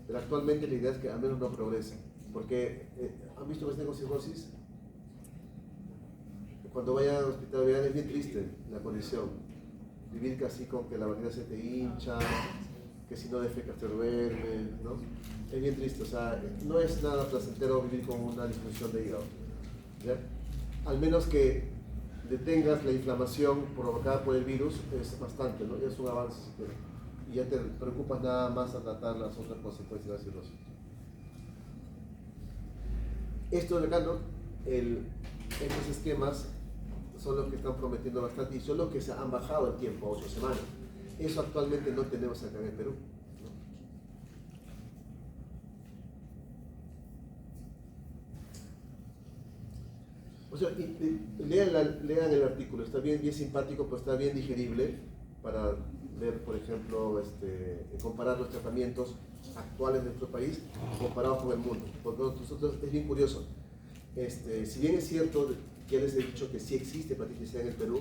pero actualmente la idea es que al menos no progrese, porque ¿han visto pacientes con cirrosis? Cuando vayan al hospital vean, es bien triste la condición, vivir casi con que la barriga se te hincha, que si no defecas te duermes, ¿no? Es bien triste, o sea, no es nada placentero vivir con una disfunción de hígado, ¿ya? Al menos que detengas la inflamación provocada por el virus, es bastante, ¿no? Ya es un avance, y ya te preocupas nada más a tratar las otras consecuencias de la cirrosis. Esto de acá, ¿no? Estos esquemas son los que están prometiendo bastante y son los que se han bajado el tiempo a 8 semanas. Eso actualmente no tenemos acá en el Perú, ¿no? O sea, lean el artículo, está bien simpático, pero está bien digerible para ver, por ejemplo, comparar los tratamientos actuales de nuestro país comparados con el mundo. Porque nosotros, es bien curioso, si bien es cierto que les he dicho que sí existe hepatitis C en el Perú,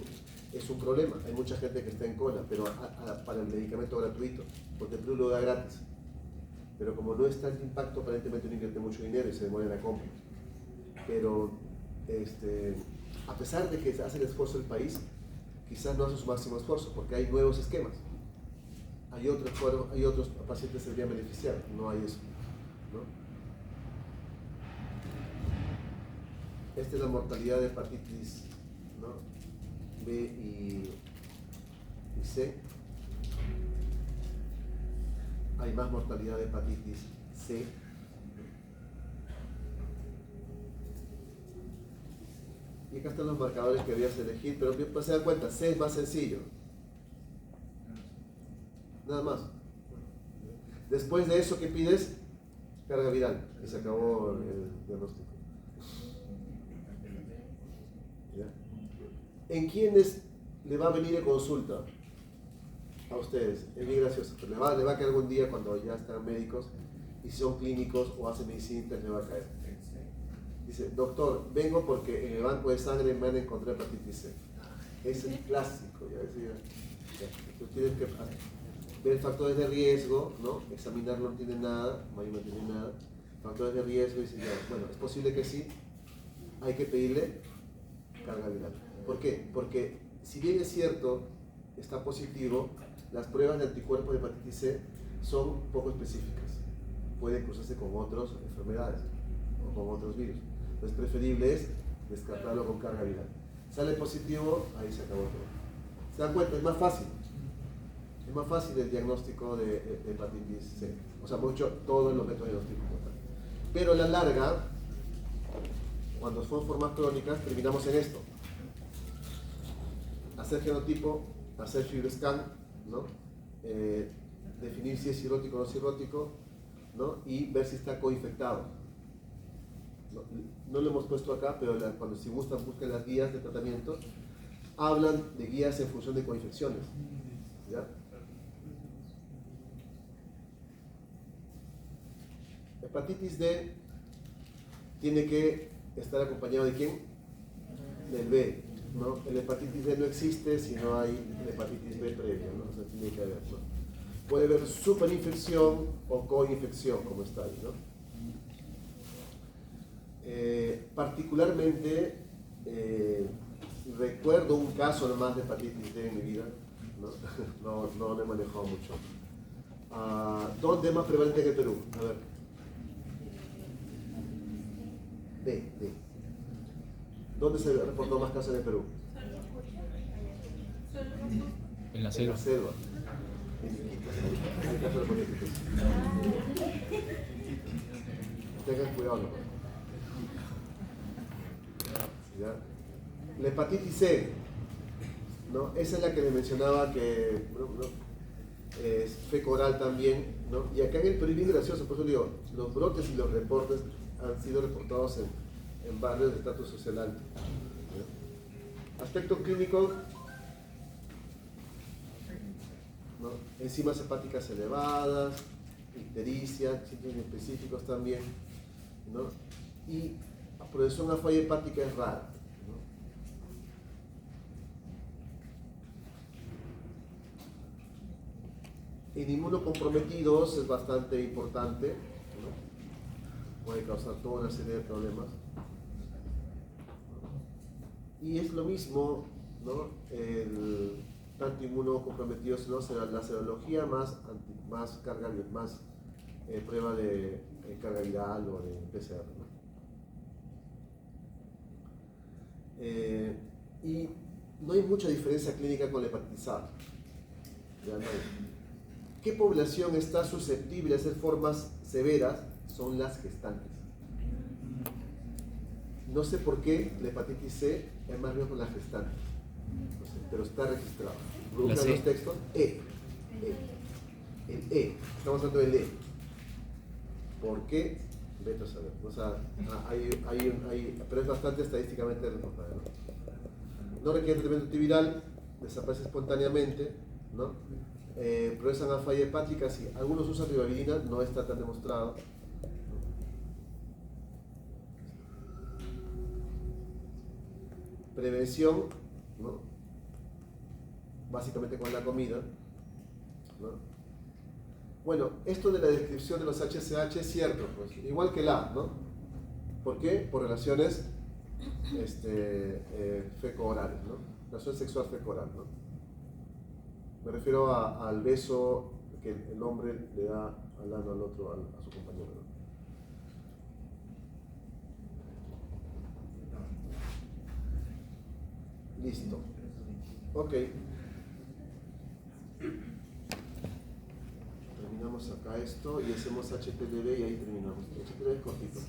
es un problema, hay mucha gente que está en cola, pero para el medicamento gratuito, porque el Perú lo da gratis. Pero como no es tanto impacto, aparentemente no invierte mucho dinero y se demora en la compra. Pero a pesar de que hace el esfuerzo el país, quizás no hace su máximo esfuerzo, porque hay nuevos esquemas. Hay otros pacientes que se deberían beneficiar, no hay eso, ¿no? Esta es la mortalidad de hepatitis, ¿no? B y C. Hay más mortalidad de hepatitis C. Y acá están los marcadores que debías elegir, pero pues se dan cuenta, C es más sencillo. Nada más. Después de eso, ¿qué pides? carga viral y se acabó el diagnóstico. ¿Ya? ¿En quiénes le va a venir de consulta? A ustedes, es bien gracioso, pero le va a caer algún día cuando ya están médicos y si son clínicos o hacen medicina interna le va a caer. Dice, doctor, vengo porque en el banco de sangre me han encontrado hepatitis C. Es el clásico, ya decía. Tú tienes que ver factores de riesgo, ¿no? Examinarlo no tiene nada, Mayo no tiene nada. Factores de riesgo, dice ya, bueno, es posible que sí, hay que pedirle carga viral. ¿Por qué? Porque si bien es cierto, está positivo, las pruebas de anticuerpos de hepatitis C son poco específicas. Pueden cruzarse con otras enfermedades o con otros virus. Entonces, preferible es descartarlo con carga viral. Sale positivo, ahí se acabó todo. ¿Se dan cuenta? Es más fácil. Es más fácil el diagnóstico de hepatitis C. O sea, mucho, todos los métodos diagnósticos. Pero a la larga, cuando son formas crónicas, terminamos en esto. Hacer genotipo, hacer fibroscan, ¿no? Definir si es cirrótico o no cirrótico, ¿no? Y ver si está coinfectado. No lo hemos puesto acá, pero cuando si buscan las guías de tratamiento, hablan de guías en función de coinfecciones. ¿Ya? Hepatitis D tiene que estar acompañado de ¿quién? Del B, ¿no? El hepatitis D no existe si no hay hepatitis B previa, ¿no? O sea, tiene que haber, ¿no? Puede haber superinfección o coinfección, como está ahí, ¿no? Particularmente, recuerdo un caso nomás de hepatitis D en mi vida, ¿no? No lo he manejado mucho. ¿Dónde es más prevalente que el Perú? A ver. D. ¿Dónde se reportó más casos en el Perú? En la En selva. la selva. En el caso de los políticos. Tengan cuidado, ¿no? ¿Ya? La hepatitis C, ¿no? Esa es la que les mencionaba que es fecal también, ¿no? Y acá en el Perú es bien gracioso, por eso digo, los brotes y los reportes han sido reportados en barrios de estatus social alto. ¿Ya? Aspecto clínico, ¿no? Enzimas hepáticas elevadas, ictericia, síntomas específicos también, ¿no? Y la progresión a falla hepática es rara, ¿no? En inmunocomprometidos es bastante importante, ¿no? Puede causar toda una serie de problemas. Y es lo mismo, ¿no? Tanto inmunocomprometidos, ¿no? La serología más prueba de carga viral o de PCR, ¿no? Y no hay mucha diferencia clínica con la hepatitis A. Ya no hay. ¿Qué población está susceptible a hacer formas severas? Son las gestantes. No sé por qué la hepatitis C es más bien con las gestantes, no sé, pero está registrado. Buscan los textos. El E. Estamos hablando del E. ¿Por qué? Vete a saber. O sea, pero es bastante estadísticamente reportado, ¿no? No requiere tratamiento antiviral, desaparece espontáneamente, ¿no? Progresan a falla hepática, sí. Algunos usan ribavirina, no está tan demostrado. Prevención, ¿no? Básicamente con la comida, ¿no? Bueno, esto de la descripción de los HSH es cierto, pues, igual que la, ¿no? ¿Por qué? Por relaciones feco-orales, ¿no? Relación sexual feco-oral, ¿no? Me refiero al beso que el hombre le da al ano al otro, a su compañero, ¿no? Listo. Ok. Terminamos acá esto y hacemos HPLV y ahí terminamos. HPLV es cortito.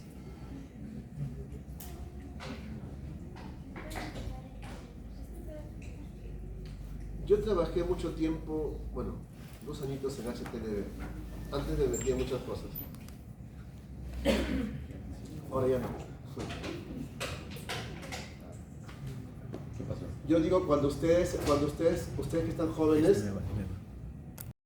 Yo trabajé mucho tiempo, bueno, 2 añitos en HPLV. Antes me metí en muchas cosas. Ahora ya no. ¿Qué pasó? Yo digo, cuando ustedes que están jóvenes,